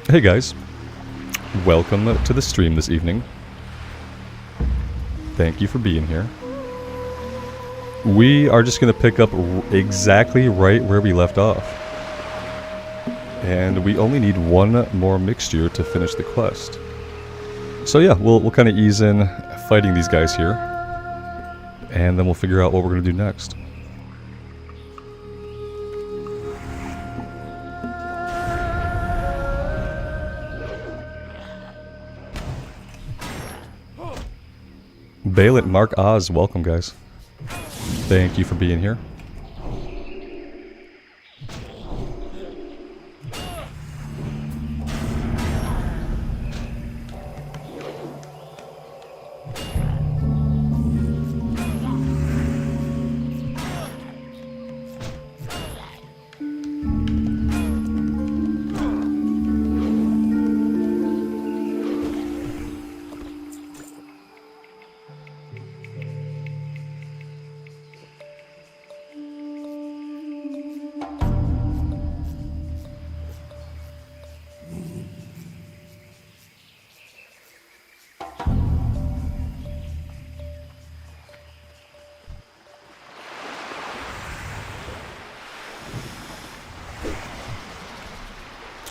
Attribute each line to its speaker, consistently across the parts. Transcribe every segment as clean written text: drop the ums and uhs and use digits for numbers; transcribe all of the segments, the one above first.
Speaker 1: Hey guys, welcome to the stream this evening. Thank you for being here. We are just going to pick up exactly right where we left off. And we only need one more mixture to finish the quest. So yeah, we'll kind of ease in fighting these guys here. And then we'll figure out what we're going to do next. Balit, Mark Oz, welcome guys. Thank you for being here.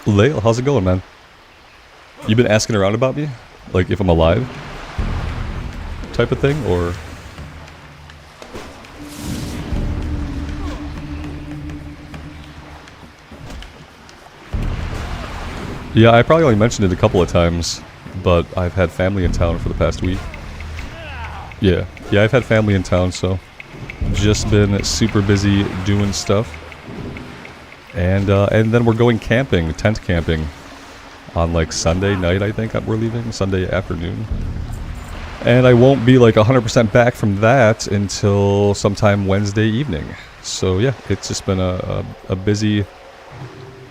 Speaker 1: Lael, how's it going, man? You been asking around about me? Like, if I'm alive? Type of thing, or...? Yeah, I probably only mentioned it a couple of times, but I've had family in town for the past week. Yeah, I've had family in town, so... just been super busy doing stuff. And then we're going camping, tent camping, on like Sunday night, I think we're leaving, Sunday afternoon. And I won't be like 100% back from that until sometime Wednesday evening. So yeah, it's just been a busy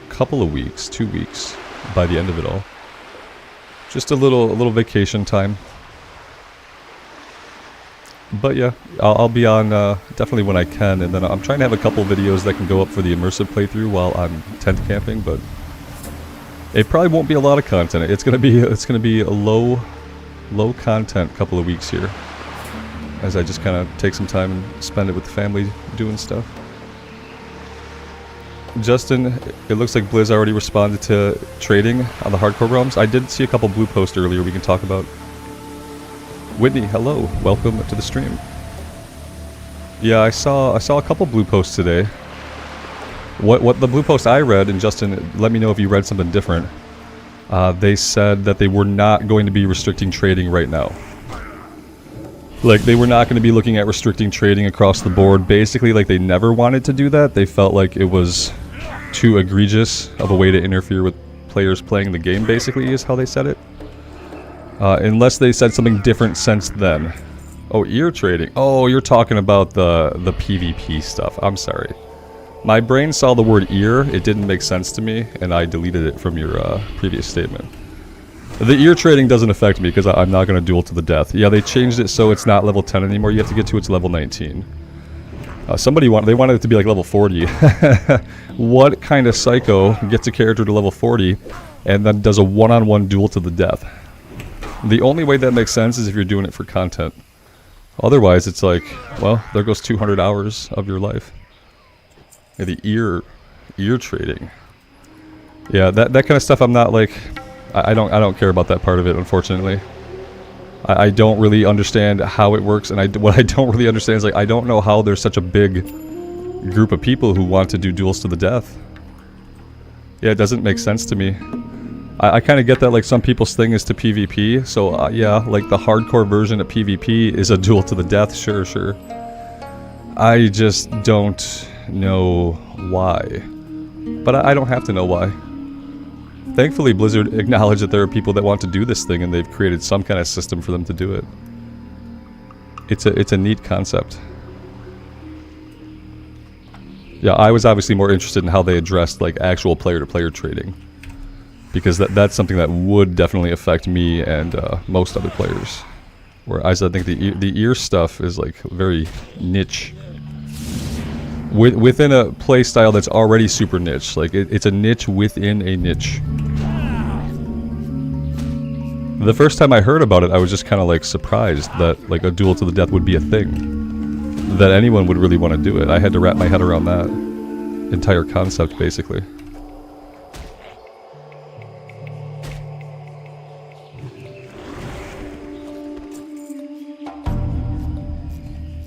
Speaker 1: couple of weeks, 2 weeks, by the end of it all. Just a little vacation time. But yeah, I'll be on definitely when I can, and then I'm trying to have a couple videos that can go up for the immersive playthrough while I'm tent camping, but it probably won't be a lot of content. It's gonna be a low content couple of weeks here, as I just kind of take some time and spend it with the family doing stuff. Justin, it looks like Blizz already responded to trading on the hardcore realms. I did see a couple blue posts earlier we can talk about. Whitney, hello. Welcome to the stream. Yeah, I saw a couple blue posts today. What the blue post I read, and Justin, let me know if you read something different. They said that they were not going to be restricting trading right now. Like, they were not going to be looking at restricting trading across the board. Basically, like, they never wanted to do that. They felt like it was too egregious of a way to interfere with players playing the game, basically, is how they said it. Unless they said something different since then. Oh, ear trading. Oh, you're talking about the PvP stuff. I'm sorry. My brain saw the word ear. It didn't make sense to me, and I deleted it from your previous statement. The ear trading doesn't affect me because I'm not going to duel to the death. Yeah, they changed it so it's not level 10 anymore. You have to get to its level 19. They wanted it to be like level 40. What kind of psycho gets a character to level 40 and then does a one-on-one duel to the death? The only way that makes sense is if you're doing it for content. Otherwise, it's like, well, there goes 200 hours of your life. Yeah, the ear trading. Yeah, that kind of stuff I'm not like... I don't care about that part of it, unfortunately. I don't really understand how it works, and what I don't really understand is, like, I don't know how there's such a big group of people who want to do duels to the death. Yeah, it doesn't make sense to me. I kind of get that, like, some people's thing is to PvP, so yeah, like the hardcore version of PvP is a duel to the death, sure. I just don't know why. But I don't have to know why. Thankfully, Blizzard acknowledged that there are people that want to do this thing, and they've created some kind of system for them to do it. It's a neat concept. Yeah, I was obviously more interested in how they addressed, like, actual player-to-player trading. Because that's something that would definitely affect me and most other players. Whereas I think the ear stuff is like very niche. Within a play style that's already super niche. Like it's a niche within a niche. The first time I heard about it, I was just kind of like surprised that like a duel to the death would be a thing. That anyone would really want to do it. I had to wrap my head around that entire concept, basically.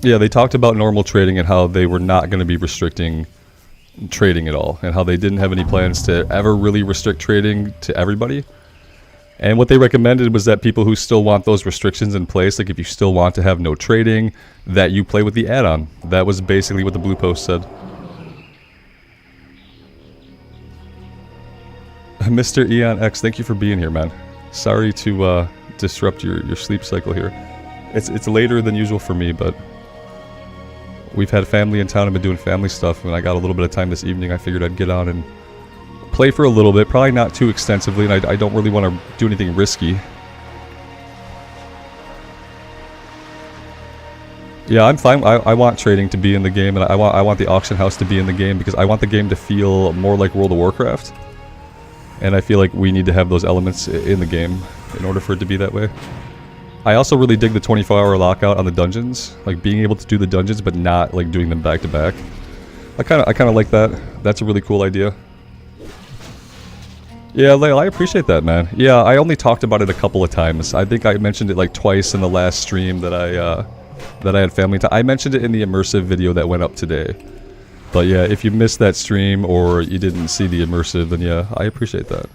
Speaker 1: Yeah, they talked about normal trading and how they were not going to be restricting trading at all, and how they didn't have any plans to ever really restrict trading to everybody. And what they recommended was that people who still want those restrictions in place, like if you still want to have no trading, that you play with the add-on. That was basically what the blue post said. Mr. Eon X, thank you for being here, man. Sorry to disrupt your sleep cycle here. It's later than usual for me, but we've had family in town and been doing family stuff, and I got a little bit of time this evening. I figured I'd get on and play for a little bit, probably not too extensively, and I don't really want to do anything risky. Yeah, I'm fine. I want trading to be in the game, and I want the auction house to be in the game, because I want the game to feel more like World of Warcraft. And I feel like we need to have those elements in the game in order for it to be that way. I also really dig the 24-hour lockout on the dungeons, like being able to do the dungeons but not like doing them back to back. I kind of like that. That's a really cool idea. Yeah, I appreciate that, man. Yeah, I only talked about it a couple of times. I think I mentioned it like twice in the last stream that I had family time. I mentioned it in the immersive video that went up today. But yeah, if you missed that stream or you didn't see the immersive, then yeah, I appreciate that.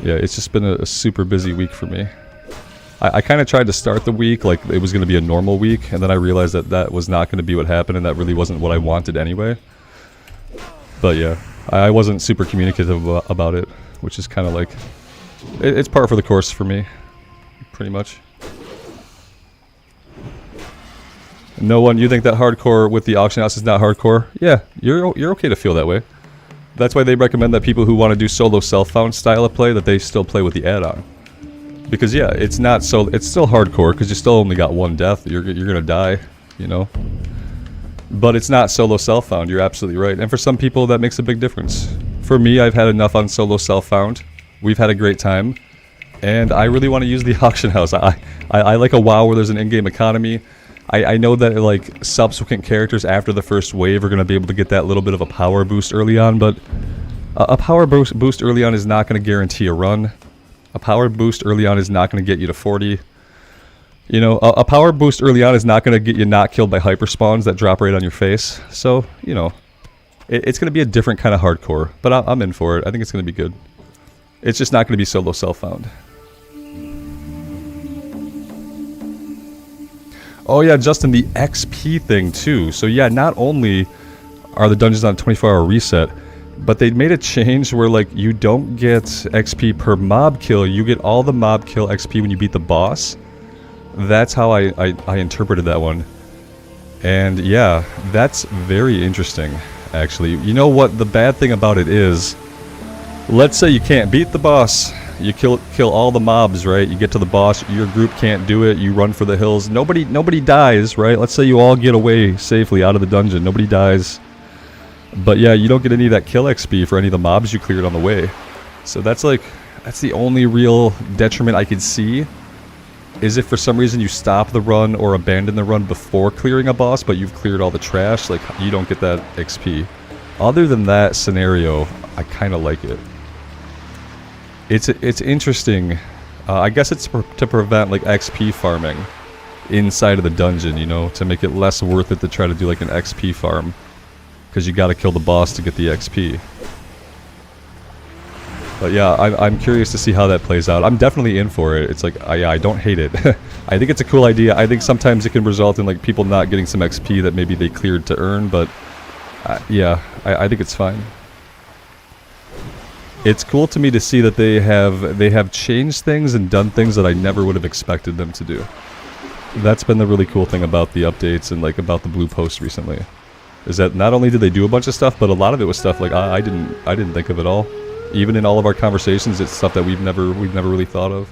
Speaker 1: Yeah, it's just been a super busy week for me. I kind of tried to start the week like it was going to be a normal week, and then I realized that that was not going to be what happened, and that really wasn't what I wanted anyway. But yeah, I wasn't super communicative about it, which is kind of like... It's par for the course for me, pretty much. No one, you think that hardcore with the auction house is not hardcore? Yeah, you're okay to feel that way. That's why they recommend that people who want to do solo self-found style of play, that they still play with the add-on. Because yeah, it's not so, it's still hardcore because you still only got one death. You're gonna die, you know. But it's not solo self-found. You're absolutely right. And for some people, that makes a big difference. For me, I've had enough on solo self-found. We've had a great time, and I really want to use the auction house. I like a WoW where there's an in-game economy. I know that like subsequent characters after the first wave are gonna be able to get that little bit of a power boost early on, but a power boost early on is not gonna guarantee a run. A power boost early on is not going to get you to 40. You know, a power boost early on is not going to get you not killed by hyper spawns that drop right on your face. So, you know, it's going to be a different kind of hardcore. But I'm in for it. I think it's going to be good. It's just not going to be solo self-found. Oh yeah, Justin, the XP thing too. So yeah, not only are the dungeons on a 24-hour reset, but they made a change where like you don't get XP per mob kill, you get all the mob kill XP when you beat the boss. That's how I interpreted that one. And yeah, that's very interesting, actually. You know what the bad thing about it is? Let's say you can't beat the boss. You kill all the mobs, right? You get to the boss, your group can't do it, you run for the hills. Nobody dies, right? Let's say you all get away safely out of the dungeon. Nobody dies. But yeah, you don't get any of that kill XP for any of the mobs you cleared on the way. So that's the only real detriment I could see, is if for some reason you stop the run or abandon the run before clearing a boss, but you've cleared all the trash, like you don't get that XP. Other than that scenario, I kind of like it. It's interesting. I guess it's to prevent like XP farming inside of the dungeon, you know, to make it less worth it to try to do like an XP farm. Because you gotta kill the boss to get the XP. But yeah, I'm curious to see how that plays out. I'm definitely in for it. It's like, yeah, I don't hate it. I think it's a cool idea. I think sometimes it can result in like people not getting some XP that maybe they cleared to earn, but yeah, I think it's fine. It's cool to me to see that they have changed things and done things that I never would have expected them to do. That's been the really cool thing about the updates and like about the blue post recently. Is that not only did they do a bunch of stuff, but a lot of it was stuff like I didn't think of at all. Even in all of our conversations, it's stuff that we've never really thought of.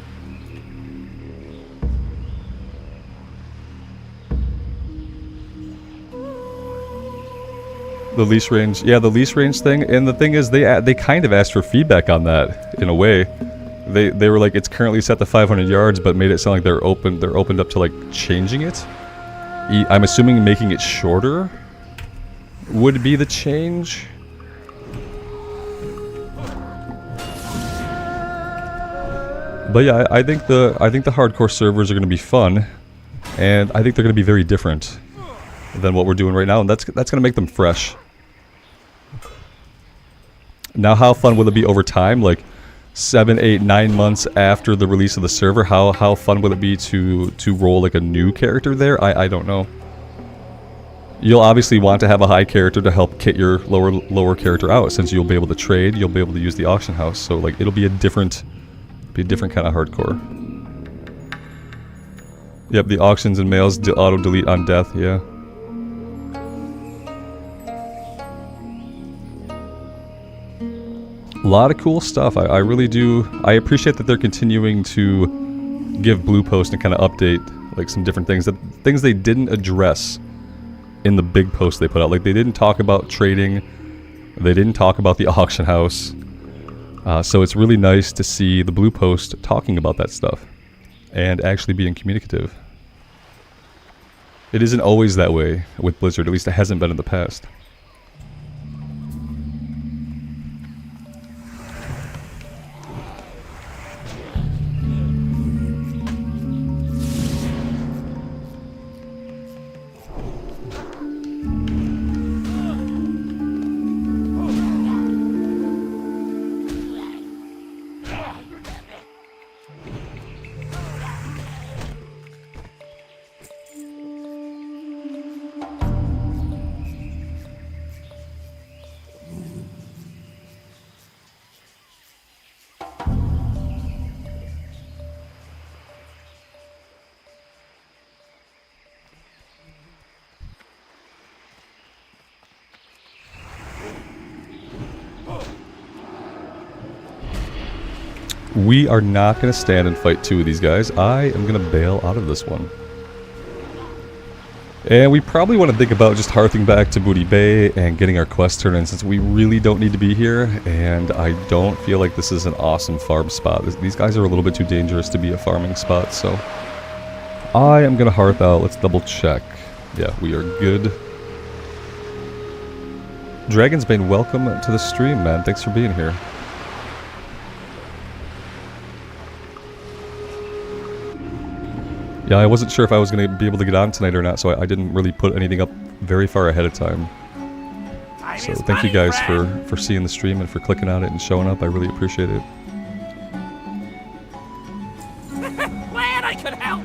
Speaker 1: The leash range, yeah, the leash range thing, and the thing is, they kind of asked for feedback on that in a way. They were like, it's currently set to 500 yards, but made it sound like they're opened up to like changing it. I'm assuming making it shorter would be the change. But yeah, I think the hardcore servers are going to be fun, and I think they're going to be very different than what we're doing right now, and that's going to make them fresh. Now, how fun will it be over time? Like 7, 8, 9 months after the release of the server, how fun will it be to roll like a new character there? I don't know. You'll obviously want to have a high character to help kit your lower character out, since you'll be able to trade, you'll be able to use the auction house. So like it'll be a different kind of hardcore. Yep, the auctions and mails auto delete on death. Yeah. A lot of cool stuff. I really do. I appreciate that they're continuing to give Blue Post and kind of update like some different things, things they didn't address in the big post they put out. Like they didn't talk about trading, they didn't talk about the auction house. So it's really nice to see the Blue Post talking about that stuff and actually being communicative. It isn't always that way with Blizzard, at least it hasn't been in the past. We are not going to stand and fight two of these guys. I am going to bail out of this one. And we probably want to think about just hearthing back to Booty Bay and getting our quest turned in, since we really don't need to be here, and I don't feel like this is an awesome farm spot. These guys are a little bit too dangerous to be a farming spot, so I am going to hearth out. Let's double check. Yeah, we are good. Dragon's Bane, welcome to the stream, man. Thanks for being here. Yeah, I wasn't sure if I was going to be able to get on tonight or not, so I didn't really put anything up very far ahead of time. So thank you guys for seeing the stream and for clicking on it and showing up. I really appreciate it.
Speaker 2: Glad I could help.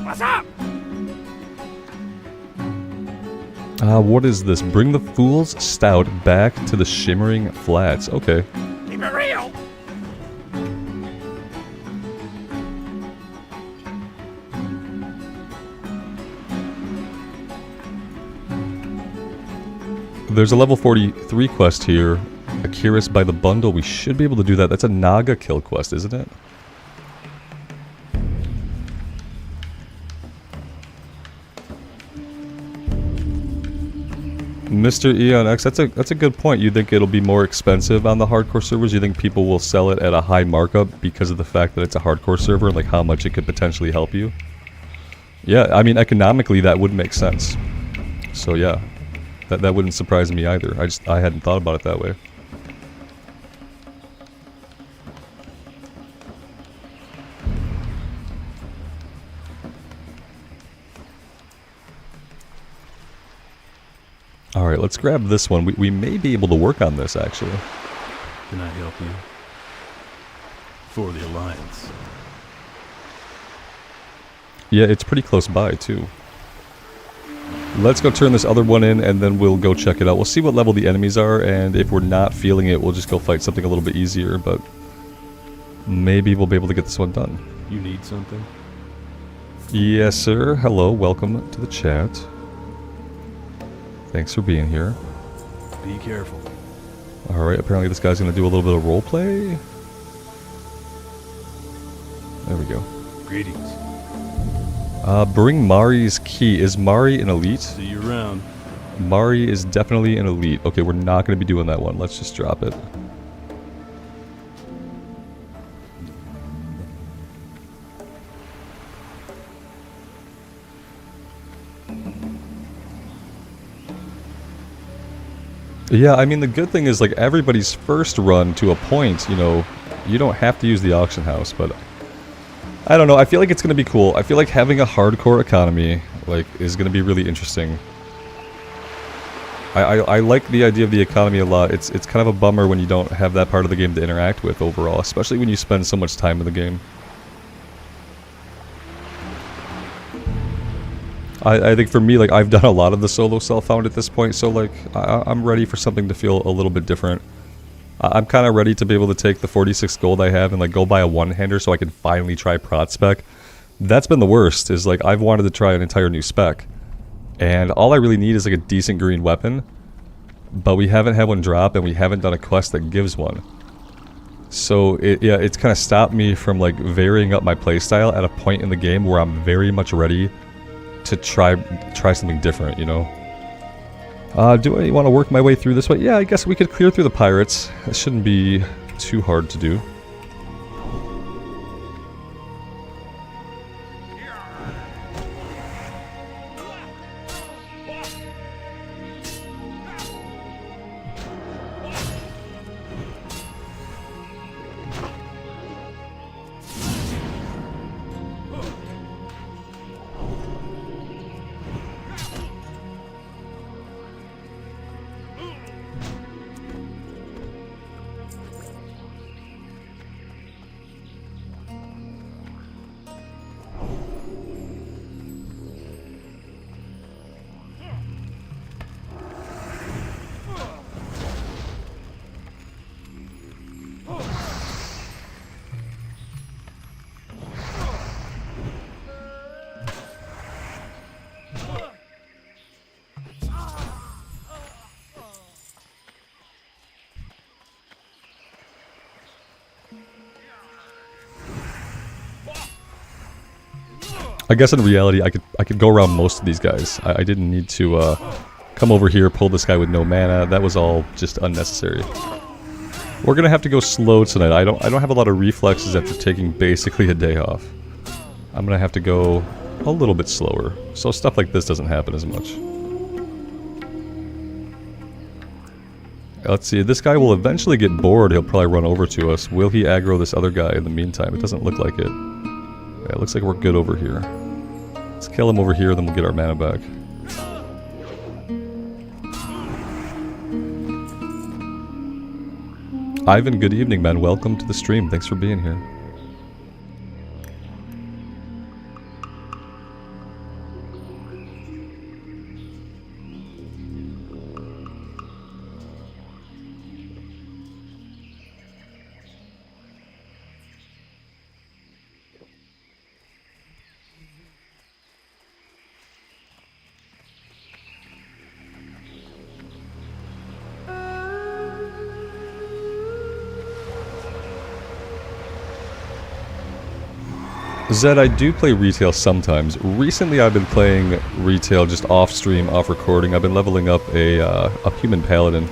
Speaker 2: What's up?
Speaker 1: What is this? Bring the Fool's Stout back to the Shimmering Flats. Okay.
Speaker 2: Keep it real.
Speaker 1: There's a level 43 quest here. Akira's by the bundle. We should be able to do that. That's a Naga kill quest, isn't it? Mr. Eon X, that's a good point. You think it'll be more expensive on the hardcore servers? You think people will sell it at a high markup because of the fact that it's a hardcore server, like how much it could potentially help you? Yeah, I mean economically that would make sense. So yeah. That wouldn't surprise me either. I hadn't thought about it that way. Alright, let's grab this one. We may be able to work on this, actually.
Speaker 3: Can I help you? For the Alliance.
Speaker 1: Yeah, it's pretty close by, too. Let's go turn this other one in, and then we'll go check it out. We'll see what level the enemies are, and if we're not feeling it, we'll just go fight something a little bit easier, but maybe we'll be able to get this one done.
Speaker 3: You need something?
Speaker 1: Yes, sir. Hello, welcome to the chat. Thanks for being here.
Speaker 3: Be careful.
Speaker 1: Alright, apparently this guy's gonna do a little bit of roleplay. There we go.
Speaker 3: Greetings.
Speaker 1: Bring Mari's key. Is Mari an elite?
Speaker 3: See you around.
Speaker 1: Mari is definitely an elite. Okay, we're not going to be doing that one. Let's just drop it. Yeah, I mean, the good thing is, like, everybody's first run to a point, you know, you don't have to use the auction house, but I don't know, I feel like it's going to be cool. I feel like having a hardcore economy, like, is going to be really interesting. I like the idea of the economy a lot. It's kind of a bummer when you don't have that part of the game to interact with overall, especially when you spend so much time in the game. I think for me, like, I've done a lot of the solo self-found at this point, so, like, I'm ready for something to feel a little bit different. I'm kind of ready to be able to take the 46 gold I have and, like, go buy a one-hander so I can finally try prot spec. That's been the worst, is, like, I've wanted to try an entire new spec. And all I really need is, like, a decent green weapon. But we haven't had one drop, and we haven't done a quest that gives one. So, it's kind of stopped me from, like, varying up my playstyle at a point in the game where I'm very much ready to try something different, you know? Do I want to work my way through this way? Yeah, I guess we could clear through the pirates. That shouldn't be too hard to do. I guess in reality, I could go around most of these guys. I didn't need to come over here, pull this guy with no mana. That was all just unnecessary. We're gonna have to go slow tonight. I don't have a lot of reflexes after taking basically a day off. I'm gonna have to go a little bit slower, so stuff like this doesn't happen as much. Let's see, this guy will eventually get bored. He'll probably run over to us. Will he aggro this other guy in the meantime? It doesn't look like it. Yeah, it looks like we're good over here. Let's kill him over here, then we'll get our mana back. Ivan, good evening, man. Welcome to the stream. Thanks for being here. Zed, I do play retail sometimes. Recently I've been playing retail just off stream, off recording. I've been leveling up a human paladin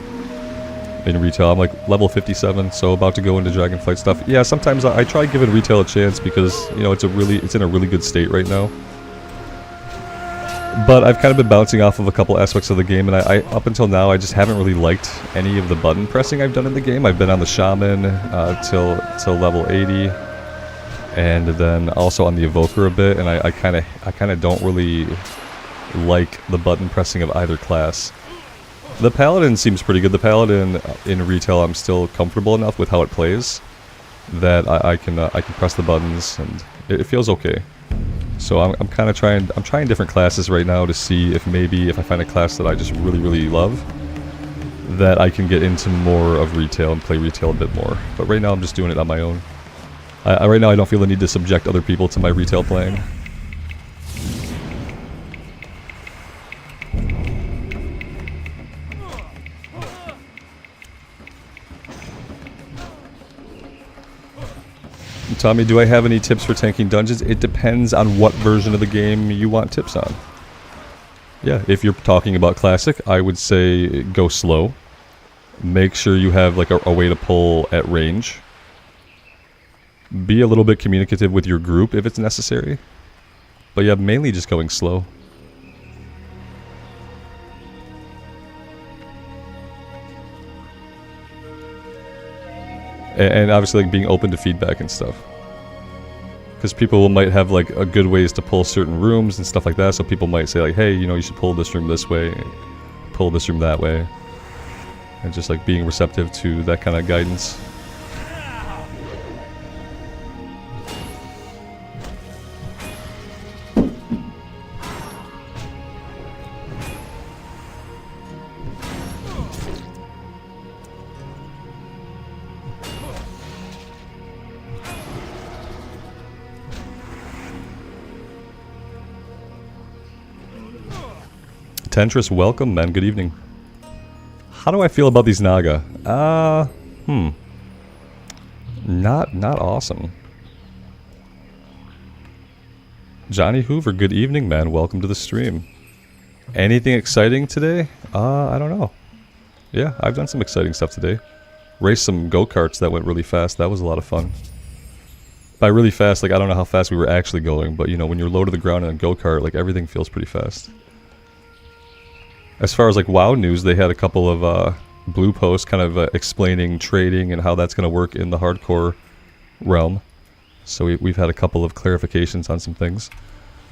Speaker 1: in retail. I'm like level 57, so about to go into dragonflight stuff. Yeah, sometimes I try giving retail a chance because, you know, it's in a really good state right now. But I've kind of been bouncing off of a couple aspects of the game, and I up until now I just haven't really liked any of the button pressing I've done in the game. I've been on the Shaman till level 80. And then also on the Evoker a bit, and I kind of don't really like the button pressing of either class. The Paladin seems pretty good. The Paladin in retail, I'm still comfortable enough with how it plays that I can press the buttons and it feels okay. So I'm kind of trying different classes right now to see if maybe if I find a class that I just really love, that I can get into more of retail and play retail a bit more. But right now I'm just doing it on my own. Right now I don't feel the need to subject other people to my retail playing. Tommy, do I have any tips for tanking dungeons? It depends on what version of the game you want tips on. Yeah, if you're talking about classic, I would say go slow. Make sure you have like a way to pull at range. Be a little bit communicative with your group if it's necessary. But yeah, mainly just going slow. and obviously like being open to feedback and stuff. Because people might have like a good ways to pull certain rooms and stuff like that. So people might say like, hey, you know, you should pull this room this way, pull this room that way, and just like being receptive to that kind of guidance. Tentris, welcome, man. Good evening. How do I feel about these Naga? Not awesome. Johnny Hoover, good evening, man. Welcome to the stream. Anything exciting today? I don't know. Yeah, I've done some exciting stuff today. Raced some go-karts that went really fast. That was a lot of fun. By really fast, like I don't know how fast we were actually going, but you know, when you're low to the ground in a go-kart, like everything feels pretty fast. As far as like WoW news, they had a couple of blue posts kind of explaining trading and how that's going to work in the hardcore realm. So we've had a couple of clarifications on some things.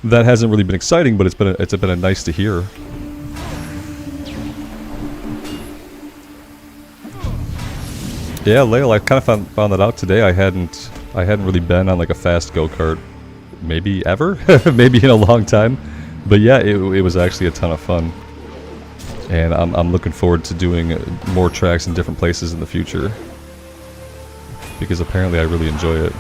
Speaker 1: That hasn't really been exciting, but it's been a nice to hear. Yeah, Lael, I kind of found that out today. I hadn't really been on like a fast go-kart, maybe ever, maybe in a long time. But yeah, it was actually a ton of fun. And I'm looking forward to doing more tracks in different places in the future. Because apparently I really enjoy it.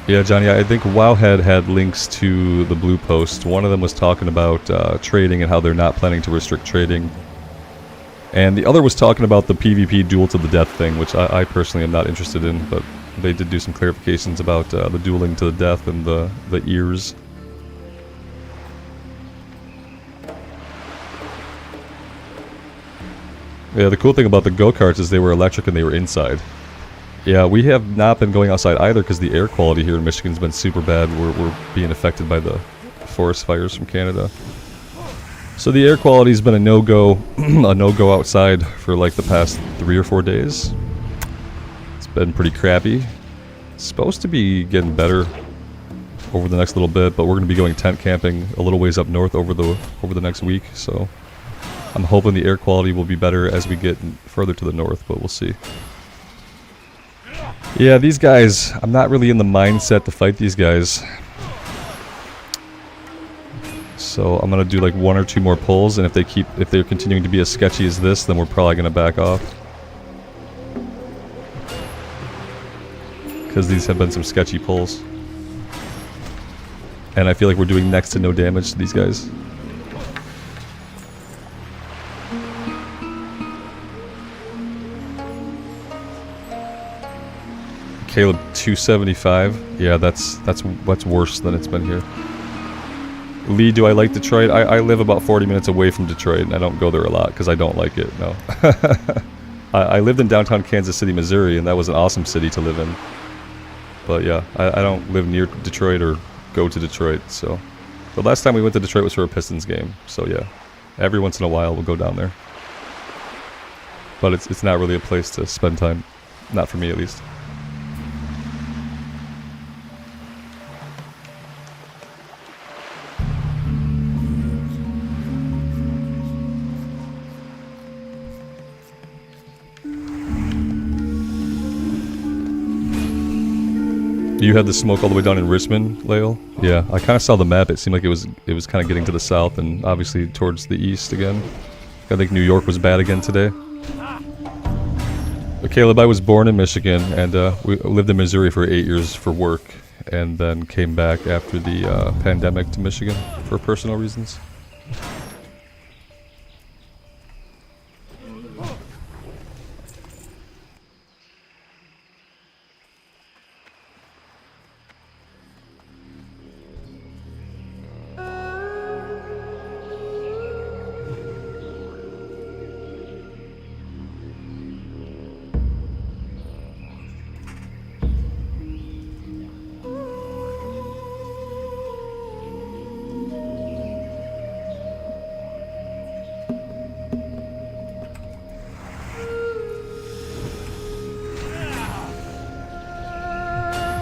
Speaker 1: Yeah, Johnny, I think WoW had links to the blue post. One of them was talking about trading and how they're not planning to restrict trading. And the other was talking about the PvP duel to the death thing, which I personally am not interested in, but they did do some clarifications about the dueling to the death and the ears. Yeah, the cool thing about the go-karts is they were electric and they were inside. Yeah, we have not been going outside either because the air quality here in Michigan's been super bad. We're being affected by the forest fires from Canada. So the air quality's been a no-go, a no-go outside for like the past 3 or 4 days. It's been pretty crappy. It's supposed to be getting better over the next little bit, but we're going to be going tent camping a little ways up north over the next week. So I'm hoping the air quality will be better as we get further to the north, but we'll see. Yeah, these guys, I'm not really in the mindset to fight these guys. So I'm gonna do like 1 or 2 more pulls, and if they're continuing to be as sketchy as this, then we're probably gonna back off. Because these have been some sketchy pulls. And I feel like we're doing next to no damage to these guys. Caleb 275. Yeah, that's worse than it's been here. Lee, do I like Detroit? I live about 40 minutes away from Detroit, and I don't go there a lot because I don't like it, no. I lived in downtown Kansas City, Missouri, and that was an awesome city to live in. But yeah, I don't live near Detroit or go to Detroit, so. The last time we went to Detroit was for a Pistons game, so yeah. Every once in a while we'll go down there. But it's not really a place to spend time. Not for me, at least. You had the smoke all the way down in Richmond, Lael? Yeah, I kind of saw the map. It seemed like it was kind of getting to the south and obviously towards the east again. I think New York was bad again today. But Caleb, I was born in Michigan and we lived in Missouri for 8 years for work, and then came back after the pandemic to Michigan for personal reasons.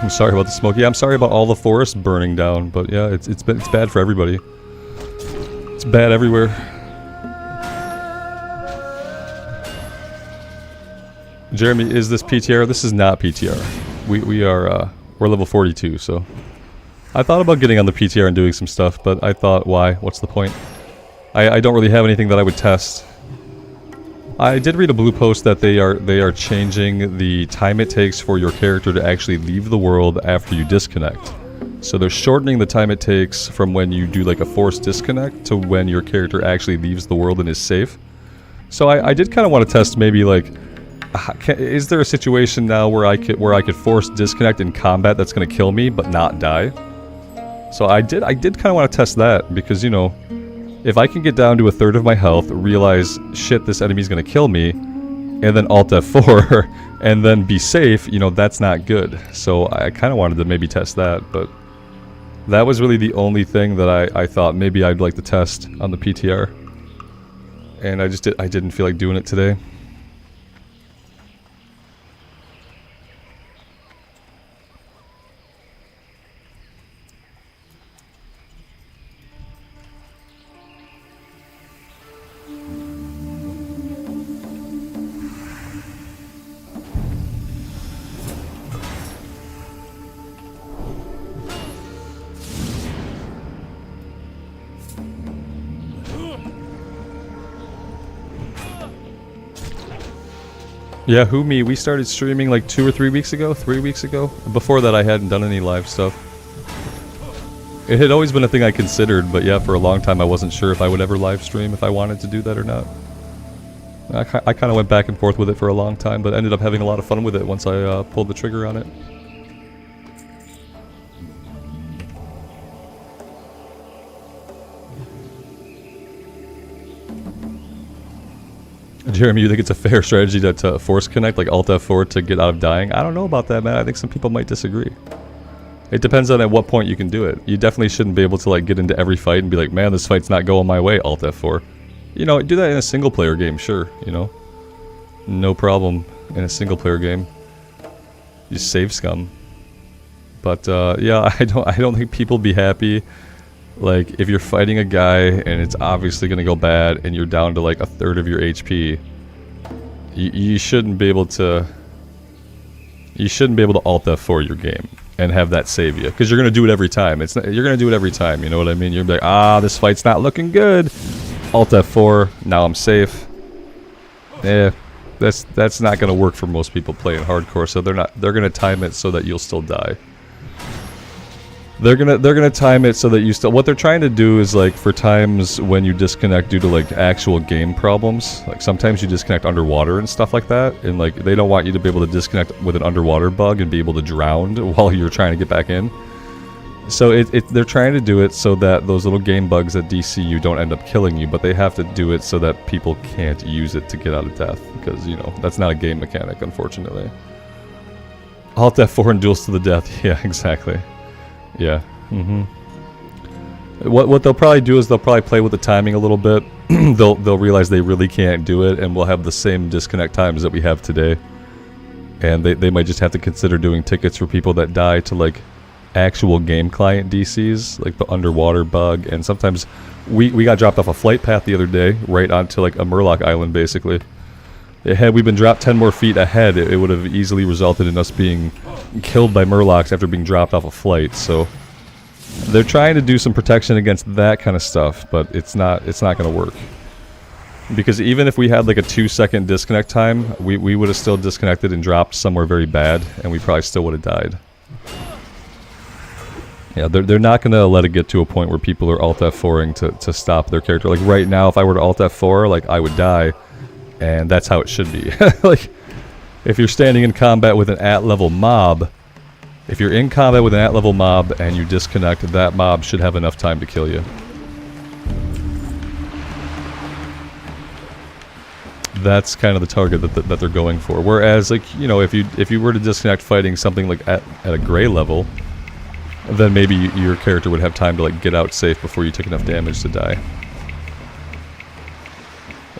Speaker 1: I'm sorry about the smoke. Yeah, I'm sorry about all the forest burning down, but yeah, it's bad for everybody. It's bad everywhere. Jeremy, is this PTR? This is not PTR. We're level 42, so I thought about getting on the PTR and doing some stuff, but I thought, why? What's the point? I don't really have anything that I would test. I did read a blue post that they are changing the time it takes for your character to actually leave the world after you disconnect. So they're shortening the time it takes from when you do like a forced disconnect to when your character actually leaves the world and is safe. So I did kind of want to test maybe like, is there a situation now where I could force disconnect in combat that's going to kill me but not die? So I did kind of want to test that because, you know, if I can get down to a third of my health, realize, shit, this enemy's gonna kill me, and then Alt F4, and then be safe, you know, that's not good. So I kind of wanted to maybe test that, but that was really the only thing that I thought maybe I'd like to test on the PTR. And I didn't feel like doing it today. Yeah, who me? We started streaming like 2 or 3 weeks ago? 3 weeks ago? Before that I hadn't done any live stuff. It had always been a thing I considered, but yeah, for a long time I wasn't sure if I would ever live stream if I wanted to do that or not. I kind of went back and forth with it for a long time, but ended up having a lot of fun with it once I pulled the trigger on it. Jeremy, you think it's a fair strategy to force connect, like Alt F4 to get out of dying? I don't know about that, man. I think some people might disagree. It depends on at what point you can do it. You definitely shouldn't be able to like get into every fight and be like, man, this fight's not going my way, Alt F4. You know, do that in a single player game, sure, you know. No problem in a single player game. You save scum. But yeah, I don't think people be happy. Like, if you're fighting a guy and it's obviously going to go bad and you're down to like a third of your HP, you shouldn't be able to... You shouldn't be able to Alt F4 your game and have that save you. Because you're going to do it every time. You're going to do it every time, you know what I mean? You're like, ah, this fight's not looking good. Alt F4, now I'm safe. That's not going to work for most people playing hardcore, so they're going to time it so that you'll still die. They're gonna time it so that you still... What they're trying to do is, like, for times when you disconnect due to, like, actual game problems, like, sometimes you disconnect underwater and stuff like that, and, like, they don't want you to be able to disconnect with an underwater bug and be able to drown while you're trying to get back in. So they're trying to do it so that those little game bugs that DC you don't end up killing you, but they have to do it so that people can't use it to get out of death, because, you know, that's not a game mechanic, unfortunately. Alt F4 and duels to the death, yeah, exactly. Yeah. What they'll probably do is they'll probably play with the timing a little bit. they'll realize they really can't do it, and we'll have the same disconnect times that we have today. And they might just have to consider doing tickets for people that die to like actual game client DCs, like the underwater bug. And sometimes we got dropped off a flight path the other day, right onto like a Murloc island, basically. Had we been dropped 10 more feet ahead, it would have easily resulted in us being killed by Murlocs after being dropped off a flight. So they're trying to do some protection against that kind of stuff, but it's not going to work. Because even if we had like a 2-second disconnect time, we would have still disconnected and dropped somewhere very bad, and we probably still would have died. Yeah, they're not going to let it get to a point where people are Alt F4ing to stop their character. Like right now, if I were to Alt F4, like I would die. And that's how it should be. Like, if you're standing in combat with an at-level mob, if you're in combat with an at-level mob and you disconnect, that mob should have enough time to kill you. That's kind of the target that they're going for. Whereas, like, you know, if you were to disconnect fighting something like at a gray level, then maybe your character would have time to like get out safe before you took enough damage to die.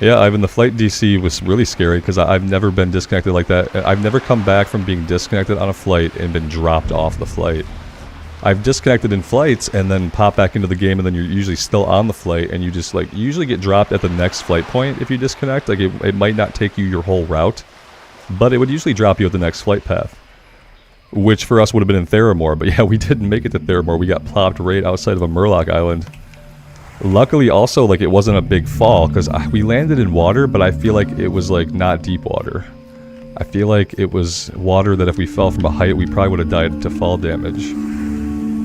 Speaker 1: Yeah, Ivan, the flight DC was really scary because I've never been disconnected like that. I've never come back from being disconnected on a flight and been dropped off the flight. I've disconnected in flights and then pop back into the game, and then you're usually still on the flight, and you just like you usually get dropped at the next flight point if you disconnect. Like it might not take you your whole route, but it would usually drop you at the next flight path, which for us would have been in Theramore. But yeah, we didn't make it to Theramore. We got plopped right outside of a Murloc island. Luckily, also, like, it wasn't a big fall, because we landed in water, but I feel like it was, like, not deep water. I feel like it was water that if we fell from a height, we probably would have died to fall damage.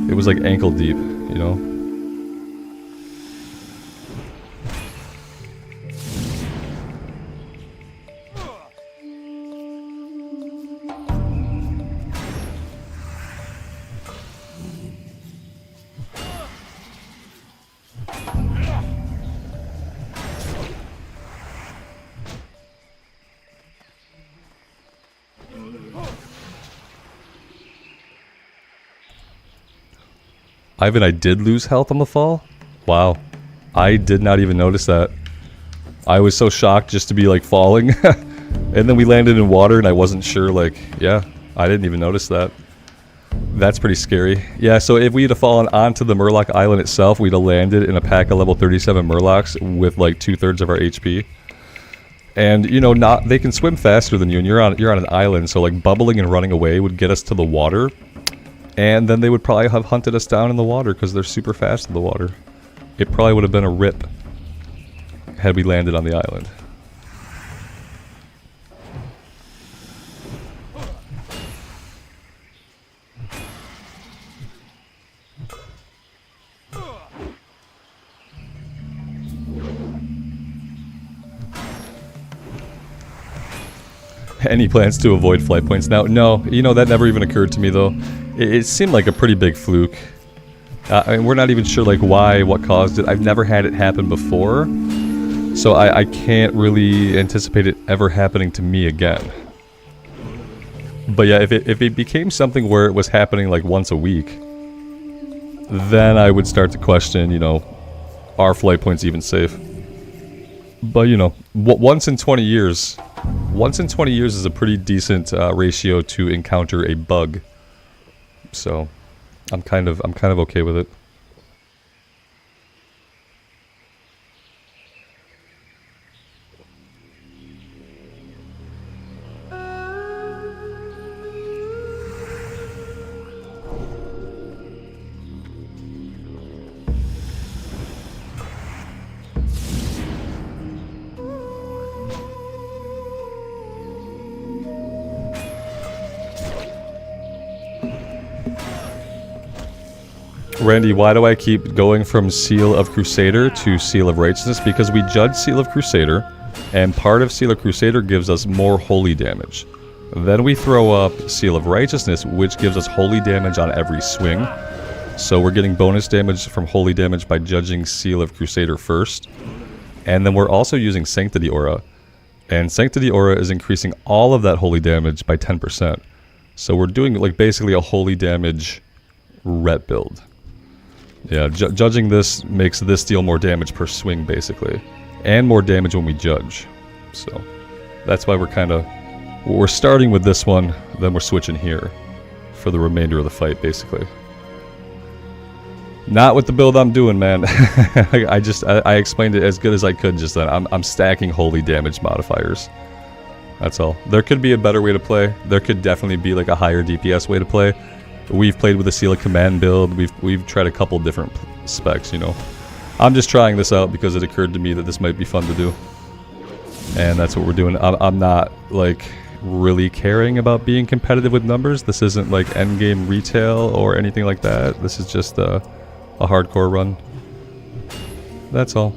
Speaker 1: It was, like, ankle deep, you know? Ivan, I did lose health on the fall? Wow. I did not even notice that. I was so shocked just to be, like, falling. And then we landed in water and I wasn't sure, like, yeah, I didn't even notice that. That's pretty scary. Yeah, so if we had fallen onto the Murloc Island itself, we'd have landed in a pack of level 37 Murlocs with, like, 2/3 of our HP. And, you know, they can swim faster than you, and you're on an island, so, like, bubbling and running away would get us to the water. And then they would probably have hunted us down in the water because they're super fast in the water. It probably would have been a rip had we landed on the island. Any plans to avoid flight points now? No, you know, that never even occurred to me though. It seemed like a pretty big fluke. I mean, we're not even sure like why, what caused it. I've never had it happen before, so I can't really anticipate it ever happening to me again. But yeah, if it became something where it was happening like once a week, then I would start to question, you know, are flight points even safe? But you know, once in 20 years is a pretty decent ratio to encounter a bug. So, I'm kind of okay with it. Randy, why do I keep going from Seal of Crusader to Seal of Righteousness? Because we judge Seal of Crusader, and part of Seal of Crusader gives us more holy damage. Then we throw up Seal of Righteousness, which gives us holy damage on every swing. So we're getting bonus damage from holy damage by judging Seal of Crusader first. And then we're also using Sanctity Aura. And Sanctity Aura is increasing all of that holy damage by 10%. So we're doing like basically a holy damage ret build. Yeah, judging this makes this deal more damage per swing, basically. And more damage when we judge. So, that's why we're starting with this one, then we're switching here. For the remainder of the fight, basically. Not with the build I'm doing, man. I explained it as good as I could just then. I'm stacking holy damage modifiers. That's all. There could be a better way to play. There could definitely be like a higher DPS way to play. We've played with the Seal of Command build. We've tried a couple different specs, you know. I'm just trying this out because it occurred to me that this might be fun to do. And that's what we're doing. I'm not, like, really caring about being competitive with numbers. This isn't, like, endgame retail or anything like that. This is just a hardcore run. That's all.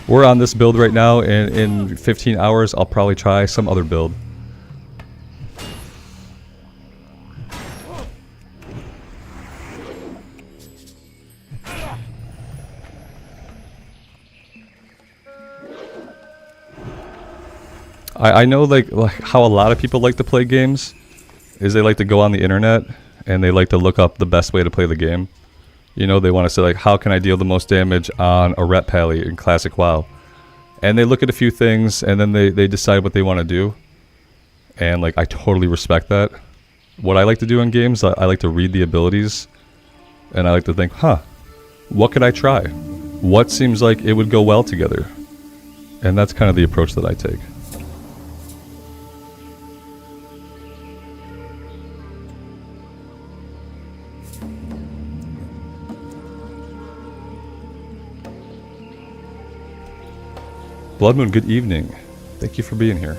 Speaker 1: We're on this build right now, and in 15 hours, I'll probably try some other build. I know like how a lot of people like to play games is they like to go on the internet and they like to look up the best way to play the game. You know, they want to say like, how can I deal the most damage on a Ret Pally in Classic WoW? and they look at a few things, and then they decide what they want to do. And like I totally respect that. What I like to do in games, I like to read the abilities, and I like to think, huh, what could I try? What seems like it would go well together? And that's kind of the approach that I take. Blood Moon, good evening. Thank you for being here.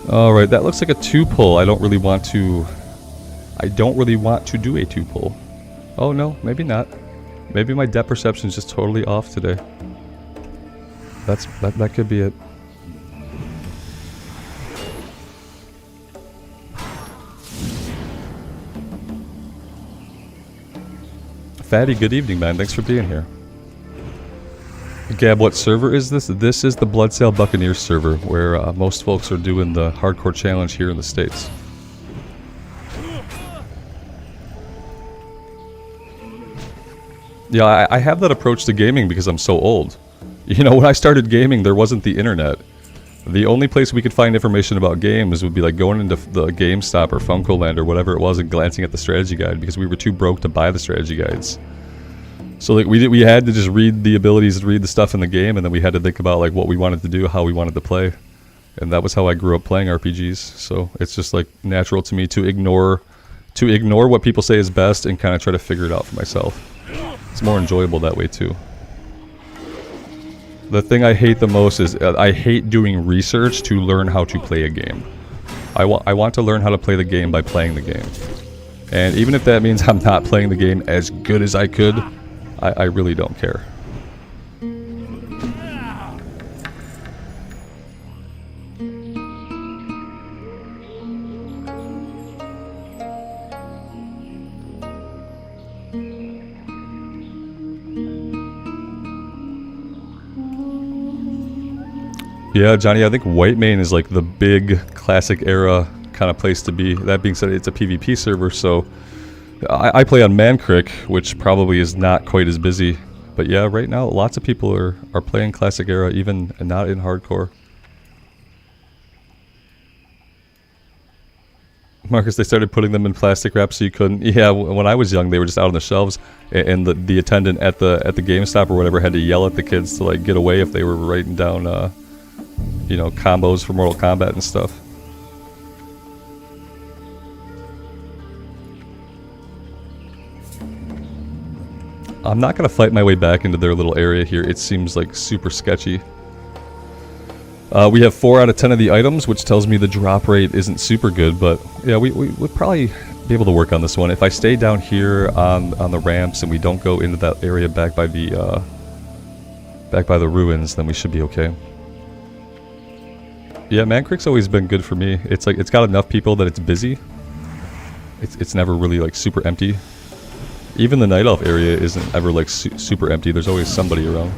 Speaker 1: Alright, that looks like a 2-pull. I don't really want to do a 2-pull. Oh no, maybe not. Maybe my depth perception is just totally off today. That could be it. Fatty, good evening, man. Thanks for being here. Gab, what server is this? This is the Bloodsail Buccaneers server, where most folks are doing the hardcore challenge here in the States. Yeah, I have that approach to gaming because I'm so old. You know, when I started gaming, there wasn't the internet. The only place we could find information about games would be like going into the GameStop or FuncoLand or whatever it was and glancing at the strategy guide because we were too broke to buy the strategy guides. So like we had to just read the abilities, read the stuff in the game, and then we had to think about like what we wanted to do, how we wanted to play. And that was how I grew up playing RPGs. So it's just like natural to me to ignore what people say is best and kind of try to figure it out for myself. It's more enjoyable that way too. The thing I hate the most is I hate doing research to learn how to play a game. I want to learn how to play the game by playing the game. And even if that means I'm not playing the game as good as I could, I really don't care. Yeah, Johnny, I think Whitemane is like the big classic era kind of place to be. That being said, it's a PvP server, so I play on Mancrick, which probably is not quite as busy. But yeah, right now lots of people are playing classic era, even not in hardcore. Marcus, they started putting them in plastic wrap so you couldn't. Yeah, when I was young, they were just out on the shelves, and the attendant at the GameStop or whatever had to yell at the kids to like get away if they were writing down you know, combos for Mortal Kombat and stuff. I'm not gonna fight my way back into their little area here. It seems like super sketchy. We have 4 out of 10 of the items, which tells me the drop rate isn't super good, but yeah, we would probably be able to work on this one. If I stay down here on the ramps and we don't go into that area back by the ruins, then we should be okay. Yeah, Mancrick's always been good for me. It's like it's got enough people that it's busy. It's never really like super empty. Even the Night Elf area isn't ever like super empty. There's always somebody around.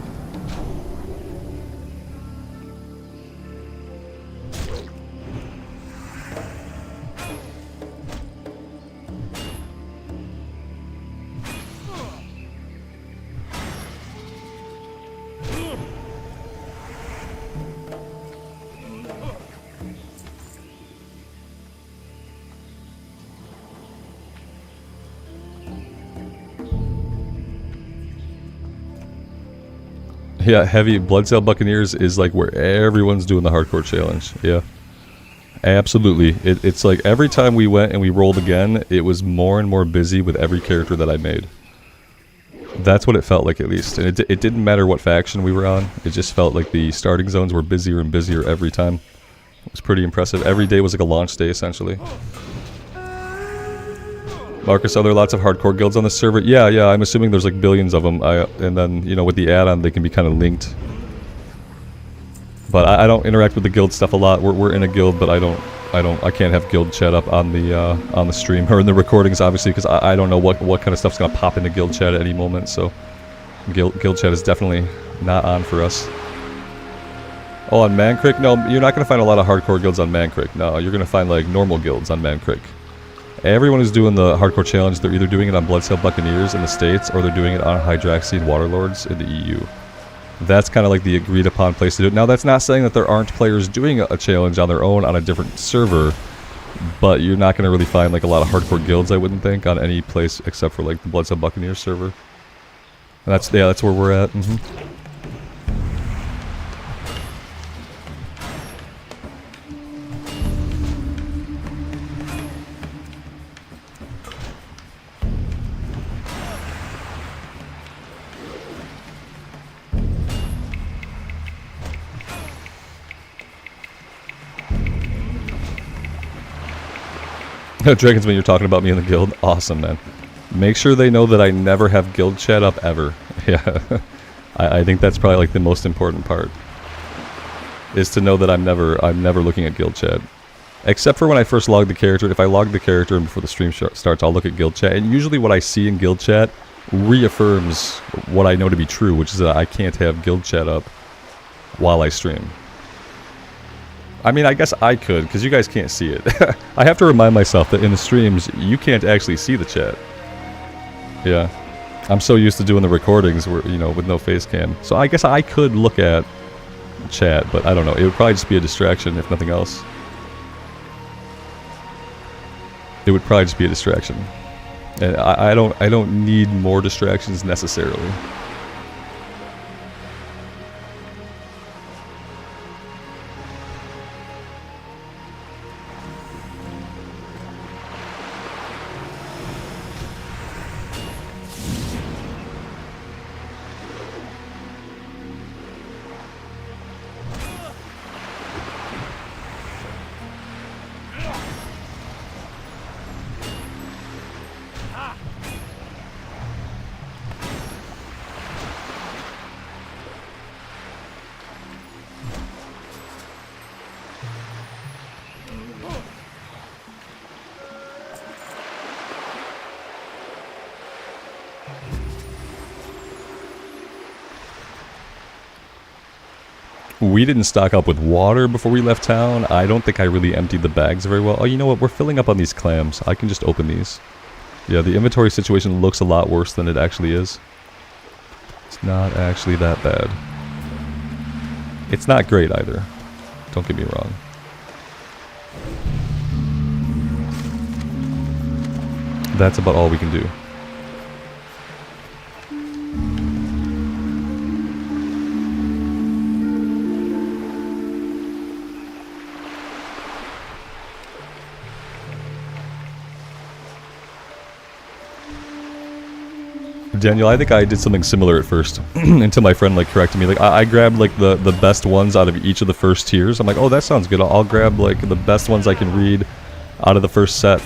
Speaker 1: Yeah, heavy Bloodsail Buccaneers is like where everyone's doing the hardcore challenge. Yeah, absolutely. It's like every time we went and we rolled again, it was more and more busy with every character that I made. That's what it felt like, at least. And it didn't matter what faction we were on. It just felt like the starting zones were busier and busier every time. It was pretty impressive. Every day was like a launch day, essentially. Marcus, are there lots of hardcore guilds on the server? Yeah, I'm assuming there's like billions of them. And then, you know, with the add-on, they can be kind of linked. But I don't interact with the guild stuff a lot. We're in a guild, but I can't have guild chat up on the stream or in the recordings, obviously, because I don't know what kind of stuff's gonna pop into guild chat at any moment. So guild chat is definitely not on for us. Oh, on Mancrick? No, you're not gonna find a lot of hardcore guilds on Mancrick. No, you're gonna find like normal guilds on Mancrick. Everyone who's doing the hardcore challenge, they're either doing it on Bloodsail Buccaneers in the States or they're doing it on Hydraxian Waterlords in the EU. That's kind of like the agreed upon place to do it. Now that's not saying that there aren't players doing a challenge on their own on a different server, but you're not going to really find like a lot of hardcore guilds, I wouldn't think, on any place except for like the Bloodsail Buccaneers server. And that's where we're at. Dragonsman, you're talking about me in the guild? Awesome, man. Make sure they know that I never have guild chat up ever. Yeah. I think that's probably like the most important part. Is to know that I'm never looking at guild chat. Except for when I first log the character. If I log the character and before the stream starts, I'll look at guild chat. And usually what I see in guild chat reaffirms what I know to be true, which is that I can't have guild chat up while I stream. I mean, I guess I could, because you guys can't see it. I have to remind myself that in the streams, you can't actually see the chat. Yeah. I'm so used to doing the recordings where, you know, with no face cam. So I guess I could look at chat, but I don't know. It would probably just be a distraction, if nothing else. It would probably just be a distraction. And I don't need more distractions necessarily. We didn't stock up with water before we left town. I don't think I really emptied the bags very well. Oh, you know what? We're filling up on these clams. I can just open these. Yeah, the inventory situation looks a lot worse than it actually is. It's not actually that bad. It's not great either. Don't get me wrong. That's about all we can do. Daniel, I think I did something similar at first until my friend like corrected me. Like I grabbed like the best ones out of each of the first tiers. I'm like, oh, that sounds good. I'll grab like the best ones I can read out of the first set.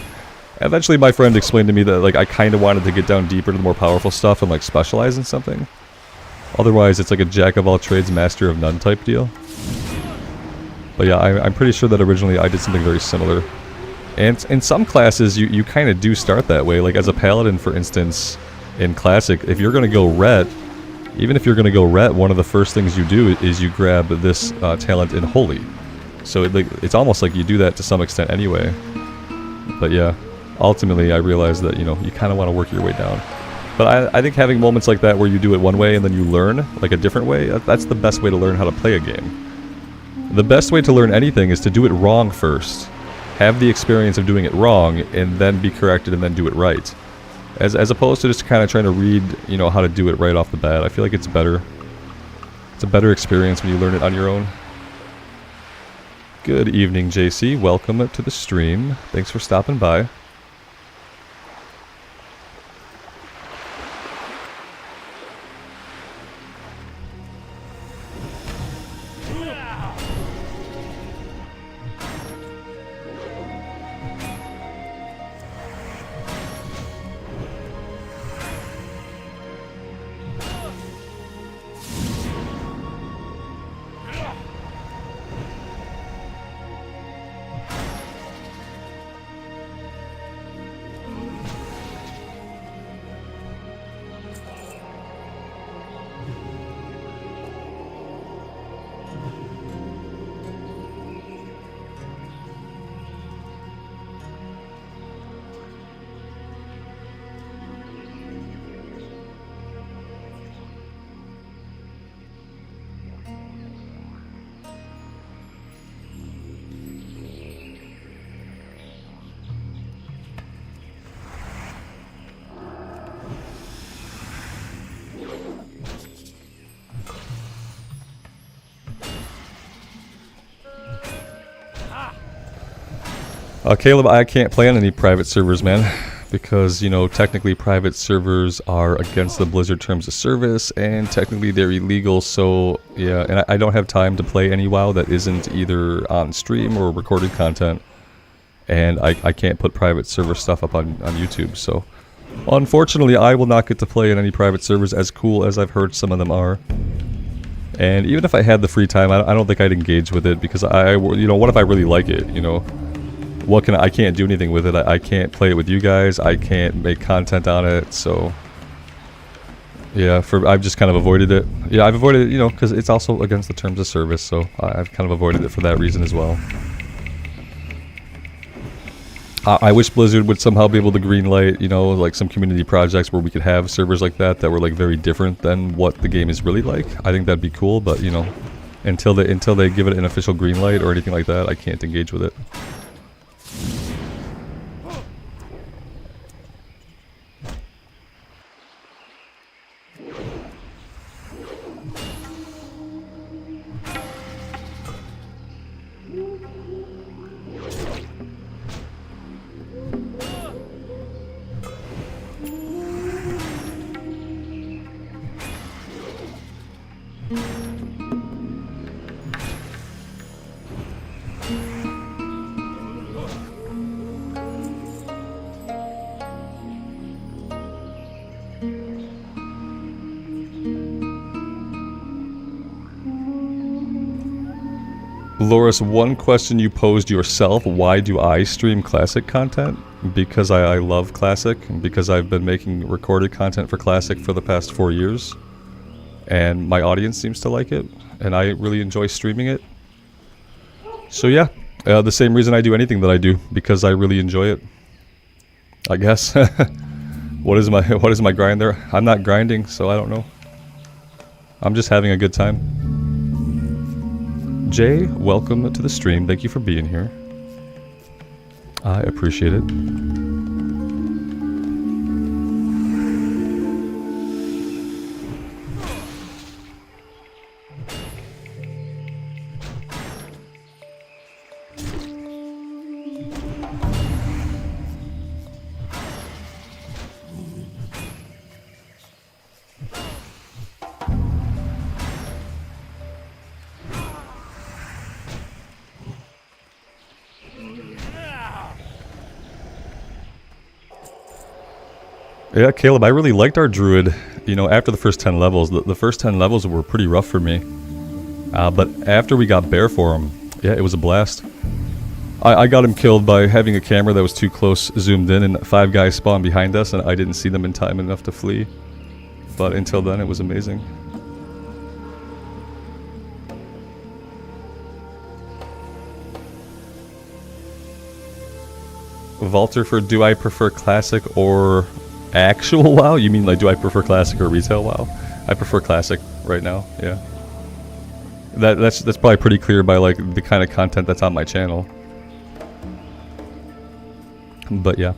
Speaker 1: Eventually my friend explained to me that like I kind of wanted to get down deeper to the more powerful stuff and like specialize in something. Otherwise it's like a jack of all trades, master of none type deal. But yeah, I'm pretty sure that originally I did something very similar. And in some classes you kind of do start that way. Like as a paladin, for instance, in Classic, if you're going to go ret, even if you're going to go ret, one of the first things you do is you grab this talent in Holy. So it's almost like you do that to some extent anyway. But yeah, ultimately I realized that, you know, you kind of want to work your way down. But I think having moments like that where you do it one way and then you learn like a different way, that's the best way to learn how to play a game. The best way to learn anything is to do it wrong first. Have the experience of doing it wrong and then be corrected and then do it right. As opposed to just kind of trying to read, you know, how to do it right off the bat. I feel like it's better. It's a better experience when you learn it on your own. Good evening, JC. Welcome to the stream. Thanks for stopping by. Caleb, I can't play on any private servers, man, because, you know, technically private servers are against the Blizzard terms of service, and technically they're illegal, so, yeah, and I don't have time to play any WoW that isn't either on stream or recorded content, and I can't put private server stuff up on YouTube, so unfortunately I will not get to play in any private servers, as cool as I've heard some of them are. And even if I had the free time, I don't think I'd engage with it, because you know, what if I really like it, you know? I can't do anything with it. I can't play it with you guys. I can't make content on it. So, yeah, I've just kind of avoided it. Yeah, I've avoided it, you know, because it's also against the terms of service. So I've kind of avoided it for that reason as well. I wish Blizzard would somehow be able to greenlight, you know, like some community projects where we could have servers like that were like very different than what the game is really like. I think that'd be cool, but you know, until they give it an official greenlight or anything like that, I can't engage with it. Loris, one question you posed yourself: why do I stream classic content? Because I love classic, because I've been making recorded content for classic for the past 4 years, and my audience seems to like it, and I really enjoy streaming it. So yeah, the same reason I do anything that I do, because I really enjoy it, I guess. What is my grind there? I'm not grinding, so I don't know. I'm just having a good time. Jay, welcome to the stream. Thank you for being here. I appreciate it. Yeah, Caleb, I really liked our druid, you know, after the first 10 levels. The first 10 levels were pretty rough for me. But after we got bear for him, yeah, it was a blast. I got him killed by having a camera that was too close zoomed in, and 5 guys spawned behind us, and I didn't see them in time enough to flee. But until then, it was amazing. Valterford, do I prefer classic or actual WoW? You mean like, do I prefer classic or retail WoW? I prefer classic right now, yeah. That's probably pretty clear by like the kind of content that's on my channel. But yeah.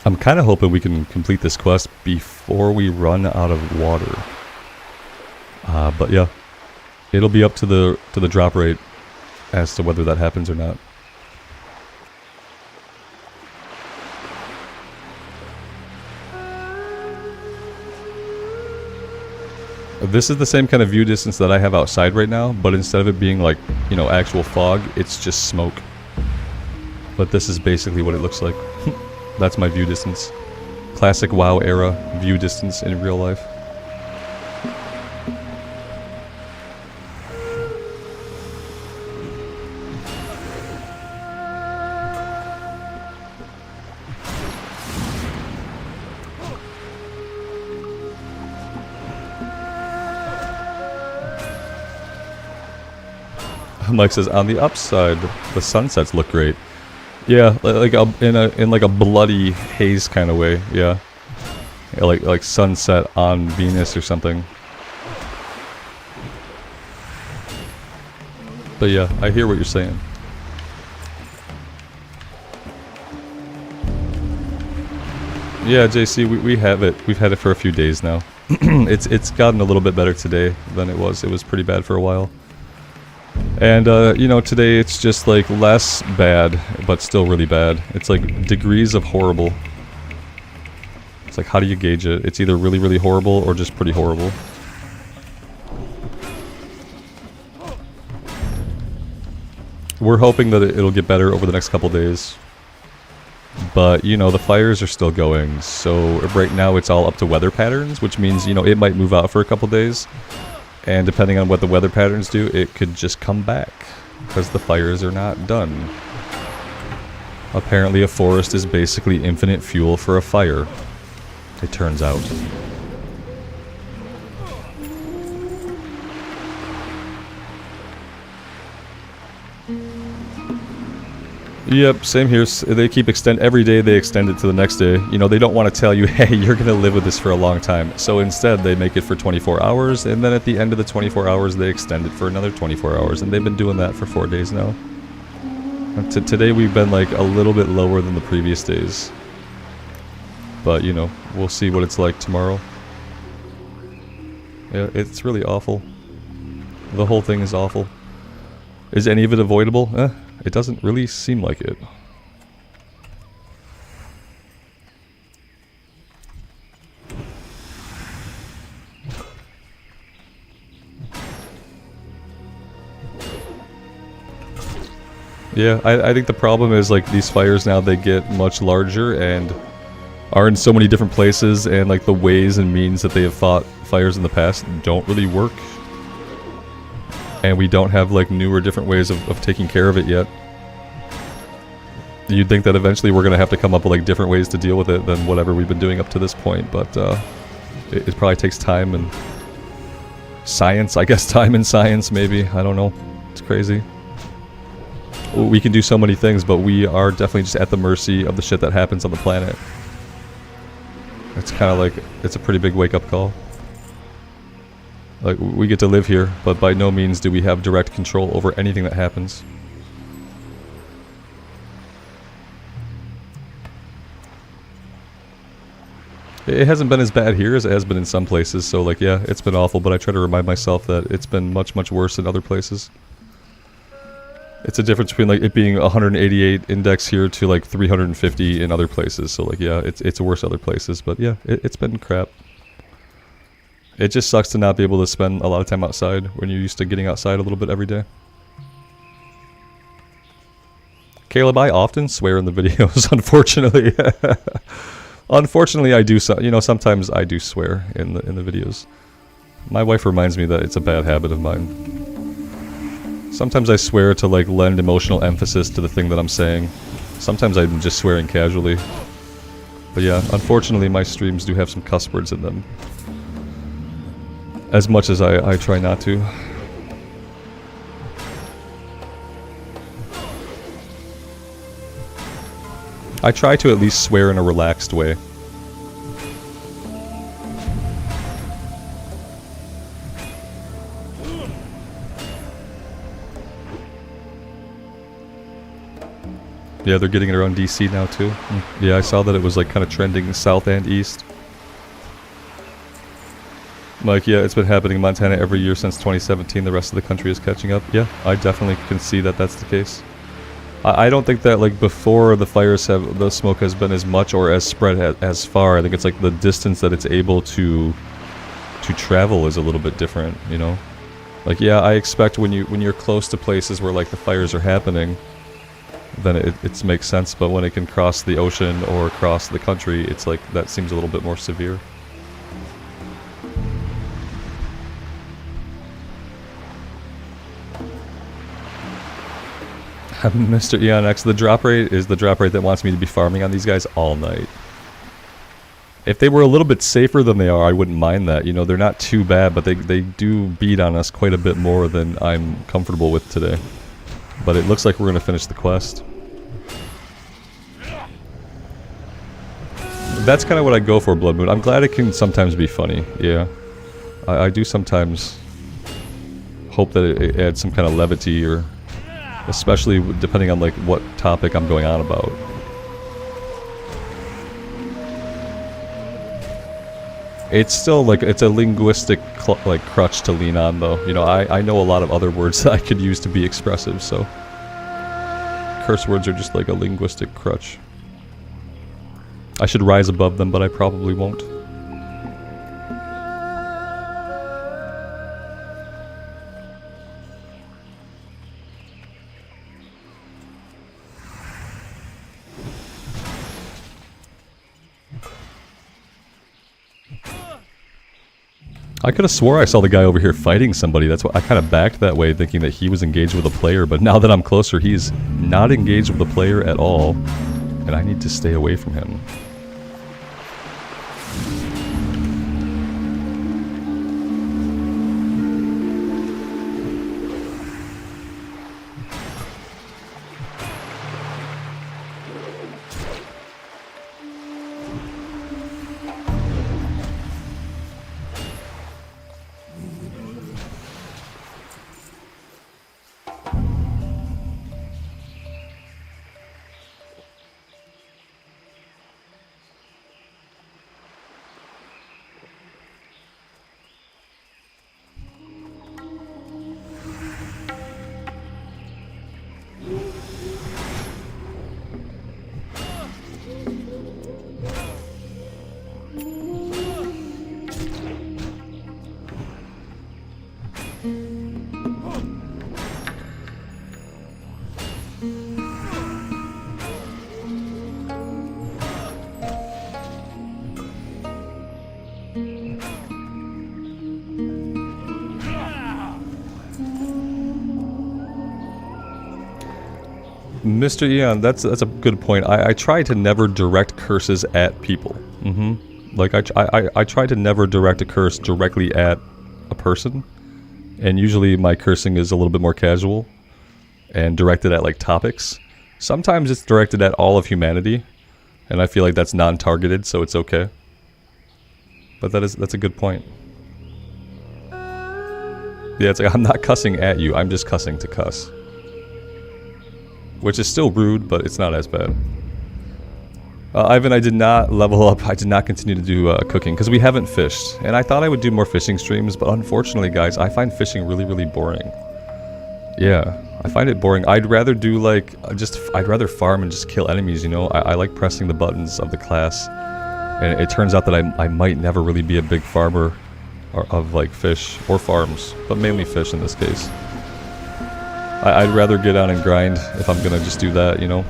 Speaker 1: I'm kind of hoping we can complete this quest before we run out of water. But yeah, it'll be up to the drop rate as to whether that happens or not. This is the same kind of view distance that I have outside right now, but instead of it being like, you know, actual fog, it's just smoke. But this is basically what it looks like. That's my view distance. Classic WoW era view distance in real life. Mike says, on the upside, the sunsets look great. Yeah, like in like a bloody haze kind of way. Yeah, yeah, like sunset on Venus or something. But yeah, I hear what you're saying. Yeah, JC, we have it. We've had it for a few days now. It's gotten a little bit better today than it was. It was pretty bad for a while. And, you know, today it's just, like, less bad, but still really bad. It's, like, degrees of horrible. It's like, how do you gauge it? It's either really, really horrible or just pretty horrible. We're hoping that it'll get better over the next couple days. But, you know, the fires are still going, so right now it's all up to weather patterns, which means, you know, it might move out for a couple days. And depending on what the weather patterns do, it could just come back, because the fires are not done. Apparently a forest is basically infinite fuel for a fire, it turns out. Yep, same here. They keep every day they extend it to the next day. You know, they don't want to tell you, hey, you're going to live with this for a long time. So instead, they make it for 24 hours, and then at the end of the 24 hours, they extend it for another 24 hours. And they've been doing that for 4 days now. Today, we've been, like, a little bit lower than the previous days. But, you know, we'll see what it's like tomorrow. Yeah, it's really awful. The whole thing is awful. Is any of it avoidable? It doesn't really seem like it. Yeah, I think the problem is, like, these fires now, they get much larger and are in so many different places, and, like, the ways and means that they have fought fires in the past don't really work. And we don't have, like, newer, different ways of taking care of it yet. You'd think that eventually we're going to have to come up with, like, different ways to deal with it than whatever we've been doing up to this point, but it probably takes time and science, I guess. Time and science, maybe. I don't know. It's crazy. We can do so many things, but we are definitely just at the mercy of the shit that happens on the planet. It's kind of like, it's a pretty big wake-up call. Like, we get to live here, but by no means do we have direct control over anything that happens. It hasn't been as bad here as it has been in some places, so, like, yeah, it's been awful, but I try to remind myself that it's been much, much worse in other places. It's a difference between, like, it being 188 index here to, like, 350 in other places, so, like, yeah, it's worse other places, but yeah, it's been crap. It just sucks to not be able to spend a lot of time outside when you're used to getting outside a little bit every day. Caleb, I often swear in the videos, unfortunately. Unfortunately, I do, you know, sometimes I do swear in the videos. My wife reminds me that it's a bad habit of mine. Sometimes I swear to, like, lend emotional emphasis to the thing that I'm saying. Sometimes I'm just swearing casually. But yeah, unfortunately, my streams do have some cuss words in them. As much as I try not to. I try to at least swear in a relaxed way. Yeah, they're getting it around DC now too. Yeah, I saw that it was, like, kind of trending south and east. Like, yeah, it's been happening in Montana every year since 2017. The rest of the country is catching up. Yeah, I definitely can see that that's the case. I don't think that, like, before the fires the smoke has been as much or as spread as far. I think it's, like, the distance that it's able to travel is a little bit different, you know? Like, yeah, I expect when you're close to places where, like, the fires are happening, then it makes sense, but when it can cross the ocean or across the country, it's like, that seems a little bit more severe. Mr. EonX, the drop rate is the drop rate that wants me to be farming on these guys all night. If they were a little bit safer than they are, I wouldn't mind that. You know, they're not too bad, but they do beat on us quite a bit more than I'm comfortable with today. But it looks like we're gonna finish the quest. That's kind of what I go for, Blood Moon. I'm glad it can sometimes be funny, yeah. I do sometimes hope that it adds some kind of levity, or especially depending on like what topic I'm going on about. It's still like, it's a linguistic like crutch to lean on though. You know, I know a lot of other words that I could use to be expressive, so curse words are just like a linguistic crutch. I should rise above them, but I probably won't. I could have swore I saw the guy over here fighting somebody. That's why I kind of backed that way, thinking that he was engaged with a player, but now that I'm closer, he's not engaged with a player at all, and I need to stay away from him. Mr. Eon, that's a good point. I try to never direct curses at people. Like I try to never direct a curse directly at a person, and usually my cursing is a little bit more casual and directed at like topics. Sometimes it's directed at all of humanity, and I feel like that's non-targeted, so it's okay. But that's a good point. Yeah, it's like I'm not cussing at you, I'm just cussing to cuss. Which is still rude, but it's not as bad. Ivan, I did not level up. I did not continue to do cooking, because we haven't fished. And I thought I would do more fishing streams, but unfortunately, guys, I find fishing really, really boring. Yeah, I find it boring. I'd rather do, like, I'd rather farm and just kill enemies, you know? I like pressing the buttons of the class. And it turns out that I might never really be a big farmer of, like, fish or farms, but mainly fish in this case. I'd rather get on and grind if I'm gonna just do that, you know?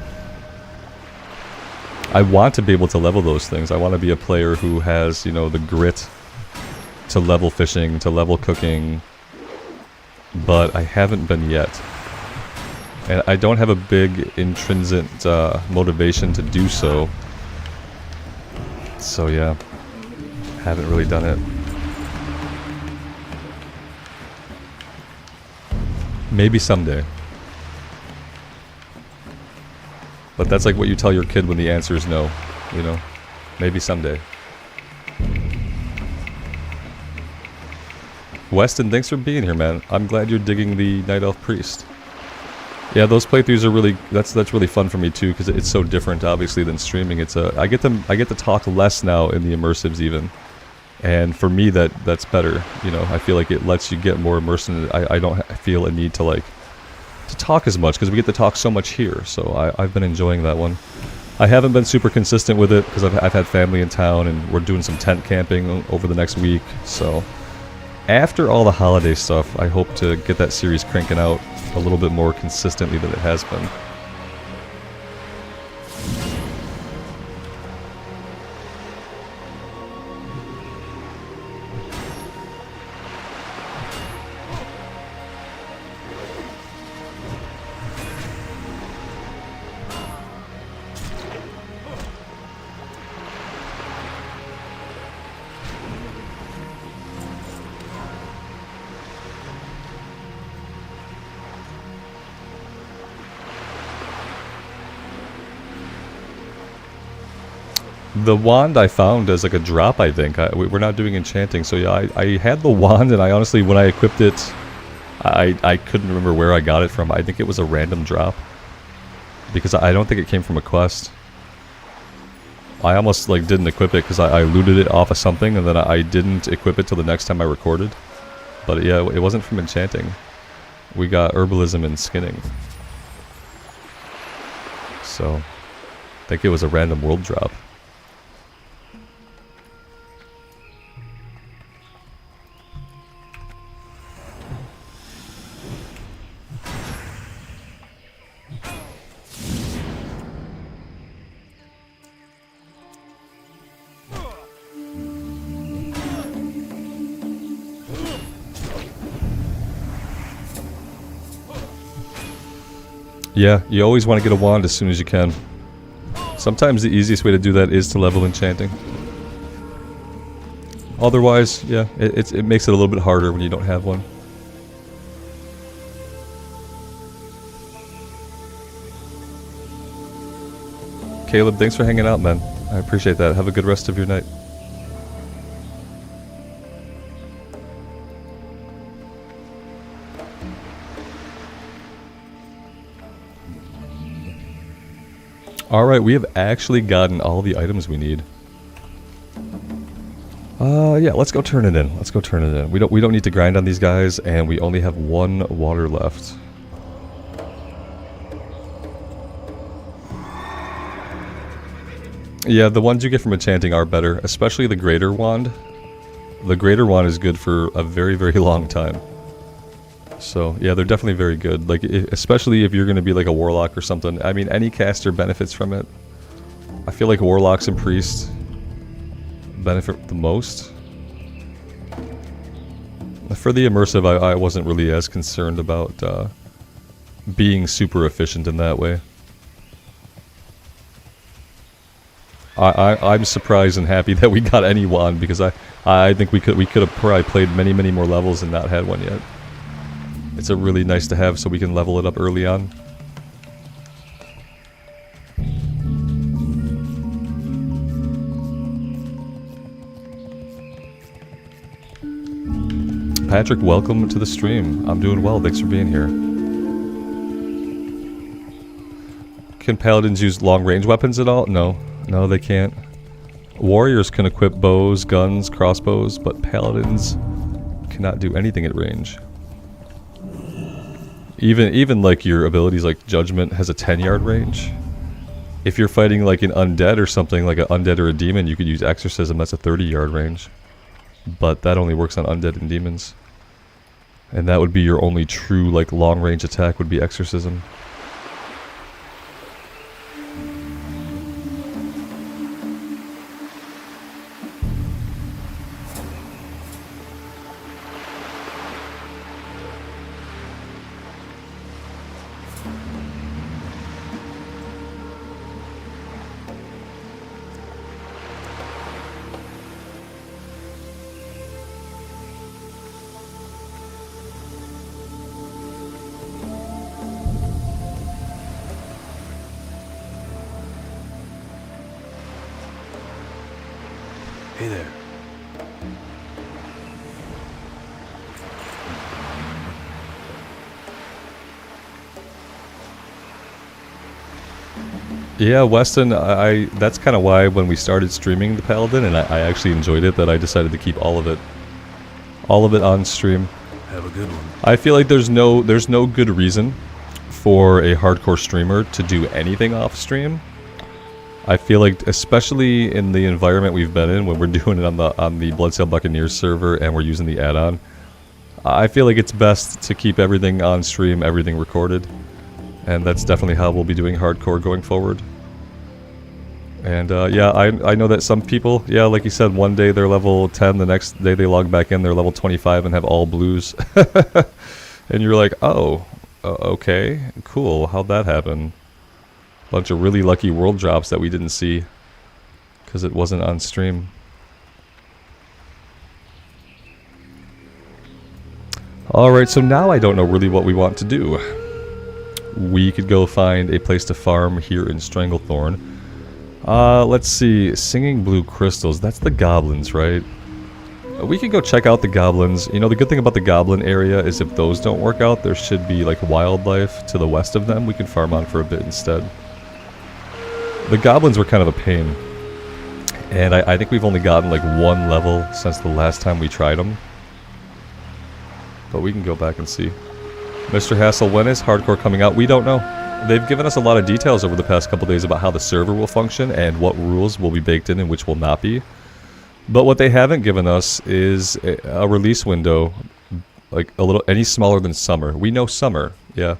Speaker 1: I want to be able to level those things. I want to be a player who has, you know, the grit to level fishing, to level cooking, but I haven't been yet. And I don't have a big intrinsic motivation to do so. So yeah, haven't really done it. Maybe someday. But that's like what you tell your kid when the answer is no, you know? Maybe someday. Weston, thanks for being here, man. I'm glad you're digging the Night Elf Priest. Yeah, those playthroughs are really, that's really fun for me too, because it's so different, obviously, than streaming. It's I get to talk less now in the immersives even. And for me, that's better, you know. I feel like it lets you get more immersed in it. I don't feel a need to talk as much, because we get to talk so much here. So I've been enjoying that one. I haven't been super consistent with it because I've had family in town, and we're doing some tent camping over the next week. So after all the holiday stuff, I hope to get that series cranking out a little bit more consistently than it has been. The wand I found as like a drop, I think. We're not doing enchanting, so yeah, I had the wand, and I honestly, when I equipped it, I couldn't remember where I got it from. I think it was a random drop, because I don't think it came from a quest. I almost like didn't equip it because I looted it off of something, and then I didn't equip it till the next time I recorded. But yeah, it wasn't from enchanting. We got herbalism and skinning. So, I think it was a random world drop. Yeah, you always want to get a wand as soon as you can. Sometimes the easiest way to do that is to level enchanting. Otherwise, yeah, it makes it a little bit harder when you don't have one. Caleb, thanks for hanging out, man. I appreciate that. Have a good rest of your night. Alright, we have actually gotten all the items we need. Yeah, let's go turn it in. Let's go turn it in. We don't need to grind on these guys, and we only have one water left. Yeah, the ones you get from enchanting are better, especially the greater wand. The greater wand is good for a very, very long time. So, yeah, they're definitely very good. Like, especially if you're going to be like a warlock or something. I mean, any caster benefits from it. I feel like warlocks and priests benefit the most. For the immersive, I wasn't really as concerned about being super efficient in that way. I'm surprised and happy that we got any wand, because I think we could have probably played many more levels and not had one yet. It's a really nice to have, so we can level it up early on. Patrick, welcome to the stream. I'm doing well, thanks for being here. Can paladins use long-range weapons at all? No, they can't. Warriors can equip bows, guns, crossbows, but paladins cannot do anything at range. Even like your abilities, like Judgment has a 10-yard range. If you're fighting like an undead or something, like an undead or a demon, you could use Exorcism, that's a 30-yard range. But that only works on undead and demons. And that would be your only true like long-range attack, would be Exorcism.
Speaker 3: Hey there.
Speaker 1: Yeah, Weston, that's kind of why when we started streaming the Paladin, and I actually enjoyed it, that I decided to keep all of it on stream.
Speaker 3: Have a good one.
Speaker 1: I feel like there's no good reason for a hardcore streamer to do anything off stream. I feel like, especially in the environment we've been in, when we're doing it on the Bloodsail Buccaneers server and we're using the add-on, I feel like it's best to keep everything on stream, everything recorded, and that's definitely how we'll be doing hardcore going forward. And yeah, I know that some people, yeah, like you said, one day they're level 10, the next day they log back in, they're level 25 and have all blues. And you're like, oh, okay, cool, how'd that happen? Bunch of really lucky world drops that we didn't see because it wasn't on stream. Alright, so now I don't know really what we want to do. We could go find a place to farm here in Stranglethorn. Let's see. Singing blue crystals. That's the goblins, right? We could go check out the goblins. You know, the good thing about the goblin area is if those don't work out, there should be like wildlife to the west of them we can farm on for a bit instead. The goblins were kind of a pain. And I think we've only gotten like one level since the last time we tried them. But we can go back and see. Mr. Hassel, when is hardcore coming out? We don't know. They've given us a lot of details over the past couple days about how the server will function and what rules will be baked in and which will not be. But what they haven't given us is a release window, like a little, any smaller than summer. We know summer, yeah.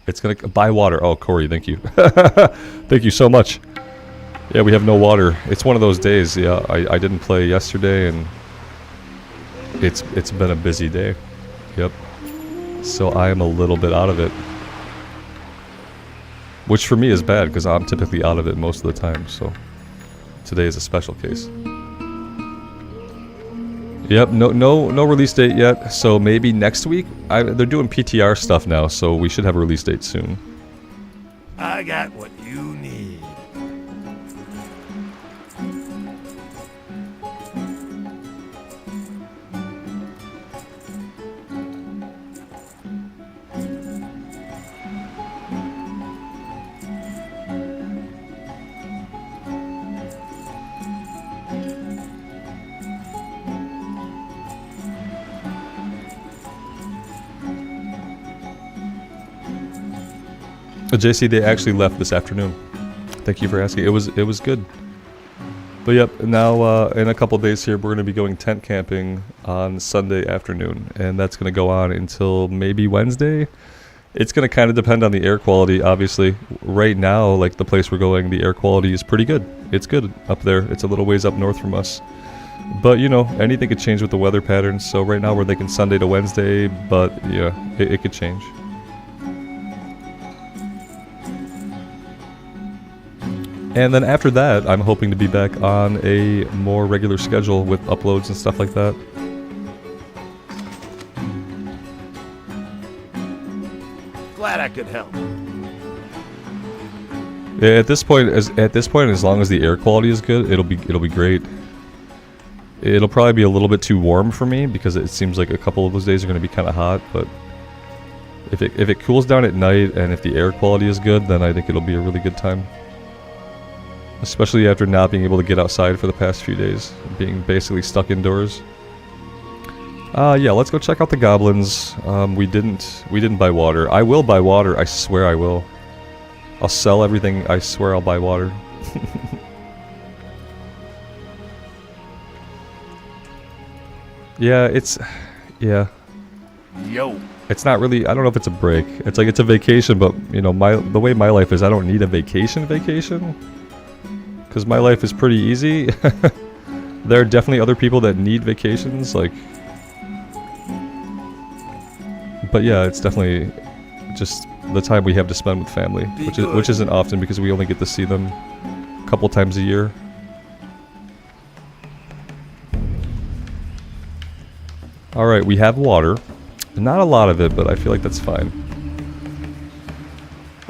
Speaker 1: It's gonna buy water. Oh, Corey, thank you. Thank you so much. Yeah, we have no water. It's one of those days. Yeah, I didn't play yesterday, and it's been a busy day. Yep. So I am a little bit out of it, which for me is bad because I'm typically out of it most of the time. So today is a special case. Yep, no release date yet, so maybe next week? They're doing PTR stuff now, so we should have a release date soon.
Speaker 2: I got what you need.
Speaker 1: JC, they actually left this afternoon. Thank you for asking. It was good. But yep, now in a couple days here, we're going to be going tent camping on Sunday afternoon, and that's going to go on until maybe Wednesday. It's going to kind of depend on the air quality, obviously. Right now, like the place we're going, the air quality is pretty good. It's good up there. It's a little ways up north from us. But, you know, anything could change with the weather patterns. So right now we're thinking Sunday to Wednesday, but yeah, it could change. And then after that, I'm hoping to be back on a more regular schedule with uploads and stuff like that.
Speaker 2: Glad I could help.
Speaker 1: Yeah, at this point, as long as the air quality is good, it'll be great. It'll probably be a little bit too warm for me because it seems like a couple of those days are going to be kind of hot. But if it cools down at night and if the air quality is good, then I think it'll be a really good time. Especially after not being able to get outside for the past few days, being basically stuck indoors. Yeah, let's go check out the goblins. We didn't buy water. I will buy water. I swear I will. I'll sell everything. I swear I'll buy water. Yeah.
Speaker 2: Yo.
Speaker 1: It's not really. I don't know if it's a break. It's like it's a vacation, but you know, the way my life is, I don't need a vacation. Because my life is pretty easy. There are definitely other people that need vacations, like... But yeah, it's definitely just the time we have to spend with family, which isn't often because we only get to see them a couple times a year. Alright, we have water. Not a lot of it, but I feel like that's fine.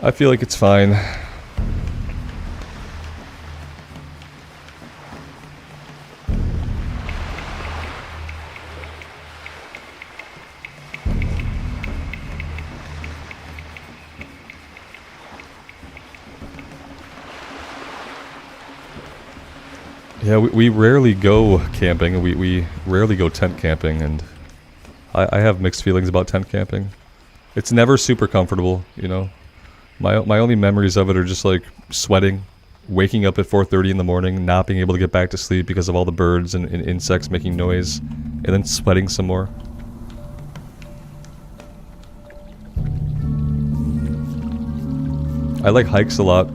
Speaker 1: I feel like it's fine. Yeah, we rarely go camping, and we rarely go tent camping, and I have mixed feelings about tent camping. It's never super comfortable, you know. My only memories of it are just like sweating, waking up at 4:30 in the morning, not being able to get back to sleep because of all the birds and insects making noise, and then sweating some more. I like hikes a lot.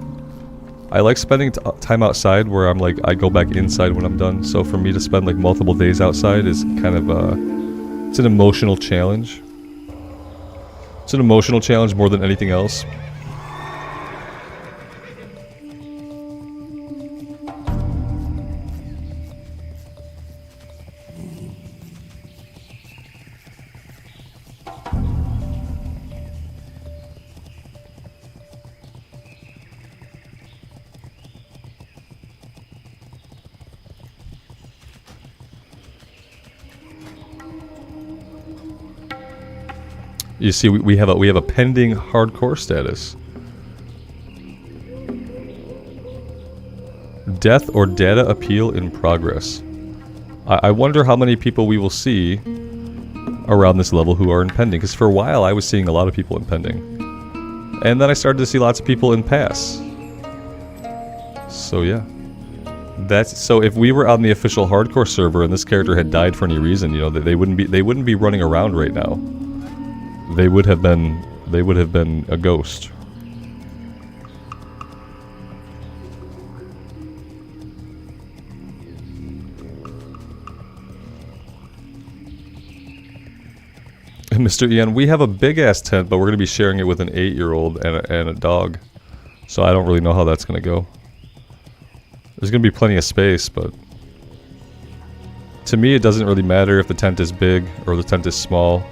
Speaker 1: I like spending time outside where I'm like, I go back inside when I'm done. So for me to spend like multiple days outside is kind of it's an emotional challenge. It's an emotional challenge more than anything else. You see, we have a pending hardcore status. Death or data appeal in progress. I wonder how many people we will see around this level who are in pending, because for a while I was seeing a lot of people in pending. And then I started to see lots of people in pass. So yeah. So if we were on the official hardcore server and this character had died for any reason, you know, they wouldn't be running around right now. They would have been a ghost. Mr. Ian, we have a big-ass tent, but we're going to be sharing it with an 8-year-old and a dog. So I don't really know how that's going to go. There's going to be plenty of space, but... To me, it doesn't really matter if the tent is big or the tent is small.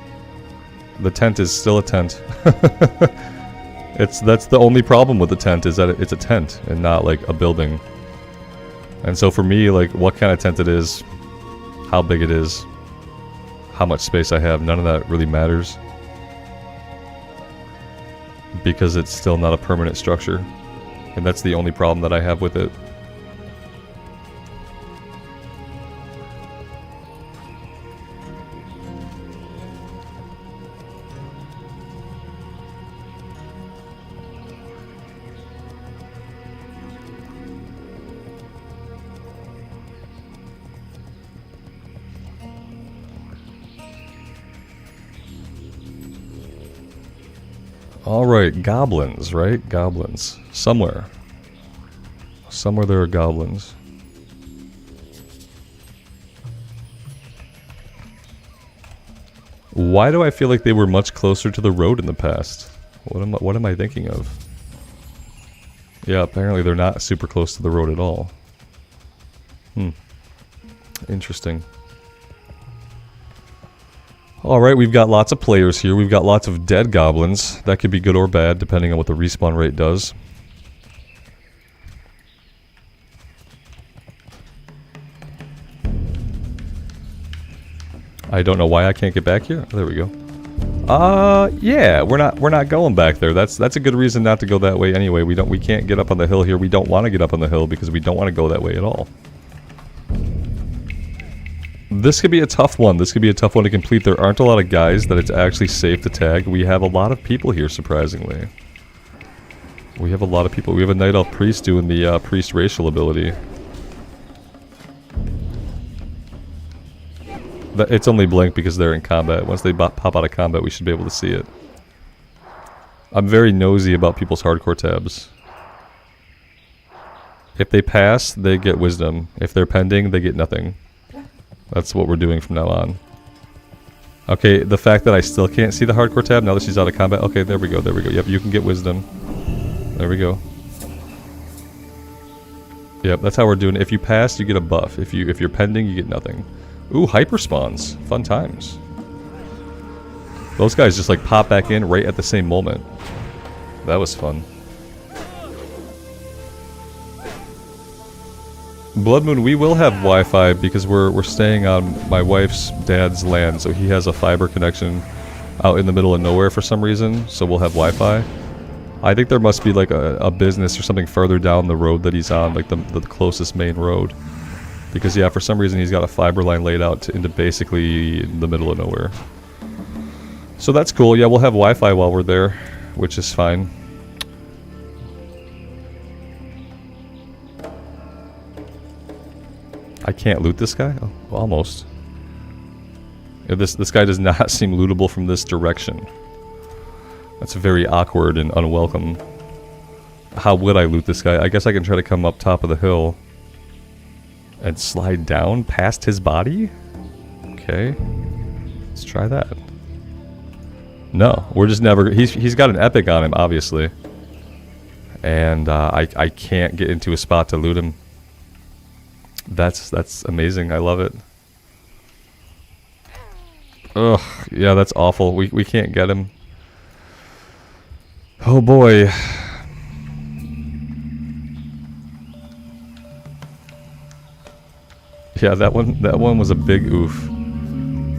Speaker 1: The tent is still a tent. That's the only problem with the tent, is that it's a tent and not like a building. And so for me, like, what kind of tent it is, how big it is, how much space I have, none of that really matters. Because it's still not a permanent structure. And that's the only problem that I have with it. Alright, goblins, right? Goblins. Somewhere. Somewhere there are goblins. Why do I feel like they were much closer to the road in the past? What am I thinking of? Yeah, apparently they're not super close to the road at all. Interesting. Alright, we've got lots of players here. We've got lots of dead goblins. That could be good or bad, depending on what the respawn rate does. I don't know why I can't get back here. There we go. Yeah, we're not going back there. That's a good reason not to go that way anyway. We can't get up on the hill here. We don't want to get up on the hill because we don't want to go that way at all. This could be a tough one. This could be a tough one to complete. There aren't a lot of guys that it's actually safe to tag. We have a lot of people here, surprisingly. We have a lot of people. We have a Night Elf Priest doing the Priest racial ability. It's only blink because they're in combat. Once they pop out of combat, we should be able to see it. I'm very nosy about people's hardcore tabs. If they pass, they get wisdom. If they're pending, they get nothing. That's what we're doing from now on. Okay, the fact that I still can't see the hardcore tab now that she's out of combat. Okay, there we go, there we go. Yep, you can get wisdom. There we go. Yep, that's how we're doing it. If you pass, you get a buff. If you're pending, you get nothing. Ooh, hyper spawns. Fun times. Those guys just like pop back in right at the same moment. That was fun. Blood Moon, we will have Wi-Fi because we're staying on my wife's dad's land, so he has a fiber connection out in the middle of nowhere for some reason, so we'll have Wi-Fi. I think there must be like a business or something further down the road that he's on, like the closest main road. Because yeah, for some reason he's got a fiber line laid out into basically the middle of nowhere. So that's cool. Yeah, we'll have Wi-Fi while we're there, which is fine. I can't loot this guy? Oh, almost. Yeah, this guy does not seem lootable from this direction. That's very awkward and unwelcome. How would I loot this guy? I guess I can try to come up top of the hill and slide down past his body? Okay. Let's try that. No, we're just never... He's got an epic on him, obviously. And I can't get into a spot to loot him. That's amazing. I love it. Ugh, yeah, that's awful. We can't get him. Oh boy. Yeah, that one was a big oof.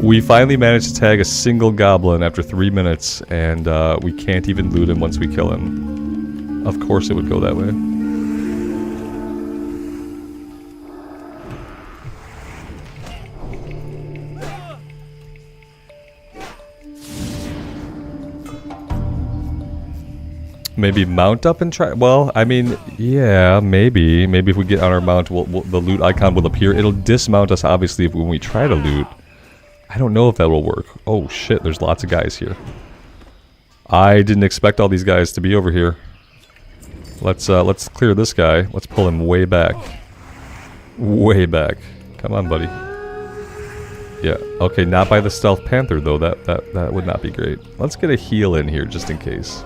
Speaker 1: We finally managed to tag a single goblin after 3 minutes, and we can't even loot him once we kill him. Of course it would go that way. Maybe mount up and try. Well, I mean, yeah, maybe. Maybe if we get on our mount, the loot icon will appear. It'll dismount us, obviously, when we try to loot. I don't know if that will work. Oh shit, there's lots of guys here. I didn't expect all these guys to be over here. Let's clear this guy. Let's pull him way back. Way back. Come on, buddy. Yeah. Okay, not by the Stealth Panther though. That would not be great. Let's get a heal in here just in case.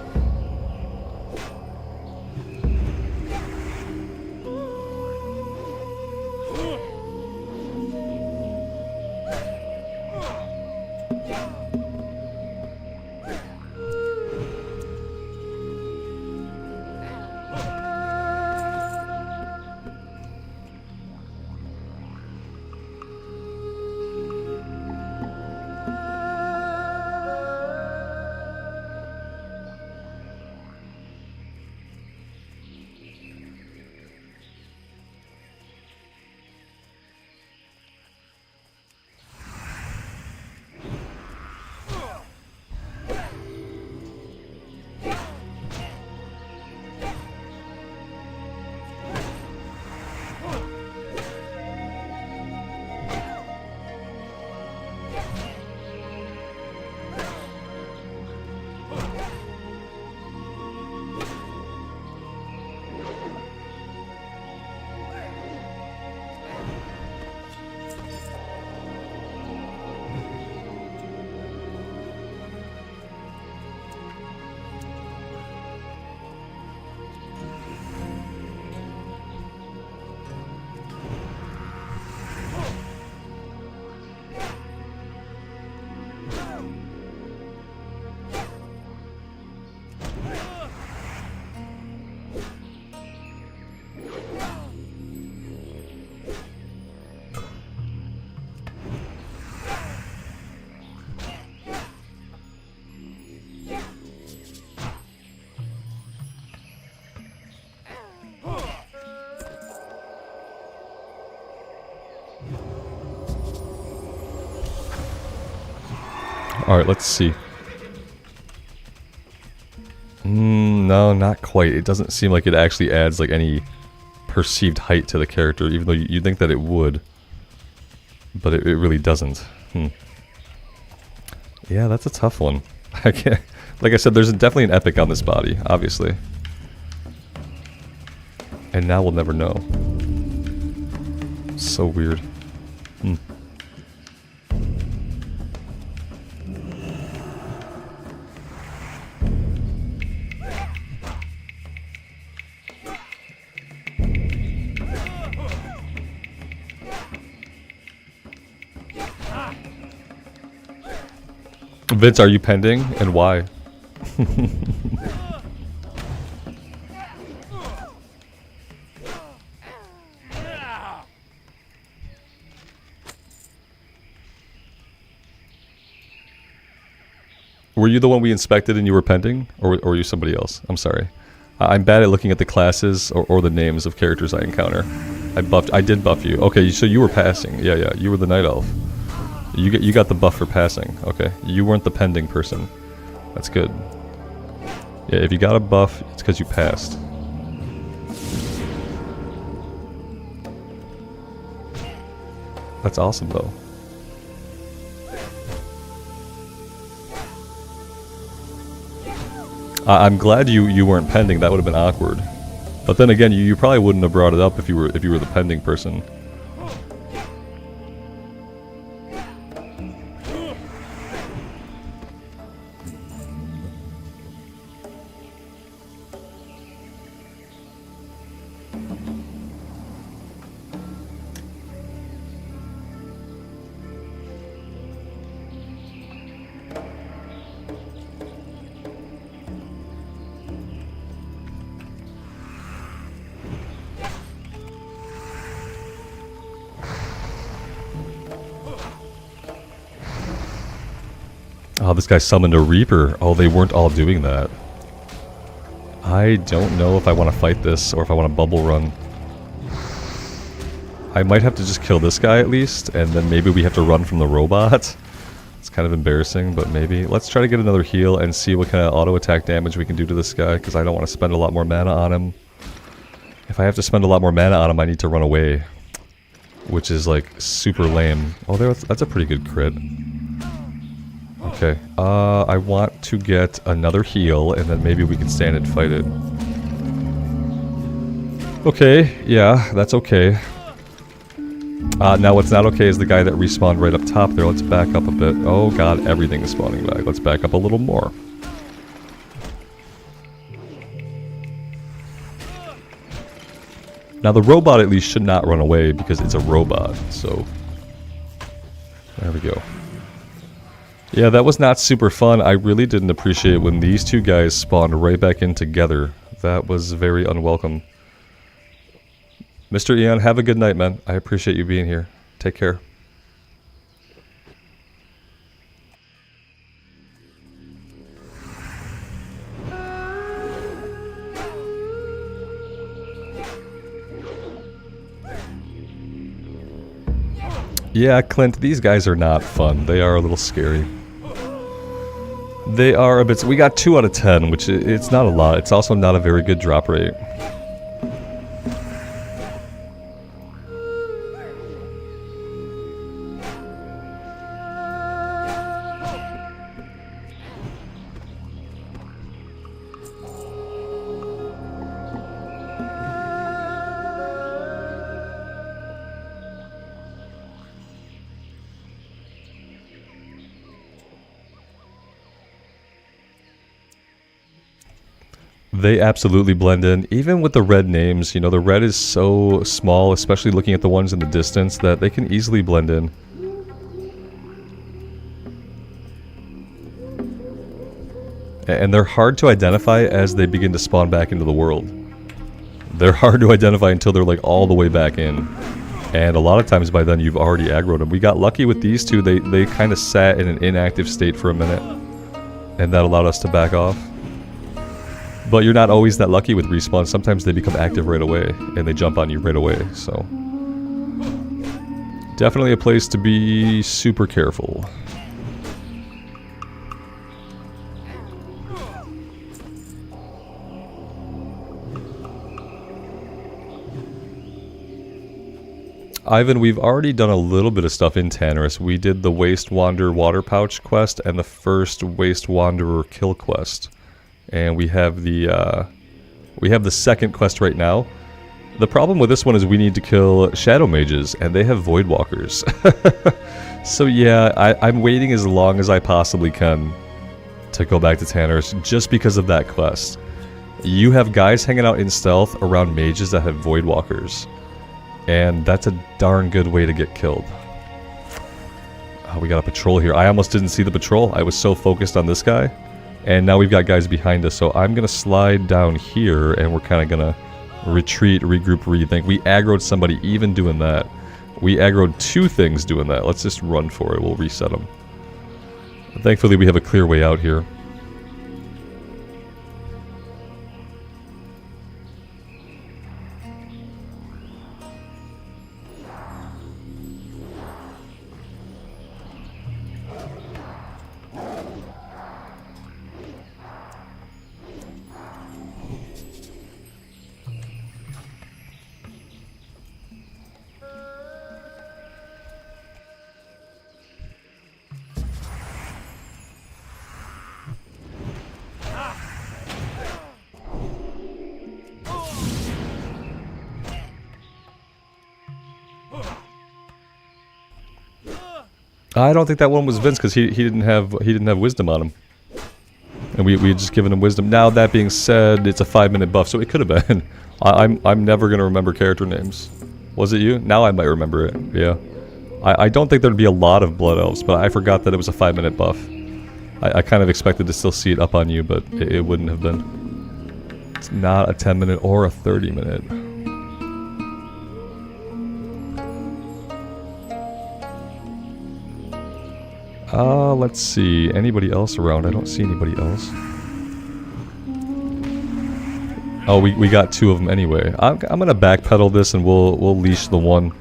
Speaker 1: Alright, let's see. No, not quite. It doesn't seem like it actually adds like any perceived height to the character, even though you'd think that it would. But it really doesn't. Yeah, that's a tough one. I can't, like I said, there's definitely an epic on this body, obviously. And now we'll never know. So weird. Vince, are you pending, and why? Were you the one we inspected and you were pending, or were you somebody else? I'm sorry. I'm bad at looking at the classes or the names of characters I encounter. I did buff you. Okay, so you were passing. Yeah, you were the Night Elf. You got the buff for passing. Okay, you weren't the pending person. That's good. Yeah, if you got a buff, it's because you passed. That's awesome, though. I'm glad you weren't pending. That would have been awkward. But then again, you probably wouldn't have brought it up if you were the pending person. Oh, this guy summoned a Reaper. Oh, they weren't all doing that. I don't know if I want to fight this or if I want to bubble run. I might have to just kill this guy at least, and then maybe we have to run from the robot. It's kind of embarrassing, but maybe. Let's try to get another heal and see what kind of auto attack damage we can do to this guy, because I don't want to spend a lot more mana on him. If I have to spend a lot more mana on him, I need to run away. Which is like super lame. Oh, that's a pretty good crit. Okay, I want to get another heal, and then maybe we can stand and fight it. Okay, yeah, that's okay. Now what's not okay is the guy that respawned right up top there. Let's back up a bit. Oh god, everything is spawning back. Let's back up a little more. Now the robot at least should not run away because it's a robot, so... There we go. Yeah, that was not super fun. I really didn't appreciate when these two guys spawned right back in together. That was very unwelcome. Mr. Eon, have a good night, man. I appreciate you being here. Take care. Yeah, Clint, these guys are not fun. They are a little scary. They are a bit... We got 2 out of 10, which it's not a lot. It's also not a very good drop rate. They absolutely blend in, even with the red names. You know, the red is so small, especially looking at the ones in the distance, that they can easily blend in. And they're hard to identify as they begin to spawn back into the world. They're hard to identify until they're like all the way back in. And a lot of times by then you've already aggroed them. We got lucky with these two. They kind of sat in an inactive state for a minute. And that allowed us to back off. But you're not always that lucky with respawn. Sometimes they become active right away, and they jump on you right away, so... Definitely a place to be super careful. Ivan, we've already done a little bit of stuff in Tannerus. We did the Waste Wander Water Pouch quest and the first Waste Wanderer kill quest. And we have the second quest right now. The problem with this one is we need to kill Shadow Mages, and they have Void Walkers. So yeah, I'm waiting as long as I possibly can to go back to Tannerus, just because of that quest. You have guys hanging out in stealth around mages that have Void Walkers. And that's a darn good way to get killed. Oh, we got a patrol here. I almost didn't see the patrol. I was so focused on this guy. And now we've got guys behind us, so I'm going to slide down here, and we're kind of going to retreat, regroup, rethink. We aggroed somebody even doing that. We aggroed 2 things doing that. Let's just run for it. We'll reset them. Thankfully, we have a clear way out here. I don't think that one was Vince because he didn't have wisdom on him, and we had just given him wisdom. Now that being said, it's a 5-minute buff, so it could have been. I'm never gonna remember character names. Was it you? Now I might remember it. Yeah. I don't think there'd be a lot of Blood Elves, but I forgot that it was a 5-minute buff. I kind of expected to still see it up on you, but it wouldn't have been. It's not a 10-minute or a 30-minute. Let's see. Anybody else around? I don't see anybody else. Oh, we got 2 of them anyway. I'm gonna backpedal this and we'll leash the one.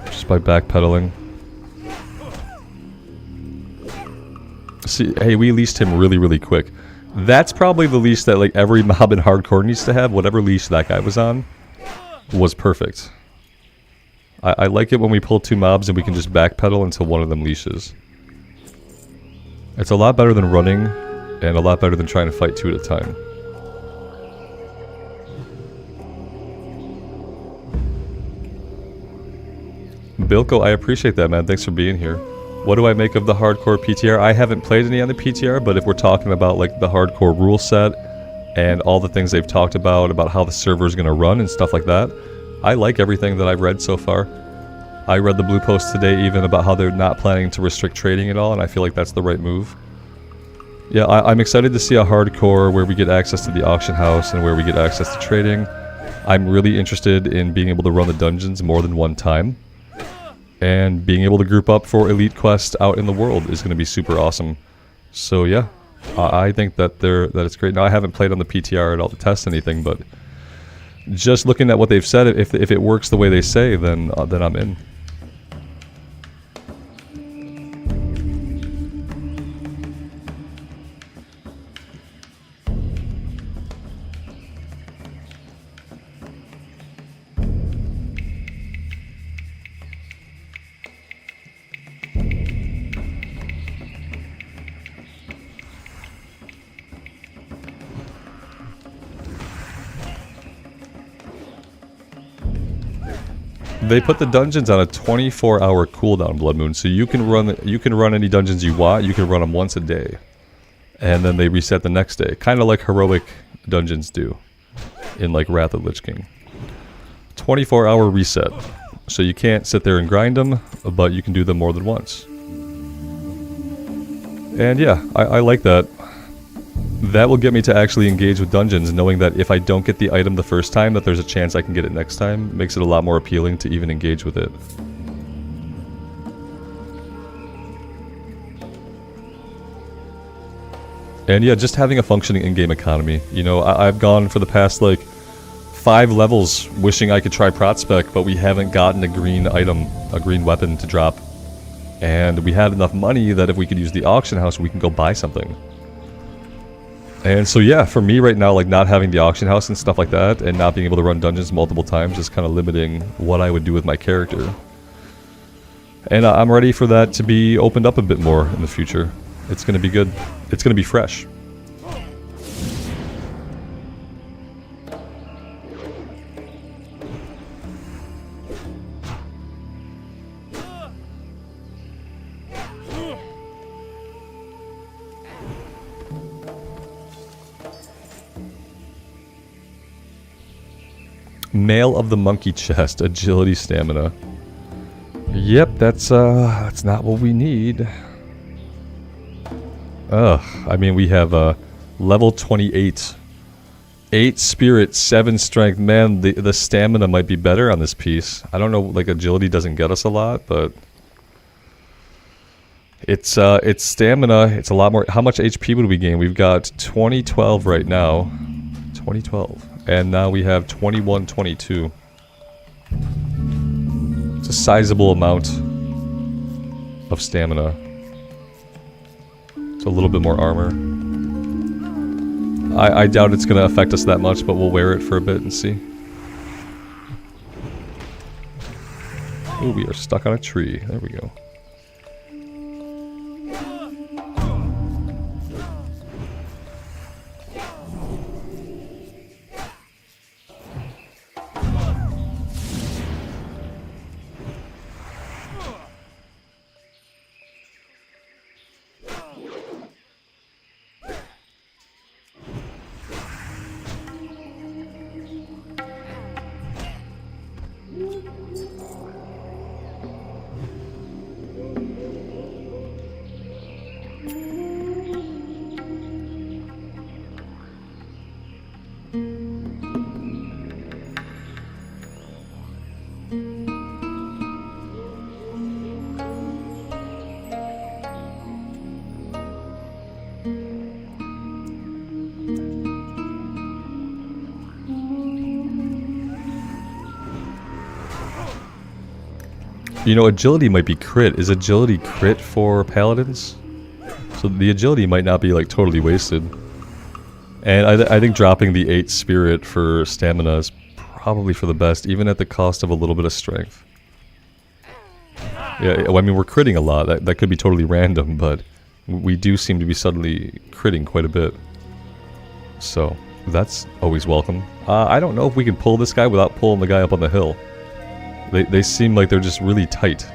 Speaker 1: Just by backpedaling. See, hey, we leashed him really quick. That's probably the leash that like every mob in hardcore needs to have. Whatever leash that guy was on was perfect. I like it when we pull 2 mobs and we can just backpedal until one of them leashes. It's a lot better than running, and a lot better than trying to fight 2 at a time. Bilko, I appreciate that, man. Thanks for being here. What do I make of the hardcore PTR? I haven't played any on the PTR, but if we're talking about like the hardcore rule set and all the things they've talked about how the server is going to run and stuff like that, I like everything that I've read so far. I read the blue post today even about how they're not planning to restrict trading at all, and I feel like that's the right move. Yeah, I'm excited to see a hardcore where we get access to the auction house and where we get access to trading. I'm really interested in being able to run the dungeons more than one time. And being able to group up for elite quests out in the world is going to be super awesome. So yeah, I think that it's great. Now I haven't played on the PTR at all to test anything, but just looking at what they've said, if it works the way they say, then I'm in. They put the dungeons on a 24-hour cooldown, Blood Moon, so you can run any dungeons you want. You can run them once a day, and then they reset the next day, kind of like heroic dungeons do in like Wrath of Lich King. 24-hour reset, so you can't sit there and grind them, but you can do them more than once. And yeah, I like that. That will get me to actually engage with dungeons, knowing that if I don't get the item the first time, that there's a chance I can get it next time. Makes it a lot more appealing to even engage with it. And yeah, just having a functioning in-game economy. You know, I've gone for the past like 5 levels wishing I could try prot spec, but we haven't gotten a green item, a green weapon to drop. And we had enough money that if we could use the auction house, we can go buy something. And so yeah, for me right now, like not having the auction house and stuff like that, and not being able to run dungeons multiple times is kind of limiting what I would do with my character. And I'm ready for that to be opened up a bit more in the future. It's going to be good. It's going to be fresh. Mail of the Monkey Chest, Agility, Stamina. Yep, that's not what we need. Ugh, I mean we have level 28. 8 Spirit, 7 Strength. Man, the stamina might be better on this piece. I don't know, like Agility doesn't get us a lot, but it's stamina, it's a lot more. How much HP would we gain? We've got 2012 right now. 2012. And now we have 2122. It's a sizable amount of stamina. It's a little bit more armor. I doubt it's going to affect us that much, but we'll wear it for a bit and see. Ooh, we are stuck on a tree. There we go. You know, agility might be crit. Is agility crit for paladins? So the agility might not be like totally wasted. And I think dropping the 8 spirit for stamina is probably for the best, even at the cost of a little bit of strength. Yeah, I mean, we're critting a lot. That could be totally random, but we do seem to be suddenly critting quite a bit. So, that's always welcome. I don't know if we can pull this guy without pulling the guy up on the hill. They seem like they're just really tight.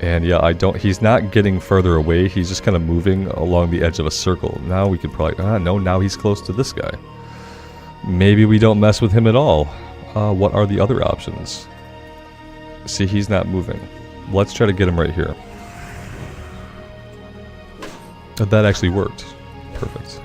Speaker 1: And yeah, he's not getting further away, he's just kind of moving along the edge of a circle. Now we could probably, no, now he's close to this guy. Maybe we don't mess with him at all. What are the other options? See, he's not moving. Let's try to get him right here. That actually worked. Perfect.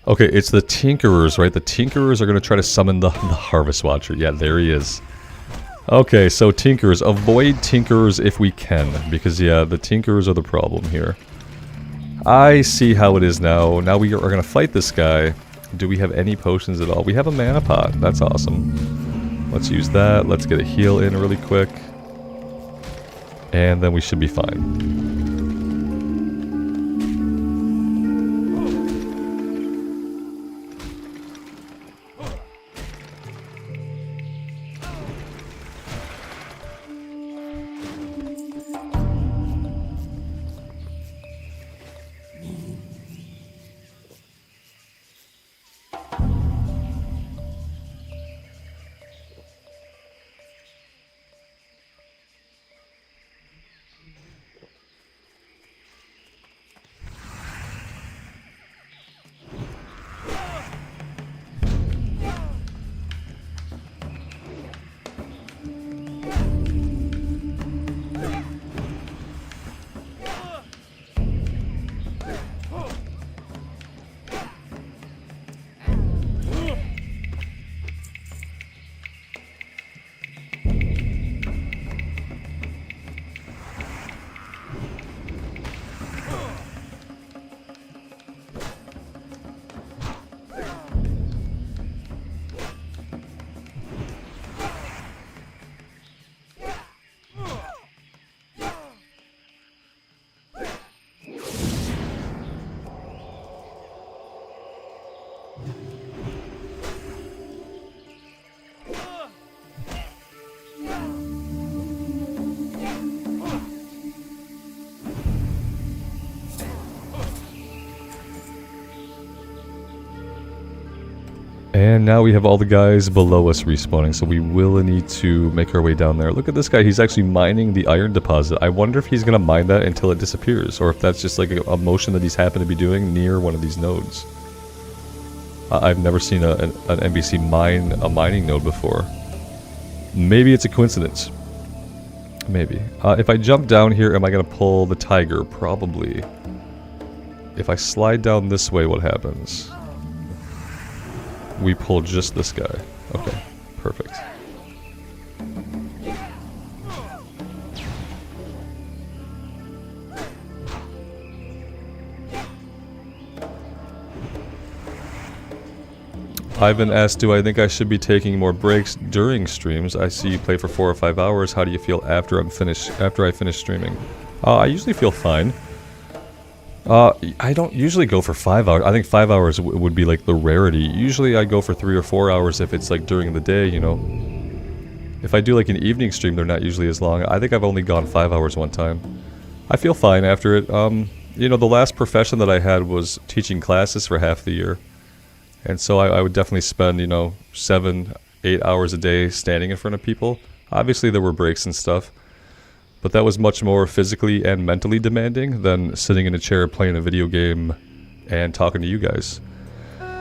Speaker 1: Okay, it's the Tinkerers, right? The Tinkerers are going to try to summon the Harvest Watcher. Yeah, there he is. Okay, so Tinkerers. Avoid Tinkerers if we can. Because, yeah, the Tinkerers are the problem here. I see how it is now. Now we are going to fight this guy. Do we have any potions at all? We have a mana pot. That's awesome. Let's use that. Let's get a heal in really quick. And then we should be fine. And now we have all the guys below us respawning, so we will need to make our way down there. Look at this guy, he's actually mining the iron deposit. I wonder if he's going to mine that until it disappears, or if that's just like a motion that he's happened to be doing near one of these nodes. I've never seen an NPC mine a mining node before. Maybe it's a coincidence. Maybe. If I jump down here, am I going to pull the tiger? Probably. If I slide down this way, what happens? We pull just this guy. Okay, perfect. Ivan asked, do I think I should be taking more breaks during streams? I see you play for 4 or 5 hours. How do you feel after I finish streaming? I usually feel fine. I don't usually go for 5 hours. I think 5 hours would be like the rarity. Usually I go for 3 or 4 hours if it's like during the day, you know. If I do like an evening stream, they're not usually as long. I think I've only gone 5 hours one time. I feel fine after it. You know, the last profession that I had was teaching classes for half the year. And so I would definitely spend, you know, 7, 8 hours a day standing in front of people. Obviously there were breaks and stuff. But that was much more physically and mentally demanding than sitting in a chair playing a video game and talking to you guys.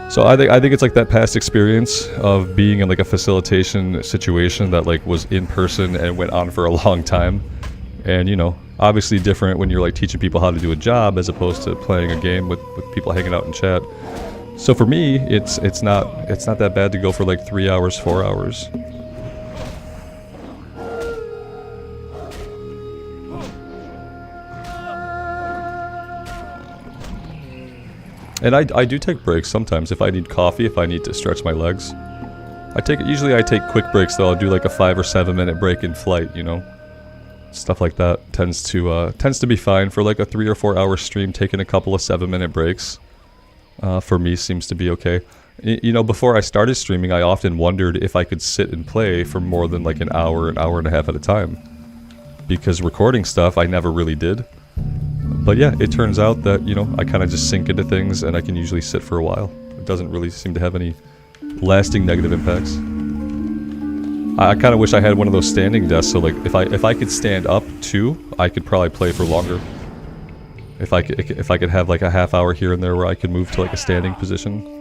Speaker 1: So I think it's like that past experience of being in like a facilitation situation that like was in person and went on for a long time. And you know, obviously different when you're like teaching people how to do a job as opposed to playing a game with people hanging out in chat. So for me, it's not that bad to go for like 3 hours, 4 hours. And I do take breaks sometimes if I need coffee, if I need to stretch my legs. Usually I take quick breaks though. I'll do like a 5 or 7 minute break in flight, you know. Stuff like that tends to be fine for like a 3 or 4 hour stream. Taking a couple of 7-minute breaks for me seems to be okay. You know, before I started streaming, I often wondered if I could sit and play for more than like an hour and a half at a time. Because recording stuff I never really did. But yeah, it turns out that, you know, I kind of just sink into things and I can usually sit for a while. It doesn't really seem to have any lasting negative impacts. I kind of wish I had one of those standing desks, so like if I could stand up too, I could probably play for longer. If I could have like a half hour here and there where I could move to like a standing position.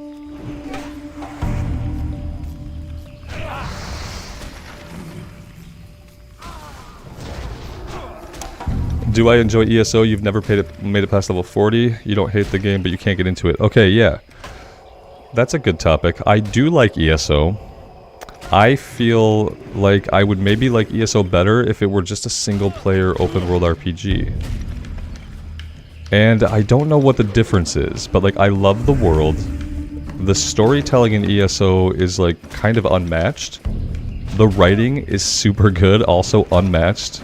Speaker 1: Do I enjoy ESO? You've never made it past level 40. You don't hate the game, but you can't get into it. Okay, yeah. That's a good topic. I do like ESO. I feel like I would maybe like ESO better if it were just a single-player open-world RPG. And I don't know what the difference is, but like I love the world. The storytelling in ESO is like kind of unmatched. The writing is super good, also unmatched.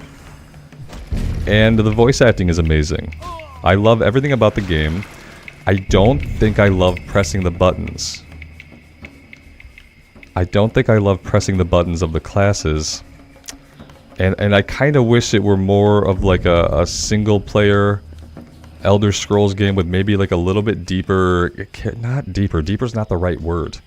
Speaker 1: And the voice acting is amazing. I love everything about the game. I don't think I love pressing the buttons. I don't think I love pressing the buttons of the classes. And I kind of wish it were more of like a single player Elder Scrolls game with maybe like a little bit deeper... Not deeper. Deeper's not the right word.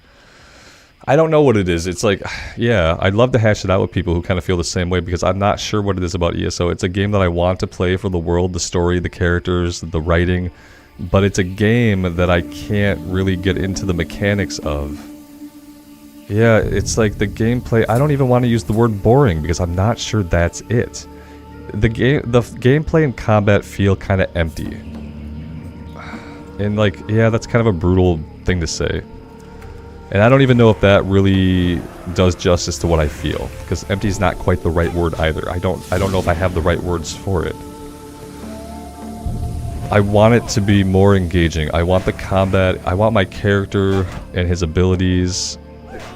Speaker 1: I don't know what it is. It's like, yeah, I'd love to hash it out with people who kind of feel the same way because I'm not sure what it is about ESO. It's a game that I want to play for the world, the story, the characters, the writing, but it's a game that I can't really get into the mechanics of. Yeah, it's like the gameplay, I don't even want to use the word boring because I'm not sure that's it. The gameplay and combat feel kind of empty. And like, yeah, that's kind of a brutal thing to say. And I don't even know if that really does justice to what I feel, because empty is not quite the right word either. I don't know if I have the right words for it. I want it to be more engaging. I want the combat, I want my character and his abilities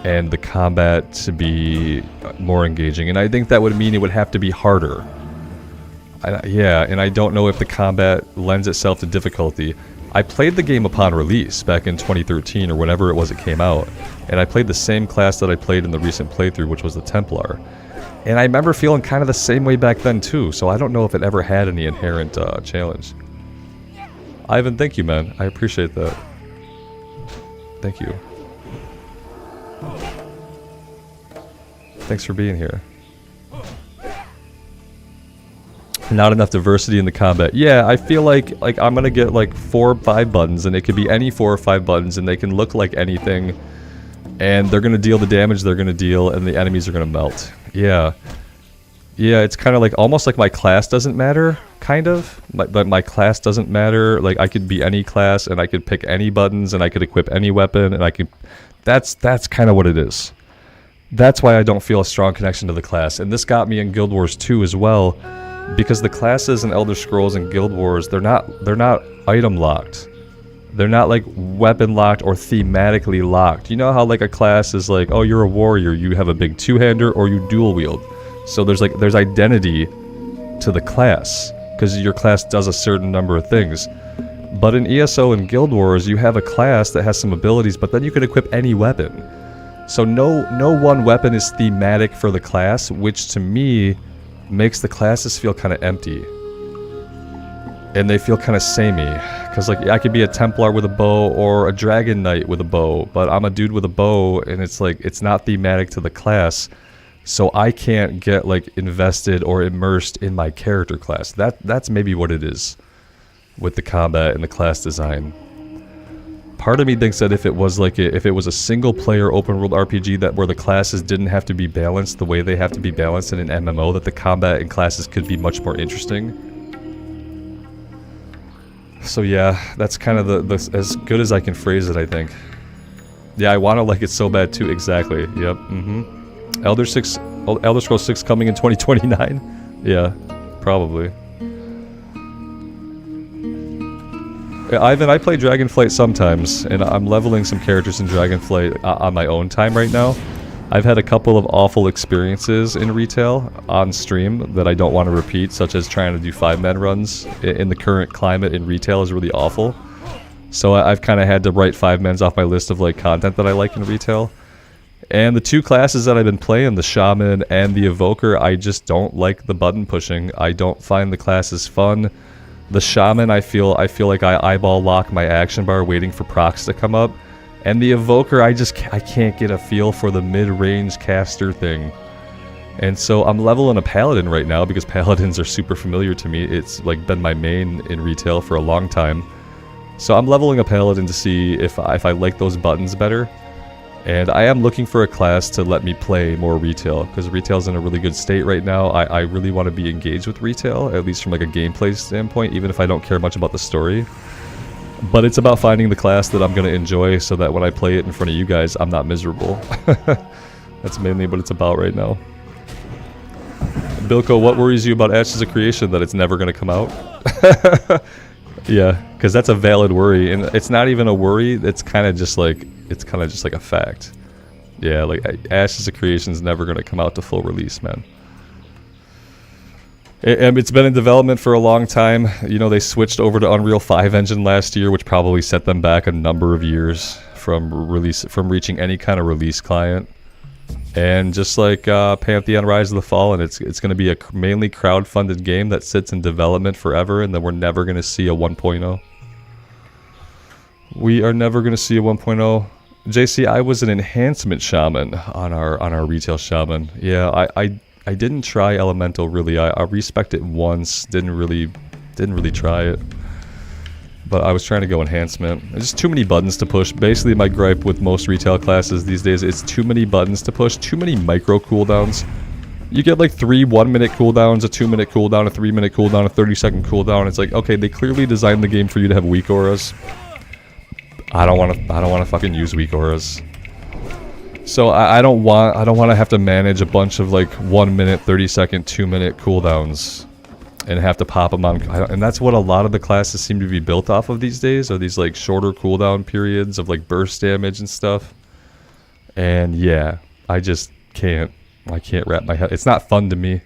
Speaker 1: and the combat to be more engaging. And I think that would mean it would have to be harder. Yeah, and I don't know if the combat lends itself to difficulty. I played the game upon release back in 2013 or whenever it was it came out, and I played the same class that I played in the recent playthrough, which was the Templar. And I remember feeling kind of the same way back then too, so I don't know if it ever had any inherent challenge. Ivan, thank you, man. I appreciate that. Thank you. Thanks for being here. Not enough diversity in the combat. Yeah, I feel like I'm gonna get like 4 or 5 buttons, and it could be any 4 or 5 buttons, and they can look like anything, and they're gonna deal the damage they're gonna deal, and the enemies are gonna melt. Yeah. Yeah, it's kind of like, almost like my class doesn't matter, kind of. But my class doesn't matter. Like, I could be any class, and I could pick any buttons, and I could equip any weapon, and I could... That's kind of what it is. That's why I don't feel a strong connection to the class. And this got me in Guild Wars 2 as well, because the classes in Elder Scrolls and Guild Wars, they're not item locked. They're not like weapon locked or thematically locked. You know how like a class is like, oh, you're a warrior, you have a big two-hander, or you dual wield. So there's identity to the class, because your class does a certain number of things. But in ESO and Guild Wars, you have a class that has some abilities, but then you can equip any weapon. So no one weapon is thematic for the class, which to me makes the classes feel kind of empty. And they feel kind of samey. Because like, I could be a Templar with a bow or a Dragon Knight with a bow, but I'm a dude with a bow, and it's like, it's not thematic to the class. so I can't get like invested or immersed in my character class. That's maybe what it is with the combat and the class design. Part of me thinks that if it was a single player open world RPG that where the classes didn't have to be balanced the way they have to be balanced in an MMO, that the combat and classes could be much more interesting. So yeah, that's kind of the as good as I can phrase it, I think. Yeah, I want to like it so bad too. Exactly. Yep. Elder Scrolls 6 coming in 2029. Yeah, probably. Yeah, Ivan, I play Dragonflight sometimes, and I'm leveling some characters in Dragonflight on my own time right now. I've had a couple of awful experiences in retail on stream that I don't want to repeat, such as trying to do 5-man runs in the current climate in retail is really awful. So I've kind of had to write 5-mans off my list of like content that I like in retail. And the two classes that I've been playing, the Shaman and the Evoker, I just don't like the button pushing. I don't find the classes fun. The Shaman, I feel like I eyeball lock my action bar waiting for procs to come up. And the Evoker, I can't get a feel for the mid-range caster thing. And so I'm leveling a Paladin right now because Paladins are super familiar to me. It's like been my main in retail for a long time. So I'm leveling a Paladin to see if I like those buttons better. And I am looking for a class to let me play more retail, because retail's in a really good state right now. I really want to be engaged with retail, at least from like a gameplay standpoint, even if I don't care much about the story. But it's about finding the class that I'm going to enjoy so that when I play it in front of you guys, I'm not miserable. That's mainly what it's about right now. Bilko, what worries you about Ashes of Creation? That it's never going to come out? Yeah, because that's a valid worry, and it's not even a worry. It's kind of just like a fact. Yeah, like Ashes of Creation is never going to come out to full release, man. It's been in development for a long time. You know, they switched over to Unreal 5 engine last year, which probably set them back a number of years from reaching any kind of release client. And just like Pantheon Rise of the Fallen, it's going to be a mainly crowd-funded game that sits in development forever, and then we're never going to see a 1.0. We are never going to see a 1.0. JC, I was an enhancement shaman on our retail shaman. Yeah, I didn't try elemental really. I respec'd it once. Didn't really try it. But I was trying to go enhancement. There's just too many buttons to push. Basically, my gripe with most retail classes these days, it's too many buttons to push, too many micro cooldowns. You get like 3 1-minute cooldowns, a 2-minute cooldown, a 3-minute cooldown, a 30-second cooldown. It's like, okay, they clearly designed the game for you to have weak auras. I don't want to fucking use weak auras. So I don't want to have to manage a bunch of like 1-minute, 30-second, 2-minute cooldowns and have to pop them on. And that's what a lot of the classes seem to be built off of these days, are these like shorter cooldown periods of like burst damage and stuff. And yeah, I just can't wrap my head. It's not fun to me.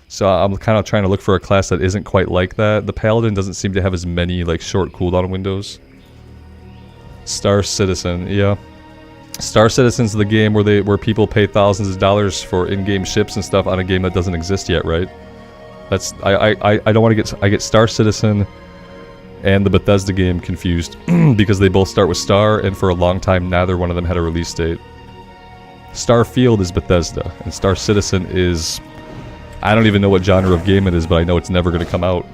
Speaker 1: So I'm kind of trying to look for a class that isn't quite like that. The Paladin doesn't seem to have as many like short cooldown windows. Star Citizen, yeah. Star Citizen's the game where people pay thousands of dollars for in-game ships and stuff on a game that doesn't exist yet, right? That's I don't want to get Star Citizen and the Bethesda game confused because they both start with Star, and for a long time neither one of them had a release date. Starfield is Bethesda, and Star Citizen is, I don't even know what genre of game it is, but I know it's never going to come out.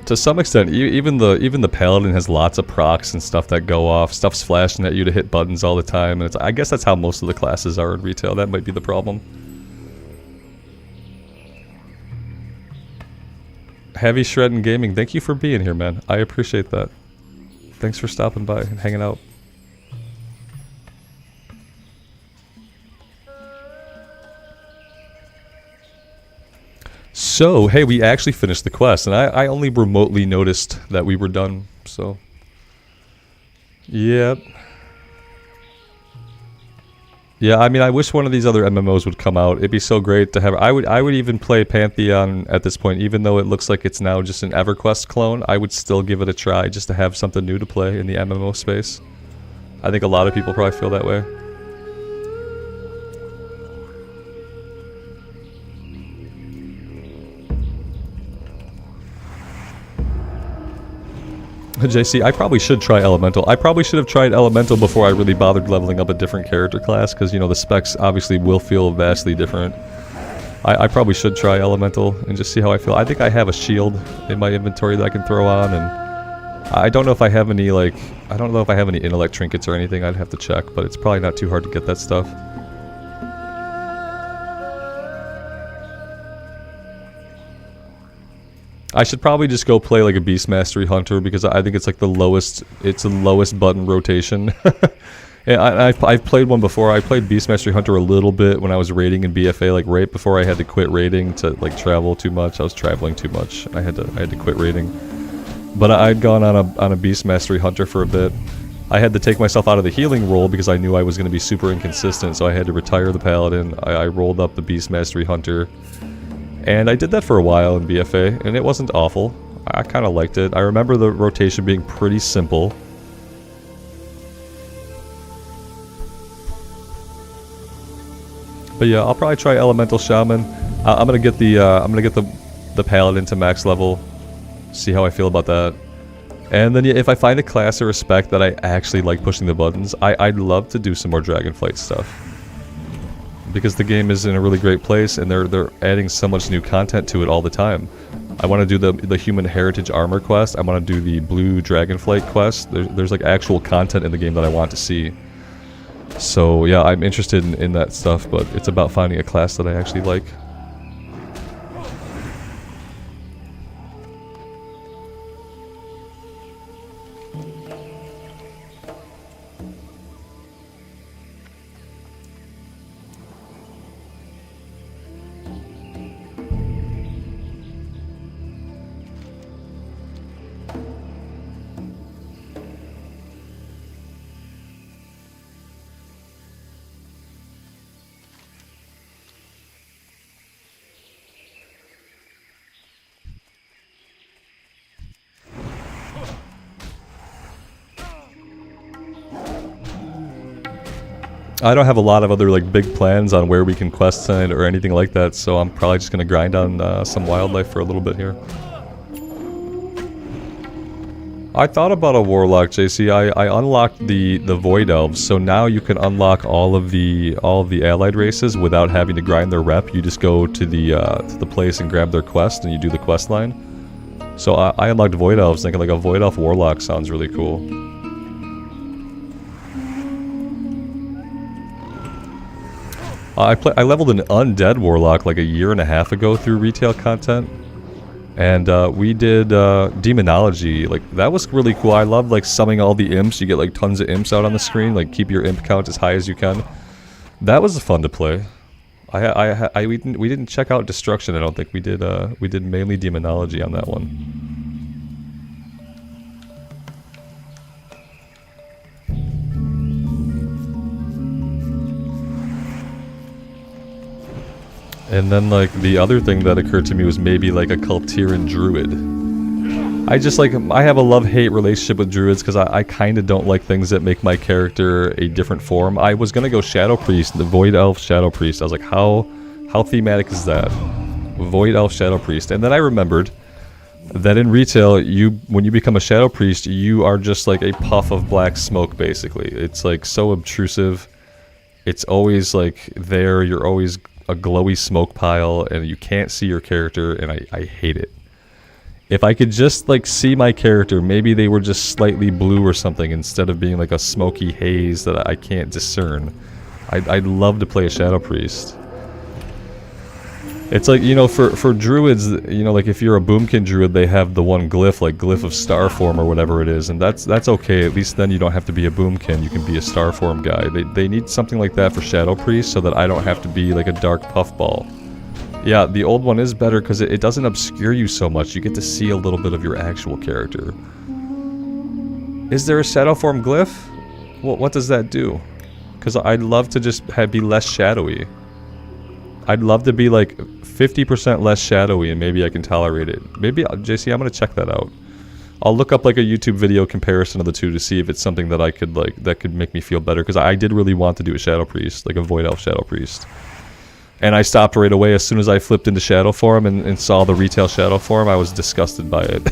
Speaker 1: To some extent, even the Paladin has lots of procs and stuff that go off. Stuff's flashing at you to hit buttons all the time, and I guess that's how most of the classes are in retail. That might be the problem. Heavy Shredding Gaming, thank you for being here, man. I appreciate that. Thanks for stopping by and hanging out. So, hey, we actually finished the quest, and I only remotely noticed that we were done, so... Yep. Yeah, I mean, I wish one of these other MMOs would come out. It'd be so great to have... I would even play Pantheon at this point, even though it looks like it's now just an EverQuest clone. I would still give it a try, just to have something new to play in the MMO space. I think a lot of people probably feel that way. JC, I probably should try Elemental. I probably should have tried Elemental before I really bothered leveling up a different character class, because, you know, the specs obviously will feel vastly different. I probably should try Elemental and just see how I feel. I think I have a shield in my inventory that I can throw on, and I don't know if I have any, like, I don't know if I have any intellect trinkets or anything. I'd have to check, but it's probably not too hard to get that stuff. I should probably just go play like a Beast Mastery Hunter, because I think it's like the lowest button rotation. And I've played one before. I played Beast Mastery Hunter a little bit when I was raiding in BFA, like right before I had to quit raiding to like travel too much. I was traveling too much. I had to quit raiding. But I'd gone on a Beast Mastery Hunter for a bit. I had to take myself out of the healing role because I knew I was going to be super inconsistent, so I had to retire the Paladin. I rolled up the Beast Mastery Hunter. And I did that for a while in BFA, and it wasn't awful. I kind of liked it. I remember the rotation being pretty simple. But yeah, I'll probably try Elemental Shaman. I'm gonna get the Paladin to max level. See how I feel about that. And then yeah, if I find a class or a spec that I actually like pushing the buttons, I'd love to do some more Dragonflight stuff. Because the game is in a really great place, and they're adding so much new content to it all the time. I want to do the Human Heritage Armor quest. I want to do the Blue Dragonflight quest. There's like actual content in the game that I want to see. So yeah, I'm interested in that stuff, but it's about finding a class that I actually like. I don't have a lot of other like big plans on where we can quest tonight or anything like that, so I'm probably just gonna grind on some wildlife for a little bit here. I thought about a Warlock, JC. I unlocked the Void Elves, so now you can unlock all of the allied races without having to grind their rep. You just go to the place and grab their quest, and you do the quest line. So I unlocked Void Elves, thinking like a Void Elf Warlock sounds really cool. I leveled an Undead Warlock like a year and a half ago through retail content. And we did Demonology. Like, that was really cool. I loved like summoning all the imps. You get like tons of imps out on the screen. Like, keep your imp count as high as you can. That was fun to play. We didn't check out Destruction, I don't think. We did mainly Demonology on that one. And then, like, the other thing that occurred to me was maybe, like, a Cultiran Druid. I have a love-hate relationship with Druids because I kind of don't like things that make my character a different form. I was going to go Shadow Priest, the Void Elf Shadow Priest. I was like, how thematic is that? Void Elf Shadow Priest. And then I remembered that in retail, when you become a Shadow Priest, you are just like a puff of black smoke, basically. It's, like, so obtrusive. It's always, like, there. You're always a glowy smoke pile, and you can't see your character, and I hate it. If I could just like see my character, maybe they were just slightly blue or something instead of being like a smoky haze that I can't discern. I'd love to play a Shadow Priest. It's like, you know, for druids, you know, like if you're a Boomkin druid, they have the one glyph, like Glyph of Starform or whatever it is, and that's okay. At least then you don't have to be a Boomkin, you can be a Starform guy. They need something like that for Shadow Priest so that I don't have to be like a dark puffball. Yeah, the old one is better because it doesn't obscure you so much. You get to see a little bit of your actual character. Is there a Shadowform glyph? What does that do? Because I'd love to just be less shadowy. I'd love to be like 50% less shadowy, and maybe I can tolerate it. Maybe, JC, I'm gonna check that out. I'll look up like a YouTube video comparison of the two to see if it's something that I could like, that could make me feel better, because I did really want to do a Shadow Priest, like a Void Elf Shadow Priest. And I stopped right away as soon as I flipped into Shadow form and saw the retail Shadow form. I was disgusted by it.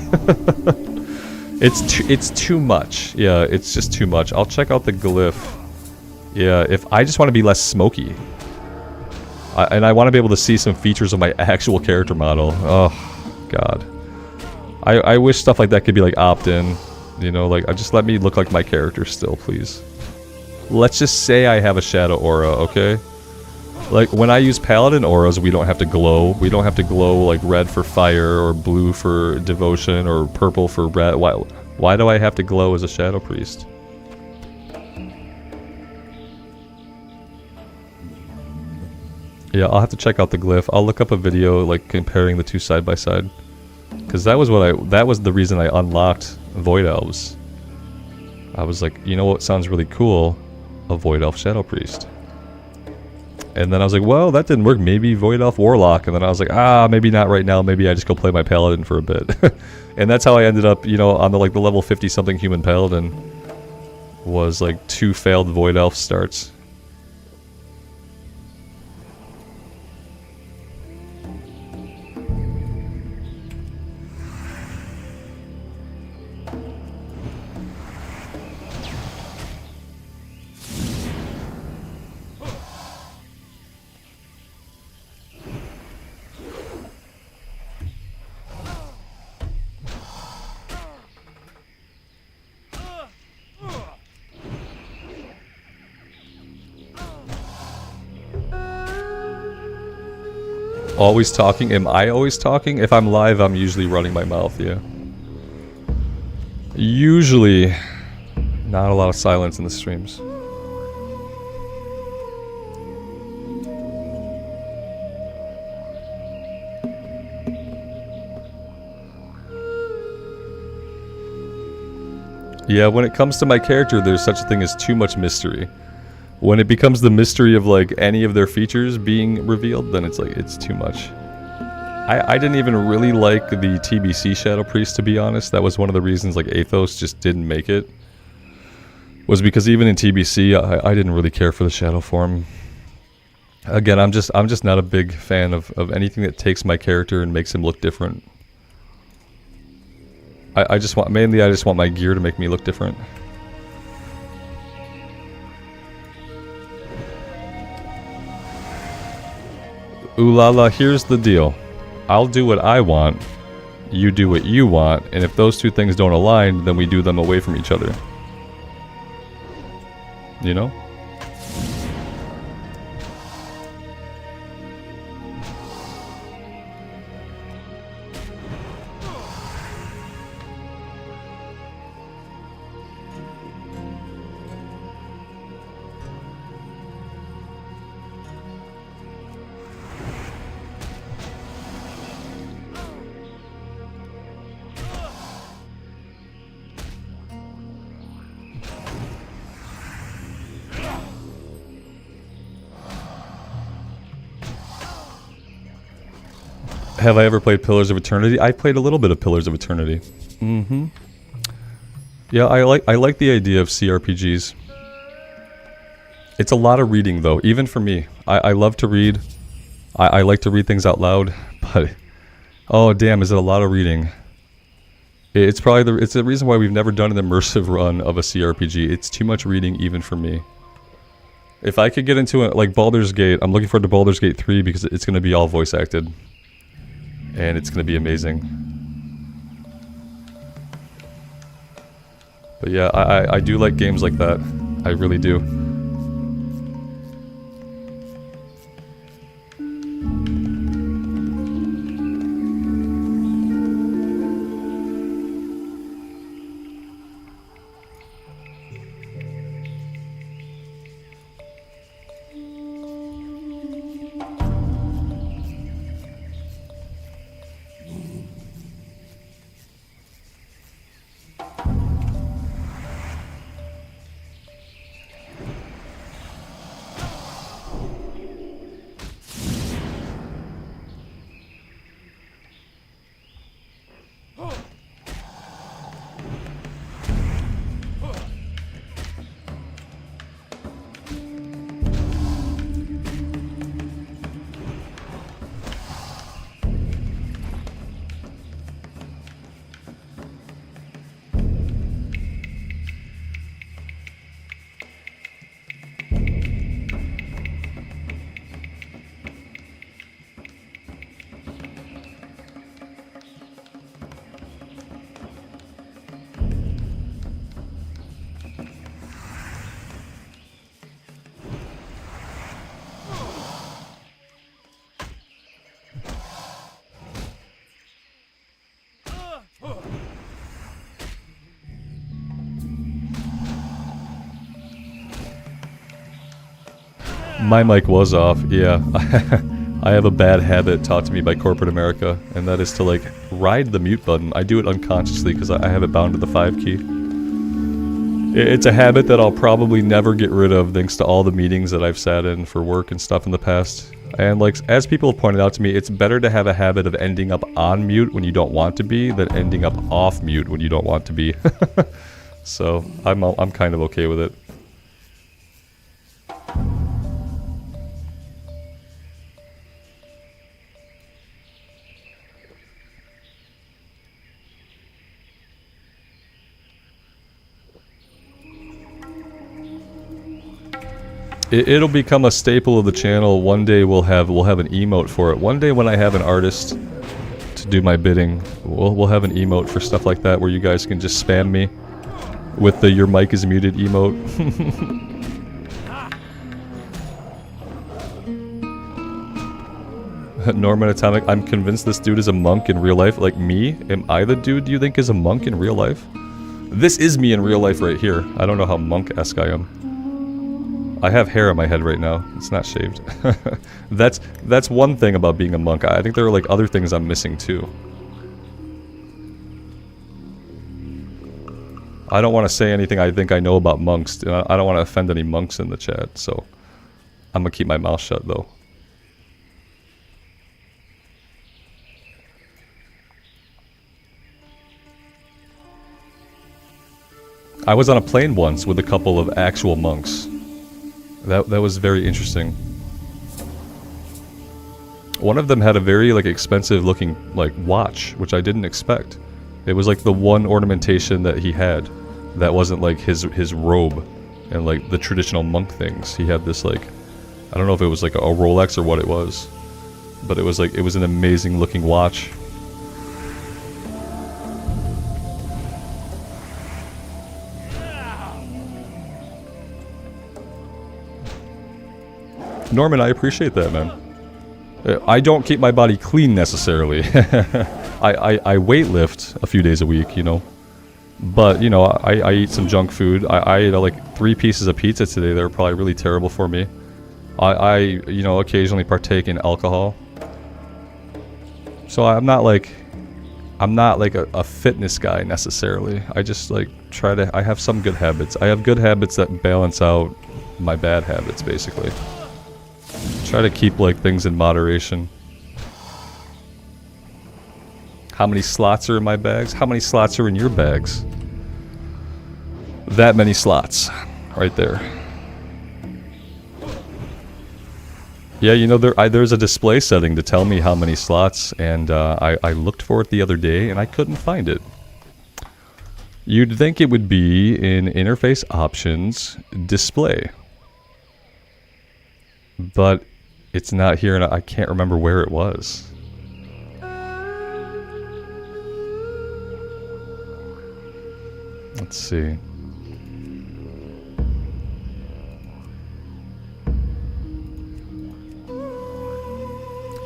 Speaker 1: It's too much. Yeah, it's just too much. I'll check out the glyph. Yeah, if I just want to be less smoky. And I want to be able to see some features of my actual character model. Oh, God. I wish stuff like that could be like opt-in. You know, like, just let me look like my character still, please. Let's just say I have a shadow aura, okay? Like, when I use Paladin auras, we don't have to glow. We don't have to glow, like, red for fire, or blue for devotion, or purple for red. Why do I have to glow as a shadow priest? Yeah, I'll have to check out the glyph. I'll look up a video, like, comparing the two side by side. Because that was the reason I unlocked Void Elves. I was like, you know what sounds really cool? A Void Elf Shadow Priest. And then I was like, well, that didn't work. Maybe Void Elf Warlock. And then I was like, maybe not right now. Maybe I just go play my Paladin for a bit. And that's how I ended up, you know, on the level 50 something human Paladin. Was like 2 failed Void Elf starts. Always talking? Am I always talking? If I'm live, I'm usually running my mouth, yeah. Usually, not a lot of silence in the streams. Yeah, when it comes to my character, there's such a thing as too much mystery. When it becomes the mystery of like any of their features being revealed, then it's like, it's too much. I didn't even really like the TBC Shadow Priest, to be honest. That was one of the reasons like Athos just didn't make it. Was because even in TBC, I didn't really care for the shadow form. Again, I'm just not a big fan of anything that takes my character and makes him look different. I just want my gear to make me look different. Ooh la la, here's the deal. I'll do what I want, you do what you want, and if those two things don't align, then we do them away from each other. You know? Have I ever played Pillars of Eternity? I played a little bit of Pillars of Eternity. Mm-hmm. Yeah, I like the idea of CRPGs. It's a lot of reading, though, even for me. I love to read. I like to read things out loud, but... Oh, damn, is it a lot of reading? It's probably it's the reason why we've never done an immersive run of a CRPG. It's too much reading, even for me. If I could get into it, like Baldur's Gate, I'm looking forward to Baldur's Gate 3 because it's going to be all voice acted. And it's going to be amazing. But yeah, I do like games like that. I really do. My mic was off, yeah. I have a bad habit taught to me by corporate America, and that is to, like, ride the mute button. I do it unconsciously because I have it bound to the 5 key. It's a habit that I'll probably never get rid of thanks to all the meetings that I've sat in for work and stuff in the past. And, like, as people have pointed out to me, it's better to have a habit of ending up on mute when you don't want to be than ending up off mute when you don't want to be. So, I'm kind of okay with it. It'll become a staple of the channel. One day we'll have an emote for it. One day when I have an artist to do my bidding, we'll have an emote for stuff like that where you guys can just spam me with the "your mic is muted" emote. Norman Atomic, I'm convinced this dude is a monk in real life. Like me? Am I the dude you think is a monk in real life? This is me in real life right here. I don't know how monk-esque I am. I have hair on my head right now. It's not shaved. That's one thing about being a monk. I think there are like other things I'm missing too. I don't want to say anything I think I know about monks. I don't want to offend any monks in the chat, so I'm gonna keep my mouth shut though. I was on a plane once with a couple of actual monks. That was very interesting. One of them had a very like expensive looking like watch, which I didn't expect. It was like the one ornamentation that he had that wasn't like his robe and like the traditional monk things. He had this like, I don't know if it was like a Rolex or what it was, but it was like, it was an amazing looking watch. Norman, I appreciate that, man. I don't keep my body clean necessarily. I weightlift a few days a week, you know. But, you know, I eat some junk food. I ate like 3 pieces of pizza today that were probably really terrible for me. I you know, occasionally partake in alcohol. So I'm not like a fitness guy necessarily. I just like I have some good habits. I have good habits that balance out my bad habits, basically. Try to keep like things in moderation. How many slots are in my bags? How many slots are in your bags? That many slots. Right there. Yeah, you know, there's a display setting to tell me how many slots, and I looked for it the other day, and I couldn't find it. You'd think it would be in Interface Options, Display. But it's not here, and I can't remember where it was. Let's see.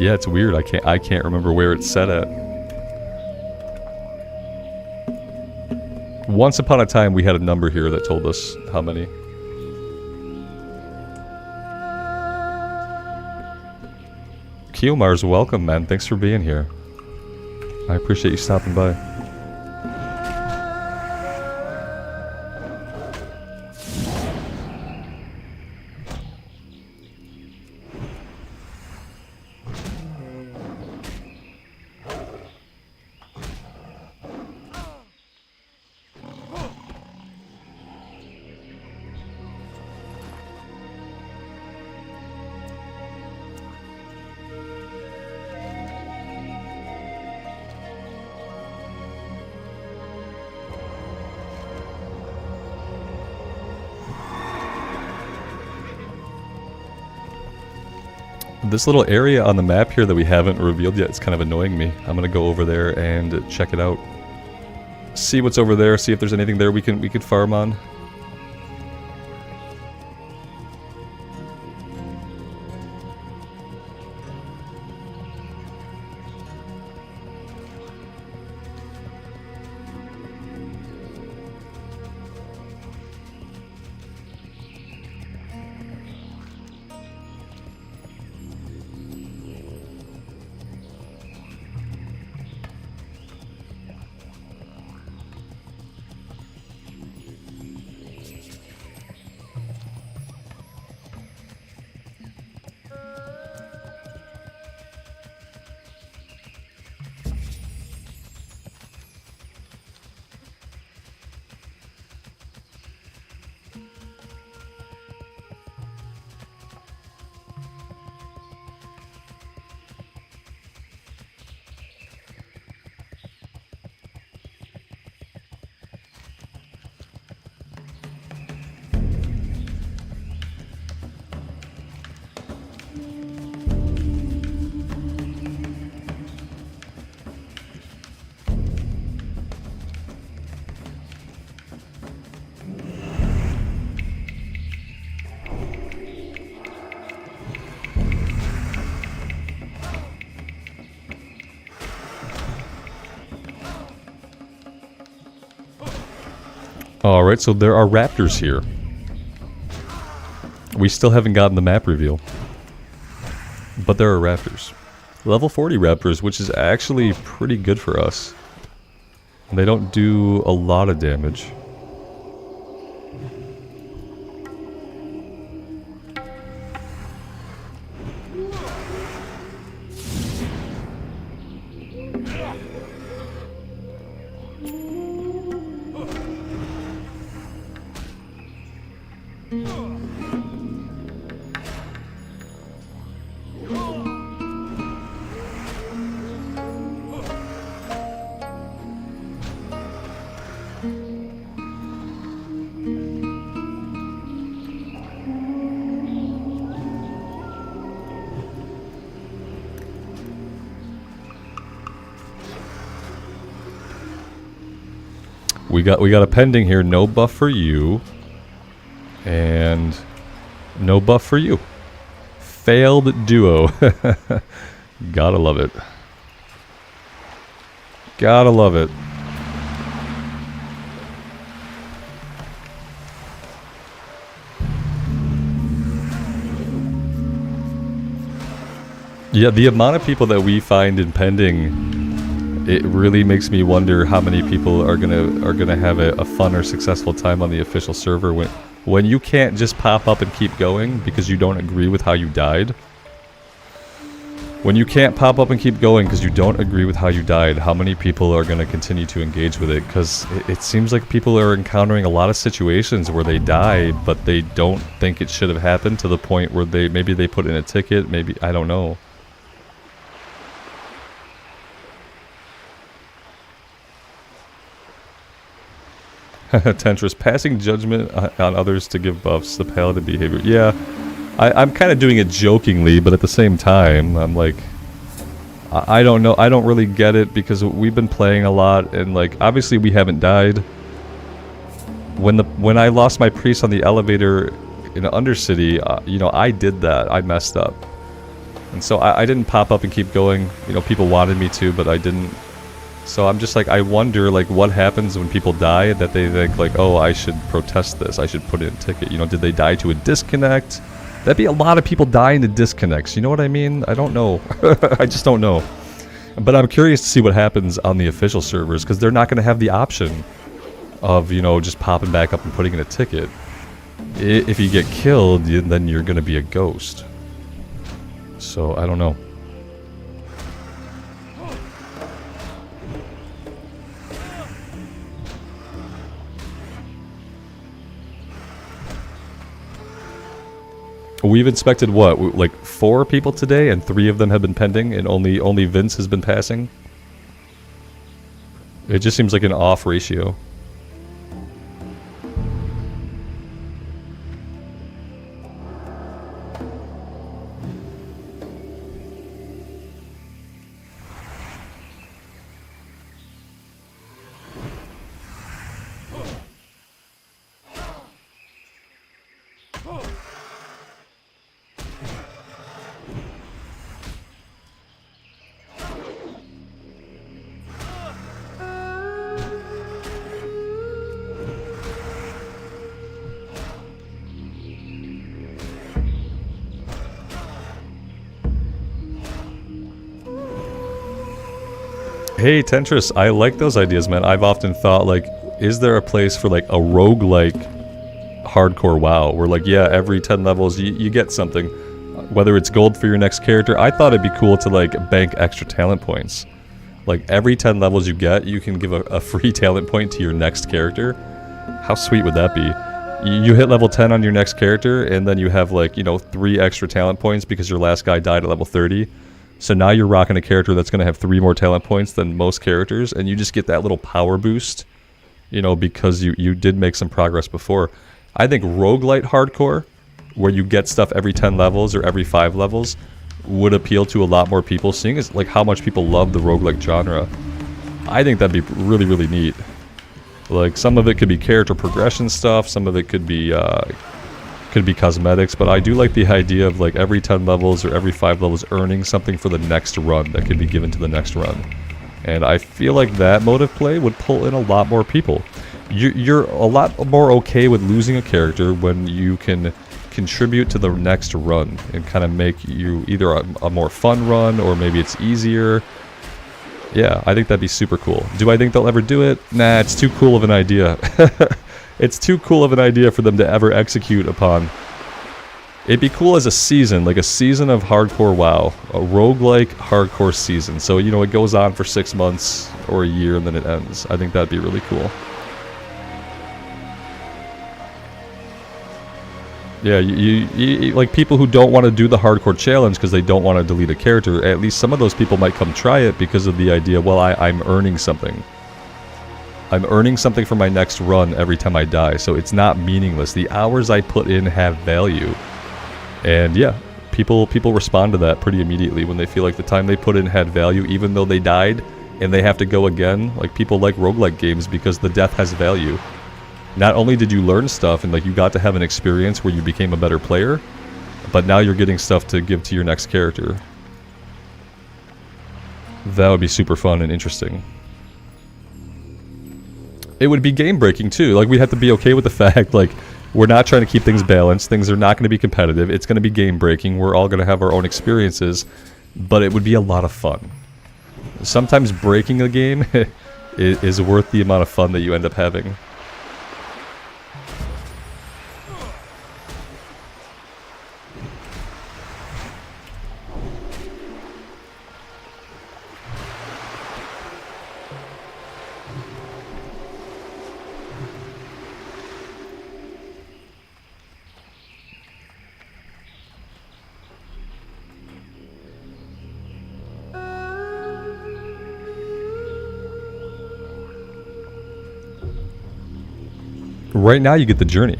Speaker 1: Yeah, it's weird. I can't remember where it's set at. Once upon a time, we had a number here that told us how many. Kiyomars, welcome, man. Thanks for being here. I appreciate you stopping by. This little area on the map here that we haven't revealed yet is kind of annoying me. I'm gonna go over there and check it out. See what's over there, see if there's anything there we could farm on. Alright, so there are raptors here. We still haven't gotten the map reveal. But there are raptors. Level 40 raptors, which is actually pretty good for us. They don't do a lot of damage. We got a pending here, no buff for you. And no buff for you. Failed duo. Gotta love it. Gotta love it. Yeah, the amount of people that we find in pending, it really makes me wonder how many people are gonna have a fun or successful time on the official server when you can't just pop up and keep going because you don't agree with how you died. When you can't pop up and keep going because you don't agree with how you died, how many people are going to continue to engage with it? Because it seems like people are encountering a lot of situations where they die, but they don't think it should have happened to the point where maybe they put in a ticket, maybe, I don't know. Tentris, passing judgment on others to give buffs, the paladin behavior. Yeah, I'm kind of doing it jokingly, but at the same time, I'm like, I don't know, I don't really get it because we've been playing a lot, and like, obviously we haven't died. When I lost my priest on the elevator in Undercity, you know, I did that, I messed up. And so I didn't pop up and keep going, you know, people wanted me to, but I didn't. So I'm just like, I wonder, like, what happens when people die that they think, like, oh, I should protest this, I should put in a ticket. You know, did they die to a disconnect? That'd be a lot of people dying to disconnects, you know what I mean? I don't know. I just don't know. But I'm curious to see what happens on the official servers, because they're not going to have the option of, you know, just popping back up and putting in a ticket. If you get killed, then you're going to be a ghost. So, I don't know. We've inspected what, like 4 people today, and 3 of them have been pending, and only Vince has been passing. It just seems like an off ratio. Hey, Tentris, I like those ideas, man. I've often thought, like, is there a place for, like, a roguelike hardcore WoW? Where, like, yeah, every 10 levels you get something. Whether it's gold for your next character, I thought it'd be cool to, like, bank extra talent points. Like, every 10 levels you get, you can give a free talent point to your next character. How sweet would that be? You hit level 10 on your next character, and then you have, like, you know, 3 extra talent points because your last guy died at level 30. So now you're rocking a character that's going to have 3 more talent points than most characters, and you just get that little power boost, you know, because you did make some progress before. I think roguelite hardcore, where you get stuff every 10 levels or every 5 levels, would appeal to a lot more people, seeing as like how much people love the roguelike genre. I think that'd be really, really neat. Like, some of it could be character progression stuff, some of it could be cosmetics, but I do like the idea of, like, every 10 levels or every 5 levels earning something for the next run that could be given to the next run. And I feel like that mode of play would pull in a lot more people. you're a lot more okay with losing a character when you can contribute to the next run and kind of make you either a more fun run or maybe it's easier. Yeah, I think that'd be super cool. Do I think they'll ever do it? Nah, it's too cool of an idea. It's too cool of an idea for them to ever execute upon. It'd be cool as a season, like a season of hardcore WoW. A roguelike hardcore season. So, you know, it goes on for 6 months or a year and then it ends. I think that'd be really cool. Yeah, you like people who don't want to do the hardcore challenge because they don't want to delete a character, at least some of those people might come try it because of the idea, well, I'm earning something. I'm earning something for my next run every time I die, so it's not meaningless. The hours I put in have value. And yeah, people respond to that pretty immediately when they feel like the time they put in had value, even though they died and they have to go again. Like, people like roguelike games because the death has value. Not only did you learn stuff and like you got to have an experience where you became a better player, but now you're getting stuff to give to your next character. That would be super fun and interesting. It would be game breaking too. Like, we'd have to be okay with the fact, like, we're not trying to keep things balanced. Things are not going to be competitive. It's going to be game breaking. We're all going to have our own experiences, but it would be a lot of fun. Sometimes breaking a game is worth the amount of fun that you end up having. Right now you get the journey,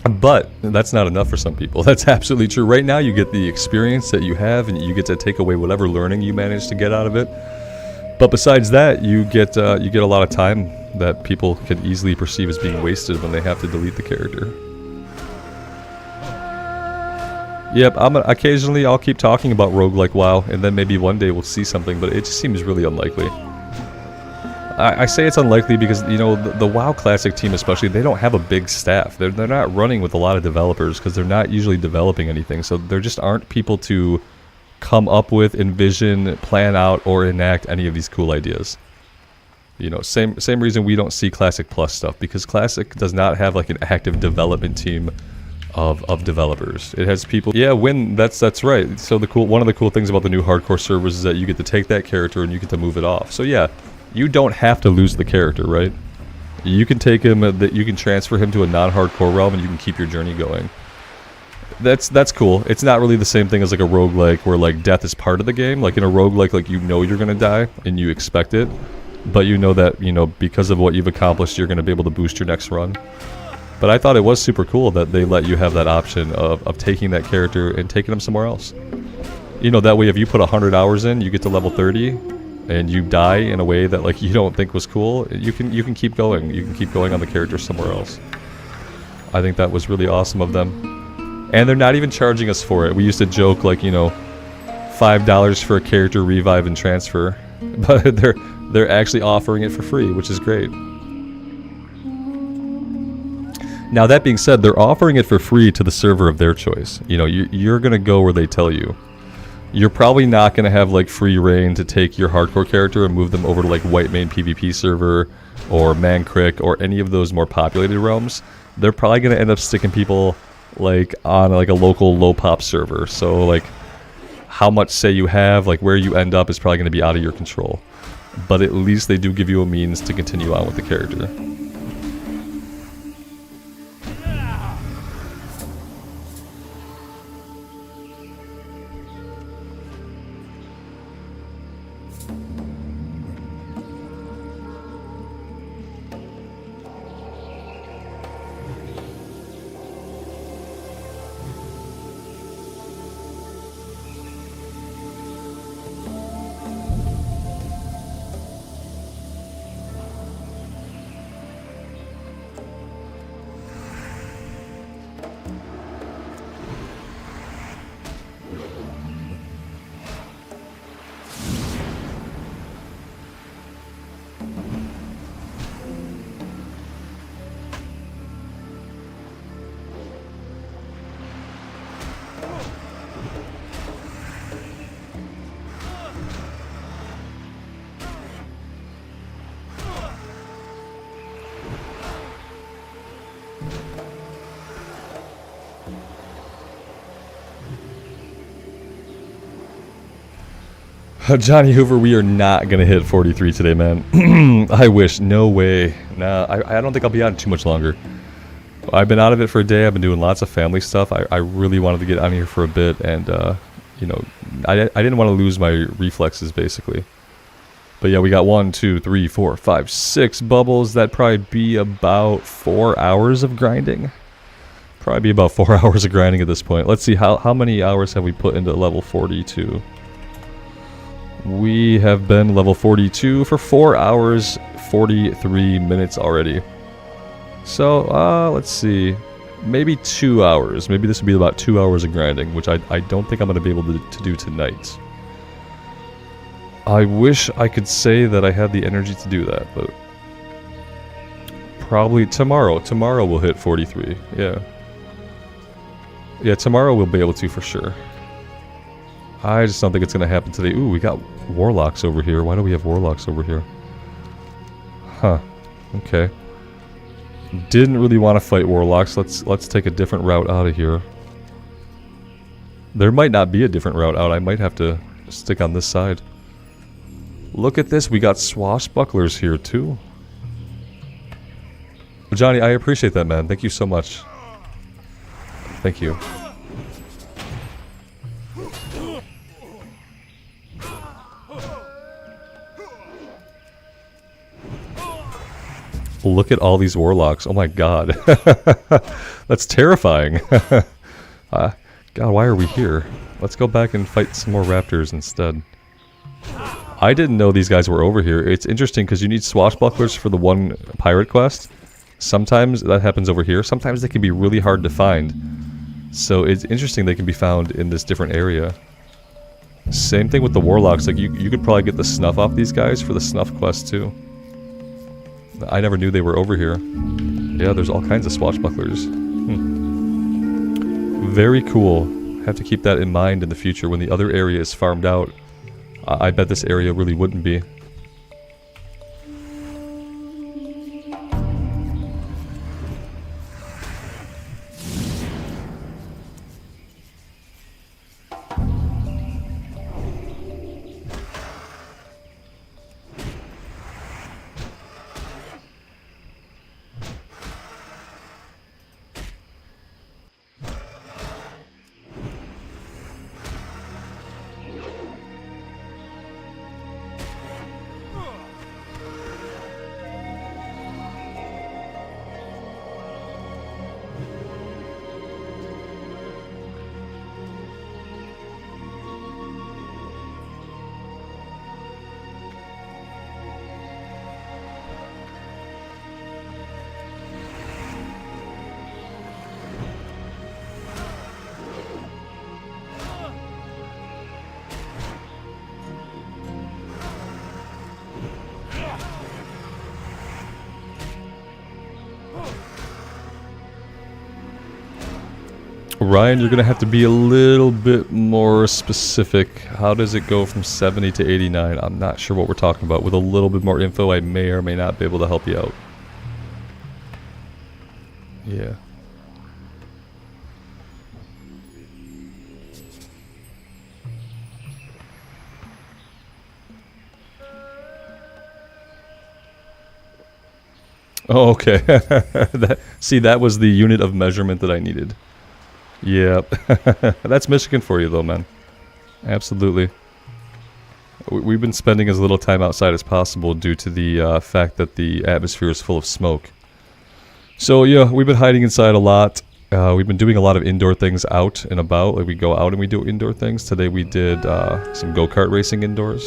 Speaker 1: but that's not enough for some people. That's absolutely true. Right now you get the experience that you have and you get to take away whatever learning you manage to get out of it. But besides that, you get a lot of time that people can easily perceive as being wasted when they have to delete the character. Yep, occasionally I'll keep talking about roguelike WoW, and then maybe one day we'll see something, but it just seems really unlikely. I say it's unlikely because, you know, the WoW Classic team especially, they don't have a big staff. They're not running with a lot of developers because they're not usually developing anything. So there just aren't people to come up with, envision, plan out, or enact any of these cool ideas. You know, same reason we don't see Classic Plus stuff, because Classic does not have like an active development team of developers. It has people. Yeah, that's right. So one of the cool things about the new hardcore servers is that you get to take that character and you get to move it off. So yeah. You don't have to lose the character, right? You can take him, you can transfer him to a non-hardcore realm, and you can keep your journey going. That's cool. It's not really the same thing as like a roguelike where like death is part of the game. Like in a roguelike, like you know you're gonna die and you expect it, but you know that, you know, because of what you've accomplished, you're gonna be able to boost your next run. But I thought it was super cool that they let you have that option of taking that character and taking him somewhere else. You know, that way if you put 100 hours in, you get to level 30. And you die in a way that like you don't think was cool, you can keep going. You can keep going on the character somewhere else. I think that was really awesome of them. And they're not even charging us for it. We used to joke like, you know, $5 for a character revive and transfer, but they're actually offering it for free, which is great. Now that being said, they're offering it for free to the server of their choice. You know, you're gonna go where they tell you. You're probably not going to have like free reign to take your hardcore character and move them over to like White Main PvP server or Mankrik or any of those more populated realms. They're probably going to end up sticking people like on like a local low pop server. So like how much say you have, like where you end up is probably going to be out of your control. But at least they do give you a means to continue on with the character. Johnny Hoover, we are not going to hit 43 today, man. I wish. No way. Nah, I don't think I'll be on too much longer. I've been out of it for a day. I've been doing lots of family stuff. I really wanted to get on here for a bit, and, you know, I didn't want to lose my reflexes, basically. But yeah, we got 1, 2, 3, 4, 5, 6 bubbles. That'd probably be about 4 hours of grinding. Probably be about 4 hours of grinding at this point. Let's see, how many hours have we put into level 42? We have been level 42 for 4 hours, 43 minutes already. So, let's see. Maybe 2 hours. Maybe this would be about 2 hours of grinding, which I don't think I'm going to be able to do tonight. I wish I could say that I had the energy to do that, but probably tomorrow. Tomorrow we'll hit 43, yeah. Yeah, tomorrow we'll be able to for sure. I just don't think it's going to happen today. Ooh, we got Warlocks over here. Why do we have Warlocks over here? Huh. Okay. Didn't really want to fight Warlocks. Let's take a different route out of here. There might not be a different route out. I might have to stick on this side. Look at this. We got swashbucklers here too. Johnny, I appreciate that, man. Thank you so much. Thank you. Look at all these warlocks. Oh my god. That's terrifying. God, why are we here? Let's go back and fight some more raptors instead. I didn't know these guys were over here. It's interesting because you need swashbucklers for the one pirate quest. Sometimes that happens over here. Sometimes they can be really hard to find. So it's interesting they can be found in this different area. Same thing with the warlocks. Like you could probably get the snuff off these guys for the snuff quest too. I never knew they were over here. Yeah, there's all kinds of swashbucklers. Very cool. Have to keep that in mind in the future when the other area is farmed out. I bet this area really wouldn't be. Ryan, you're gonna have to be a little bit more specific. How does it go from 70 to 89? I'm not sure what we're talking about. With a little bit more info, I may or may not be able to help you out. Yeah. Oh, okay. See, that was the unit of measurement that I needed. Yep. That's Michigan for you, though, man. Absolutely. We've been spending as little time outside as possible due to the fact that the atmosphere is full of smoke. So, yeah, we've been hiding inside a lot. We've been doing a lot of indoor things out and about. Like, we go out and we do indoor things. Today we did some go-kart racing indoors.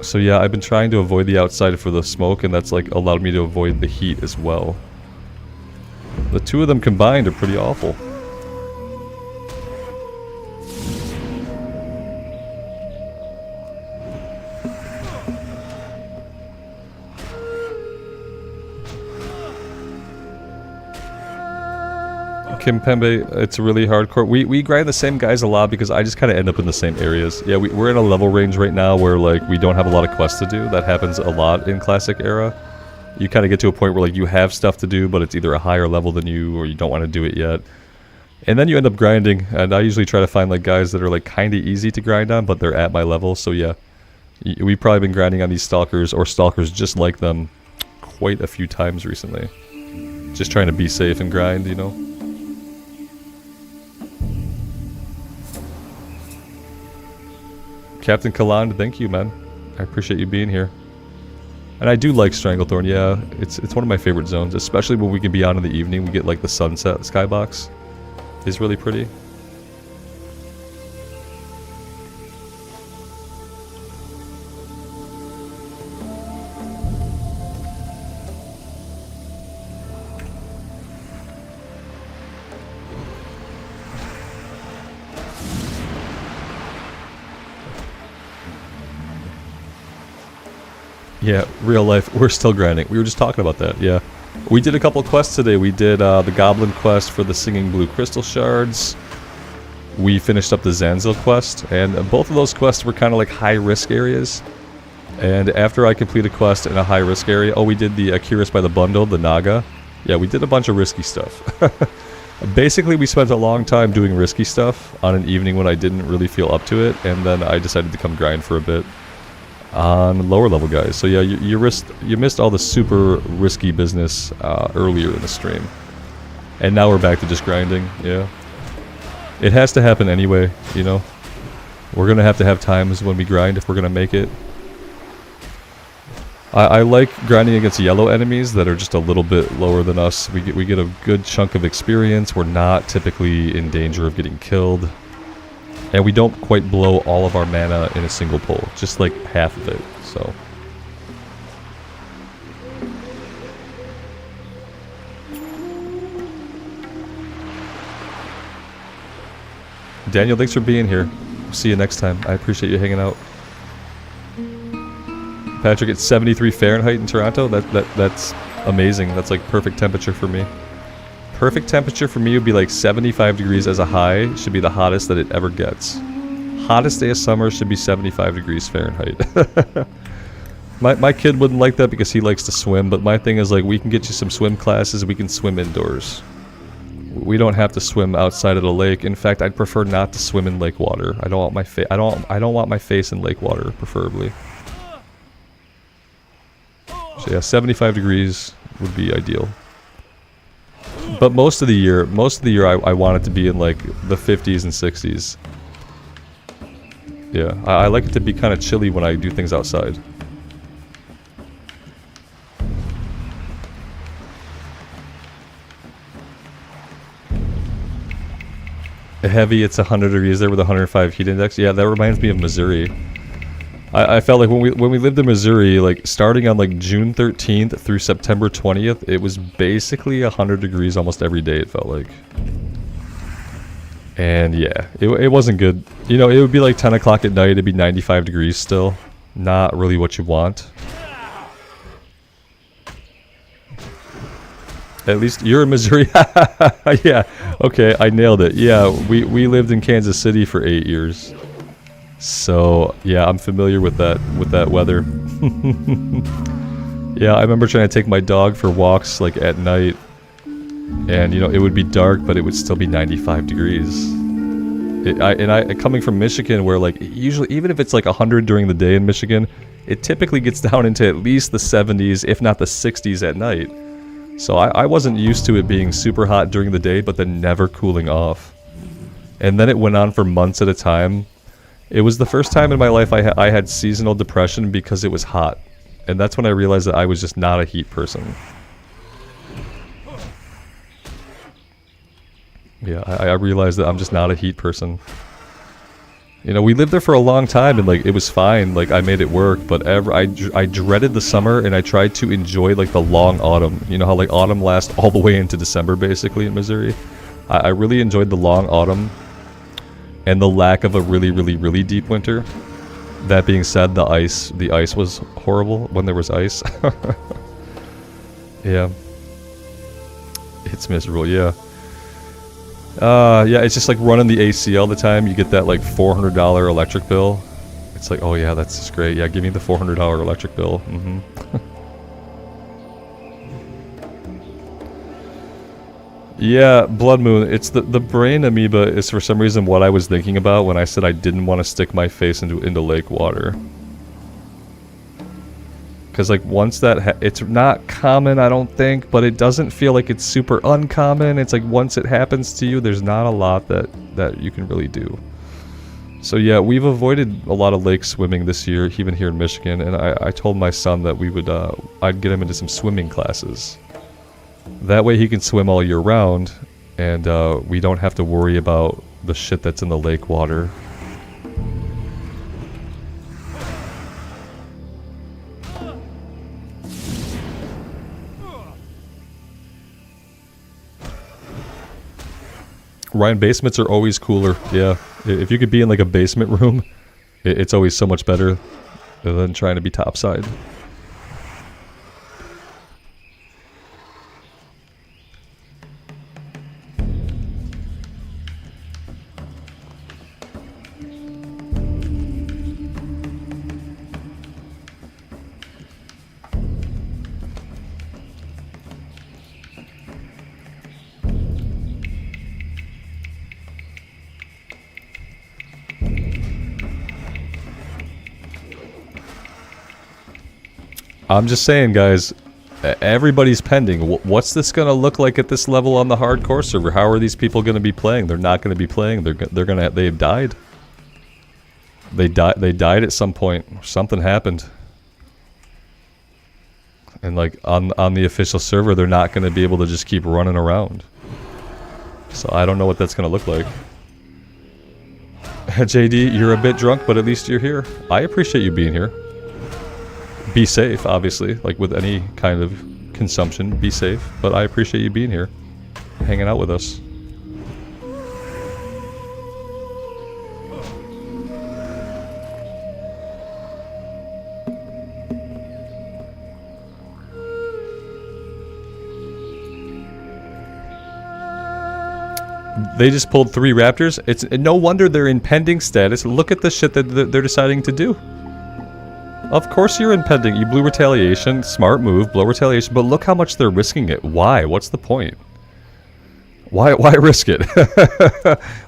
Speaker 1: So, yeah, I've been trying to avoid the outside for the smoke, and that's, like, allowed me to avoid the heat as well. The two of them combined are pretty awful. Kimpembe, it's really hardcore. We grind the same guys a lot because I just kind of end up in the same areas. Yeah, we're in a level range right now where like we don't have a lot of quests to do. That happens a lot in Classic Era. You kind of get to a point where like you have stuff to do, but it's either a higher level than you or you don't want to do it yet. And then you end up grinding, and I usually try to find like guys that are like kind of easy to grind on, but they're at my level. So yeah, we've probably been grinding on these stalkers or stalkers just like them quite a few times recently. Just trying to be safe and grind, you know. Captain Kaland, thank you, man. I appreciate you being here. And I do like Stranglethorn, yeah. It's one of my favorite zones, especially when we can be out in the evening. We get like the sunset skybox. It's really pretty. Yeah, real life, we're still grinding. We were just talking about that, yeah. We did a couple quests today. We did the Goblin quest for the Singing Blue Crystal Shards. We finished up the Zanzil quest, and both of those quests were kind of like high-risk areas. And after I complete a quest in a high-risk area, oh, we did the Curious by the Bundle, the Naga. Yeah, we did a bunch of risky stuff. Basically, we spent a long time doing risky stuff on an evening when I didn't really feel up to it, and then I decided to come grind for a bit on lower level guys. So yeah, you missed all the super risky business earlier in the stream, and now we're back to just grinding. Yeah, it has to happen anyway, you know. We're gonna have to have times when we grind if we're gonna make it. I like grinding against yellow enemies that are just a little bit lower than us. We get a good chunk of experience. We're not typically in danger of getting killed. And we don't quite blow all of our mana in a single pull, just like half of it, so. Daniel, thanks for being here. See you next time. I appreciate you hanging out. Patrick, it's 73 Fahrenheit in Toronto. That's amazing. That's like perfect temperature for me. Perfect temperature for me would be like 75 degrees as a high. Should be the hottest that it ever gets. Hottest day of summer should be 75 degrees Fahrenheit. my kid wouldn't like that because he likes to swim, but my thing is like, we can get you some swim classes, we can swim indoors. We don't have to swim outside of the lake. In fact, I'd prefer not to swim in lake water. I don't want my I don't want my face in lake water, preferably. So yeah, 75 degrees would be ideal. But most of the year I want it to be in like the 50s and 60s. Yeah, I like it to be kind of chilly when I do things outside. Heavy, it's 100 degrees there with 105 heat index. Yeah, that reminds me of Missouri. I felt like when we lived in Missouri, like starting on like June 13th through September 20th, it was basically 100 degrees almost every day, it felt like. And yeah, it wasn't good. You know, it would be like 10 o'clock at night, it'd be 95 degrees still. Not really what you want. At least you're in Missouri. Yeah, okay, I nailed it. Yeah, we lived in Kansas City for 8 years. So yeah, I'm familiar with that weather. Yeah, I remember trying to take my dog for walks like at night, and you know it would be dark, but it would still be 95 degrees. Coming from Michigan, where like usually even if it's like 100 during the day in Michigan, it typically gets down into at least the 70s, if not the 60s at night. So I wasn't used to it being super hot during the day, but then never cooling off. And then it went on for months at a time. It was the first time in my life I had seasonal depression because it was hot. And that's when I realized that I was just not a heat person. Yeah, I realized that I'm just not a heat person. You know, we lived there for a long time and like it was fine, like I made it work, but I dreaded the summer and I tried to enjoy like the long autumn. You know how like autumn lasts all the way into December basically in Missouri? I really enjoyed the long autumn and the lack of a really, really, really deep winter. That being said, the ice was horrible when there was ice. Yeah. It's miserable, yeah. Yeah, it's just like running the AC all the time. You get that like $400 electric bill. It's like, oh yeah, that's just great. Yeah, give me the $400 electric bill. Yeah, Blood Moon. It's the brain amoeba is for some reason what I was thinking about when I said I didn't want to stick my face into lake water. Because like once that it's not common, I don't think, but it doesn't feel like it's super uncommon. It's like once it happens to you, there's not a lot that you can really do. So yeah, we've avoided a lot of lake swimming this year, even here in Michigan, and I told my son that we would I'd get him into some swimming classes. That way he can swim all year round, and we don't have to worry about the shit that's in the lake water. Ryan, basements are always cooler. Yeah, if you could be in like a basement room, it's always so much better than trying to be topside. I'm just saying, guys, everybody's pending. What's this gonna look like at this level on the hardcore server? How are these people gonna be playing? They're not gonna be playing. They've died. They died at some point. Something happened. And like on the official server, they're not gonna be able to just keep running around. So I don't know what that's gonna look like. JD, you're a bit drunk, but at least you're here. I appreciate you being here. Be safe, obviously, like with any kind of consumption, be safe, but I appreciate you being here, hanging out with us. They just pulled 3 raptors. It's no wonder they're in pending status. Look at the shit that they're deciding to do. Of course you're in pending. You blew retaliation. Smart move. Blow retaliation. But look how much they're risking it. Why? What's the point? Why risk it?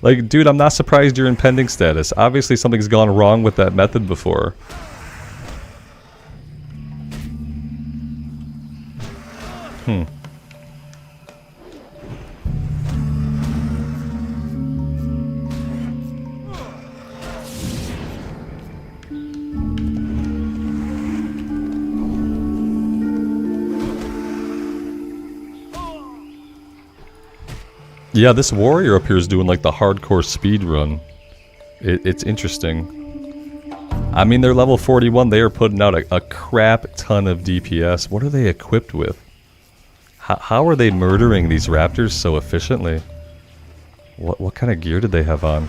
Speaker 1: Like, dude, I'm not surprised you're in pending status. Obviously something's gone wrong with that method before. Yeah, this warrior up here is doing like the hardcore speed run. It's interesting. I mean, they're level 41. They are putting out a crap ton of DPS. What are they equipped with? How are they murdering these raptors so efficiently? What kind of gear did they have on?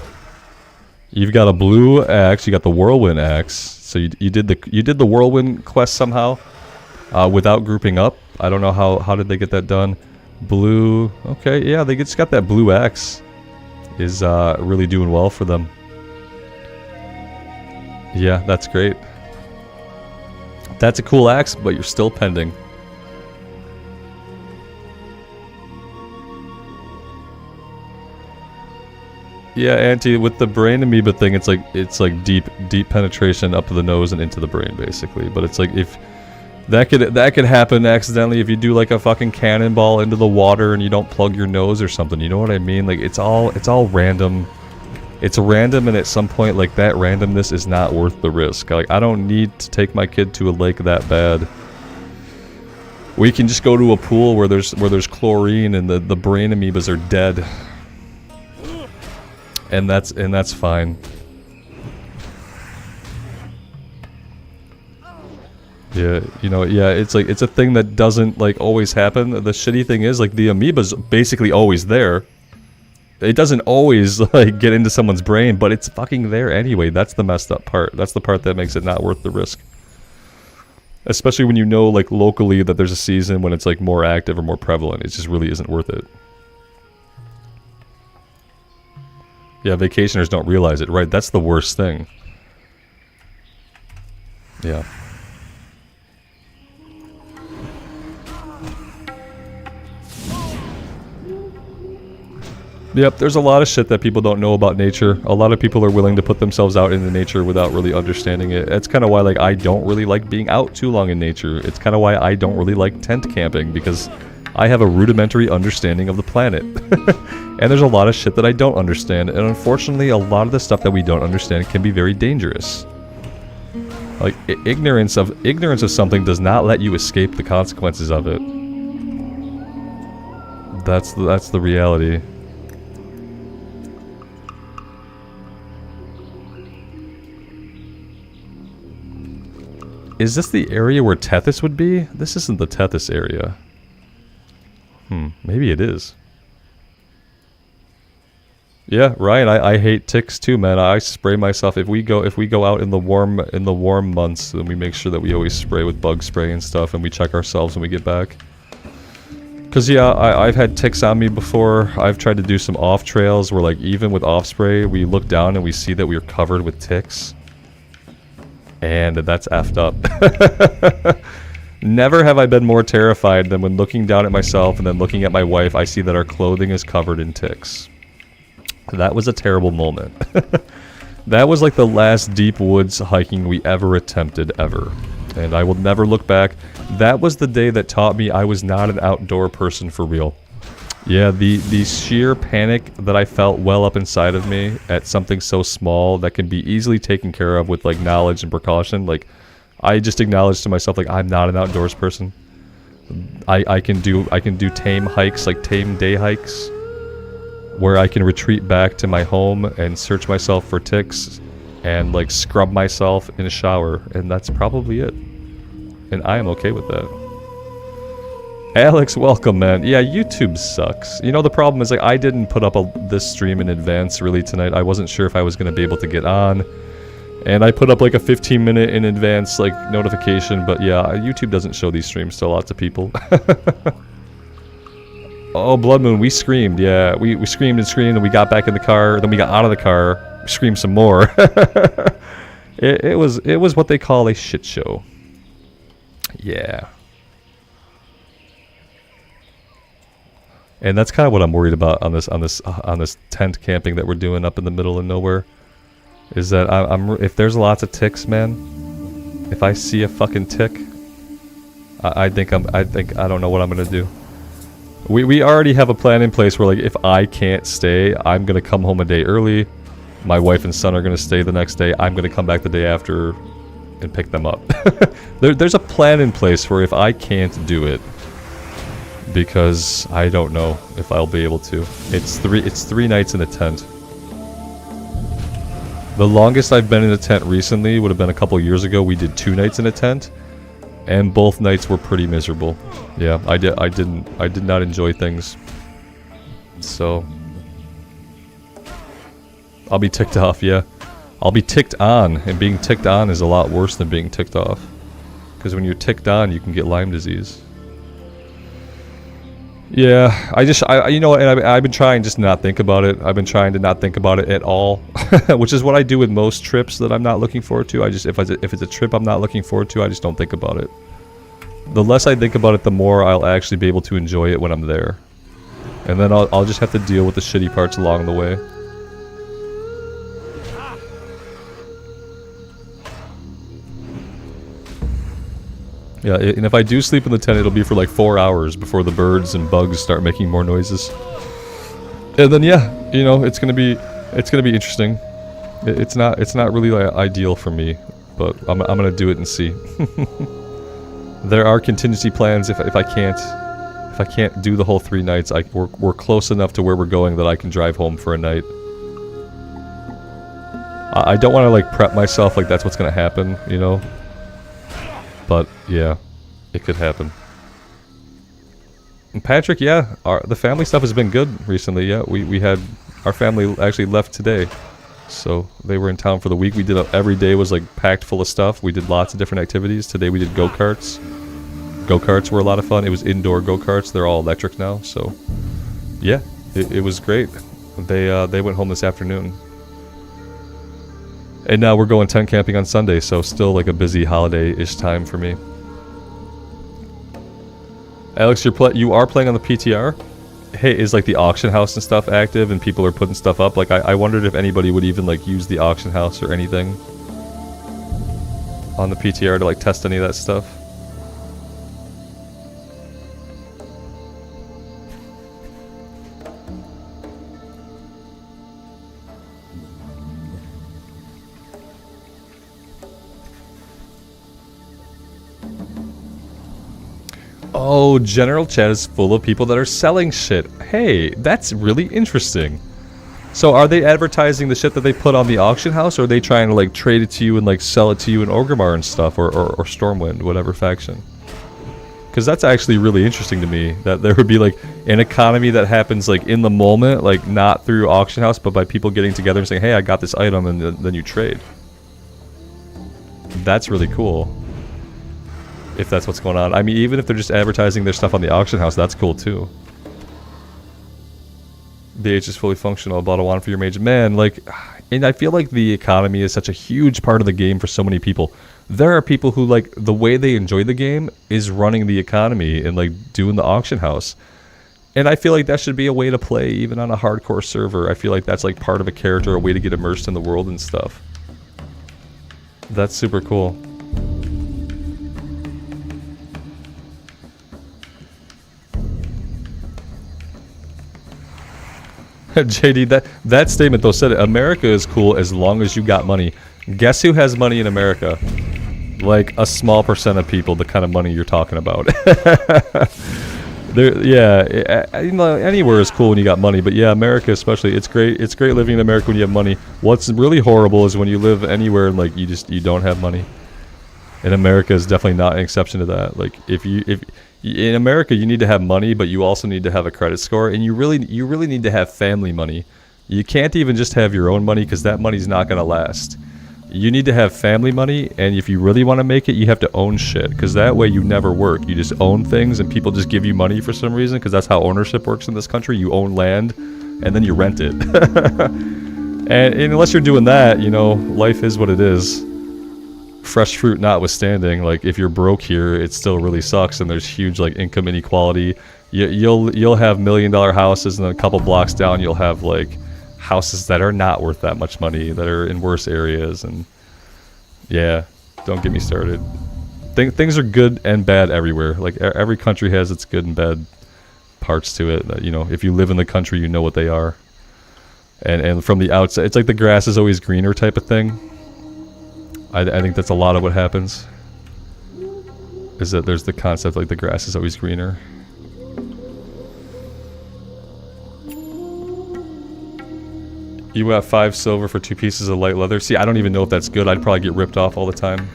Speaker 1: You've got a blue axe. You got the whirlwind axe. So you did the whirlwind quest somehow without grouping up. I don't know how did they get that done. Blue, okay, yeah, they just got that blue axe. Is really doing well for them. Yeah, that's great. That's a cool axe, but you're still pending. Yeah, Auntie, with the brain amoeba thing, it's like deep penetration up to the nose and into the brain, basically. But it's like if that could happen accidentally if you do like a fucking cannonball into the water and you don't plug your nose or something. You know what I mean? Like it's all random. It's random, and at some point, like that randomness is not worth the risk. Like I don't need to take my kid to a lake that bad. We can just go to a pool where there's chlorine and the brain amoebas are dead, and that's fine. Yeah, you know, yeah, it's like, it's a thing that doesn't, like, always happen. The shitty thing is, like, the amoeba's basically always there. It doesn't always, like, get into someone's brain, but it's fucking there anyway. That's the messed up part. That's the part that makes it not worth the risk. Especially when you know, like, locally that there's a season when it's, like, more active or more prevalent. It just really isn't worth it. Yeah, vacationers don't realize it, right? That's the worst thing. Yeah. Yep, there's a lot of shit that people don't know about nature. A lot of people are willing to put themselves out into nature without really understanding it. That's kind of why, like, I don't really like being out too long in nature. It's kind of why I don't really like tent camping, because I have a rudimentary understanding of the planet. And there's a lot of shit that I don't understand, and unfortunately, a lot of the stuff that we don't understand can be very dangerous. Like, ignorance of something does not let you escape the consequences of it. That's the reality. Is this the area where Tethys would be? This isn't the Tethys area. Maybe it is. Yeah, Ryan, I hate ticks too, man. I spray myself if we go out in the warm months, then we make sure that we always spray with bug spray and stuff, and we check ourselves when we get back. Cause yeah, I've had ticks on me before. I've tried to do some off trails where, like, even with off spray, we look down and we see that we're covered with ticks. And that's effed up. Never have I been more terrified than when looking down at myself and then looking at my wife, I see that our clothing is covered in ticks. That was a terrible moment. That was like the last deep woods hiking we ever attempted, ever. And I will never look back. That was the day that taught me I was not an outdoor person for real. Yeah, the sheer panic that I felt well up inside of me at something so small that can be easily taken care of with, like, knowledge and precaution. Like, I just acknowledged to myself, like, I'm not an outdoors person. I can do tame hikes, like tame day hikes, where I can retreat back to my home and search myself for ticks and, like, scrub myself in a shower, and that's probably it. And I am okay with that. Alex, welcome, man. Yeah, YouTube sucks. You know, the problem is, like, I didn't put up this stream in advance, really, tonight. I wasn't sure if I was going to be able to get on. And I put up, like, a 15-minute in advance, like, notification. But, yeah, YouTube doesn't show these streams to lots of people. Oh, Blood Moon, we screamed. Yeah, we screamed and screamed, and we got back in the car. Then we got out of the car, screamed some more. It was what they call a shit show. Yeah. And that's kind of what I'm worried about on this tent camping that we're doing up in the middle of nowhere. Is that if there's lots of ticks, man, if I see a fucking tick, I don't know what I'm gonna do. We already have a plan in place where, like, if I can't stay, I'm gonna come home a day early. My wife and son are gonna stay the next day. I'm gonna come back the day after and pick them up. There's a plan in place for if I can't do it, because I don't know if I'll be able to. It's three nights in a tent. The longest I've been in a tent recently would have been a couple years ago. We did 2 nights in a tent, and both nights were pretty miserable. Yeah, I did not enjoy things. So I'll be ticked off, yeah. I'll be ticked on, and being ticked on is a lot worse than being ticked off. Because when you're ticked on, you can get Lyme disease. Yeah, you know, and I've been trying just to not think about it. I've been trying to not think about it at all, which is what I do with most trips that I'm not looking forward to. If it's a trip I'm not looking forward to, I just don't think about it. The less I think about it, the more I'll actually be able to enjoy it when I'm there. And then I'll just have to deal with the shitty parts along the way. Yeah, and if I do sleep in the tent, it'll be for like 4 hours before the birds and bugs start making more noises. And then, yeah, you know, it's gonna be interesting. It's not really ideal for me, but I'm gonna do it and see. There are contingency plans if I can't do the whole 3 nights. We're close enough to where we're going that I can drive home for a night. I don't want to, like, prep myself like that's what's gonna happen, you know. But, yeah, it could happen. And Patrick, yeah, the family stuff has been good recently, yeah. We had, our family actually left today. So, they were in town for the week. We did, every day was, like, packed full of stuff. We did lots of different activities. Today we did go-karts. Go-karts were a lot of fun. It was indoor go-karts. They're all electric now, so, yeah, it was great. They went home this afternoon. And now we're going tent camping on Sunday, so still like a busy holiday-ish time for me. Alex, you are playing on the PTR? hey, is like the auction house and stuff active and people are putting stuff up? Like I wondered if anybody would even like use the auction house or anything on the PTR to like test any of that stuff. Oh, general chat is full of people that are selling shit. Hey, that's really interesting. So are they advertising the shit that they put on the auction house, or are they trying to like trade it to you and like sell it to you in Orgrimmar and stuff, or Stormwind, whatever faction? Because that's actually really interesting to me, that there would be like an economy that happens like in the moment, like not through auction house, but by people getting together and saying, hey, I got this item, and then you trade. That's really cool. If that's what's going on. I mean, even if they're just advertising their stuff on the auction house, that's cool too. The H is fully functional. Bought a wand for your mage. Man, like, and I feel like the economy is such a huge part of the game for so many people. There are people who, like, the way they enjoy the game is running the economy and, like, doing the auction house. And I feel like that should be a way to play even on a hardcore server. I feel like that's, like, part of a character, a way to get immersed in the world and stuff. That's super cool. JD, that statement though said it. America is cool as long as you got money. Guess who has money in America? Like a small percent of people, the kind of money you're talking about. Yeah, you know, anywhere is cool when you got money, but yeah, America especially, it's great. It's great living in America when you have money. What's really horrible is when you live anywhere and like you don't have money. And America is definitely not an exception to that. Like if in America, you need to have money, but you also need to have a credit score, and you really need to have family money. You can't even just have your own money, because that money's not going to last. You need to have family money, and if you really want to make it, you have to own shit, because that way you never work. You just own things, and people just give you money for some reason, because that's how ownership works in this country. You own land, and then you rent it. and unless you're doing that, you know, life is what it is. Fresh fruit notwithstanding, like if you're broke here, it still really sucks, and there's huge like income inequality. You'll have $1 million houses, and then a couple blocks down you'll have like houses that are not worth that much money, that are in worse areas. And yeah, don't get me started. Things are good and bad everywhere. Like every country has its good and bad parts to it. That, you know, if you live in the country, you know what they are. And from the outside, it's like the grass is always greener type of thing. I think that's a lot of what happens, is that there's the concept like the grass is always greener. You got 5 silver for 2 pieces of light leather. See, I don't even know if that's good. I'd probably get ripped off all the time.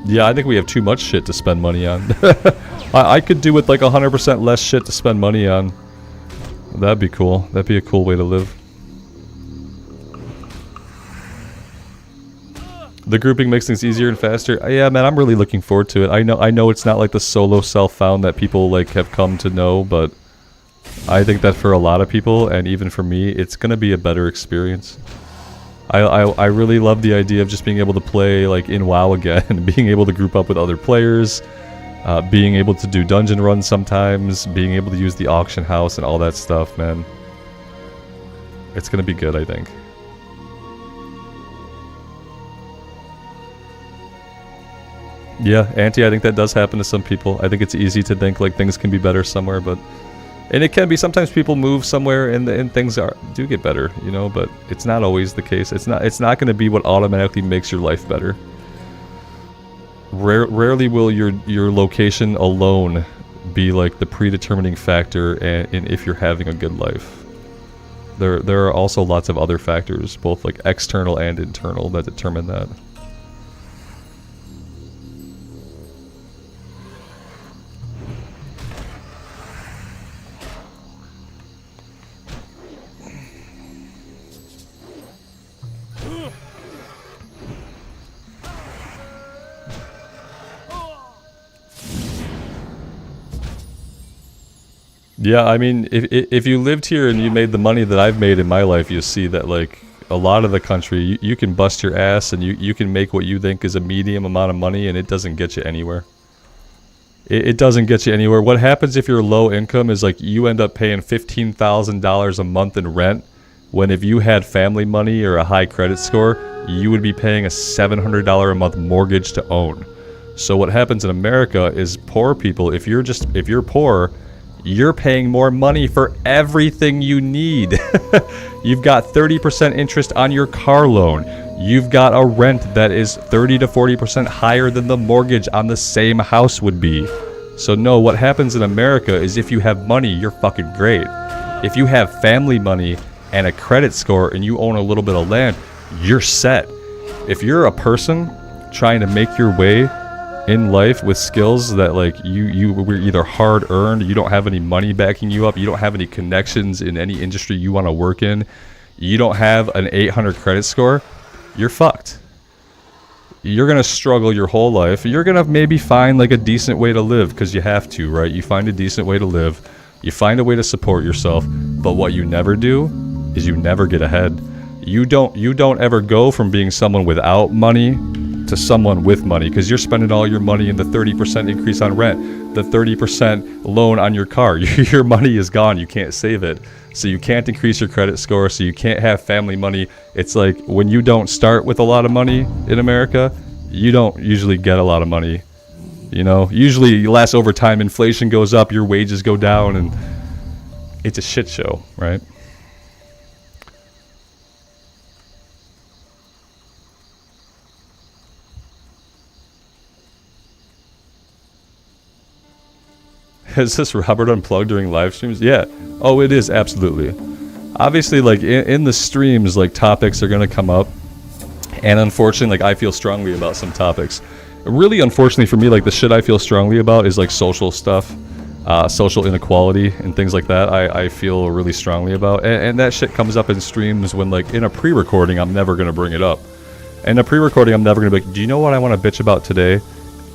Speaker 1: Yeah, I think we have too much shit to spend money on. I could do with like 100% less shit to spend money on. That'd be cool. That'd be a cool way to live. The grouping makes things easier and faster. Yeah, man, I'm really looking forward to it. I know it's not like the solo self-found that people like have come to know, but I think that for a lot of people, and even for me, it's gonna be a better experience. I really love the idea of just being able to play like in WoW again, being able to group up with other players, being able to do dungeon runs sometimes, being able to use the auction house and all that stuff, man. It's gonna be good, I think. Yeah, Auntie, I think that does happen to some people. I think it's easy to think like things can be better somewhere, but... And it can be, sometimes people move somewhere and things do get better, you know, but it's not always the case. It's not going to be what automatically makes your life better. Rarely will your location alone be like the predetermining factor in if you're having a good life. There are also lots of other factors, both like external and internal, that determine that. Yeah, I mean, if you lived here and you made the money that I've made in my life, you'll see that, like, a lot of the country, you can bust your ass and you can make what you think is a medium amount of money, and it doesn't get you anywhere. It doesn't get you anywhere. What happens if you're low income is, like, you end up paying $15,000 a month in rent, when if you had family money or a high credit score, you would be paying a $700 a month mortgage to own. So what happens in America is poor people, if you're poor, you're paying more money for everything you need. You've got 30% interest on your car loan. You've got a rent that is 30 to 40% higher than the mortgage on the same house would be. So no, what happens in America is if you have money, you're fucking great. If you have family money and a credit score and you own a little bit of land, you're set. If you're a person trying to make your way in life with skills that, like, you were either hard earned, you don't have any money backing you up, you don't have any connections in any industry you want to work in, you don't have an 800 credit score, you're fucked. You're gonna struggle your whole life. You're gonna maybe find, like, a decent way to live, because you have to, right? You find a decent way to live, you find a way to support yourself, but what you never do is you never get ahead. You don't ever go from being someone without money to someone with money, because you're spending all your money in the 30% increase on rent, the 30% loan on your car. Your money is gone. You can't save it. So you can't increase your credit score, so you can't have family money. It's like when you don't start with a lot of money in America, you don't usually get a lot of money. You know, usually less over time, inflation goes up, your wages go down, and it's a shit show, right? Is this Robert Unplugged during live streams? Yeah. Oh, it is, absolutely. Obviously, like, in the streams, like, topics are going to come up. And unfortunately, like, I feel strongly about some topics. Really, unfortunately for me, like, the shit I feel strongly about is, like, social stuff. Social inequality and things like that I feel really strongly about. And that shit comes up in streams when, like, in a pre-recording, I'm never going to bring it up. In a pre-recording, I'm never going to be like, do you know what I want to bitch about today?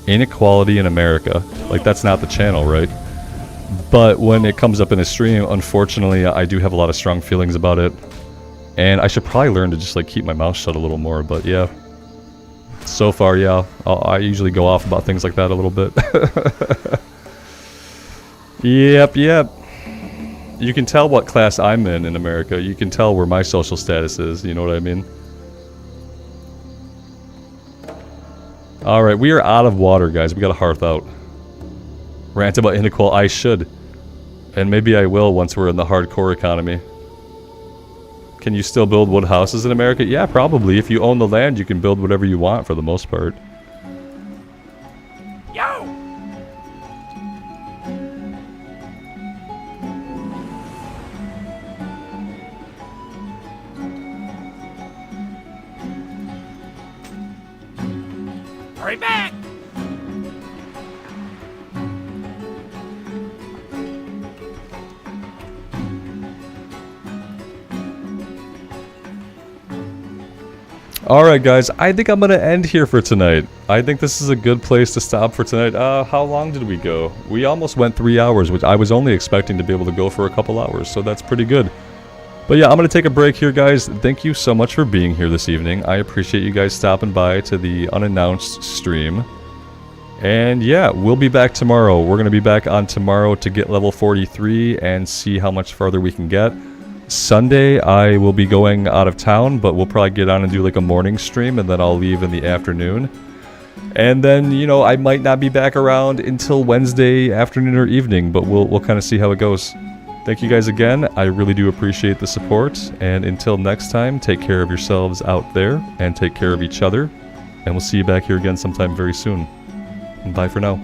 Speaker 1: Inequality in America. Like, that's not the channel, right? But when it comes up in a stream, unfortunately, I do have a lot of strong feelings about it. And I should probably learn to just, like, keep my mouth shut a little more, but yeah. So far, yeah, I usually go off about things like that a little bit. Yep. You can tell what class I'm in America. You can tell where my social status is, you know what I mean? Alright, we are out of water, guys. We got a hearth out. Rant about inequality. I should. And maybe I will once we're in the hardcore economy. Can you still build wood houses in America? Yeah, probably. If you own the land, you can build whatever you want for the most part.
Speaker 2: Yo! Hurry back!
Speaker 1: Alright guys, I think I'm going to end here for tonight. I think this is a good place to stop for tonight. How long did we go? We almost went 3 hours, which I was only expecting to be able to go for a couple hours, so that's pretty good. But yeah, I'm going to take a break here, guys. Thank you so much for being here this evening. I appreciate you guys stopping by to the unannounced stream. And yeah, we'll be back tomorrow. We're going to be back on tomorrow to get level 43 and see how much farther we can get. Sunday, I will be going out of town, but we'll probably get on and do like a morning stream, and then I'll leave in the afternoon. And then, you know, I might not be back around until Wednesday afternoon or evening, but we'll kind of see how it goes. Thank you guys again. I really do appreciate the support. And until next time, take care of yourselves out there and take care of each other. And we'll see you back here again sometime very soon. And bye for now.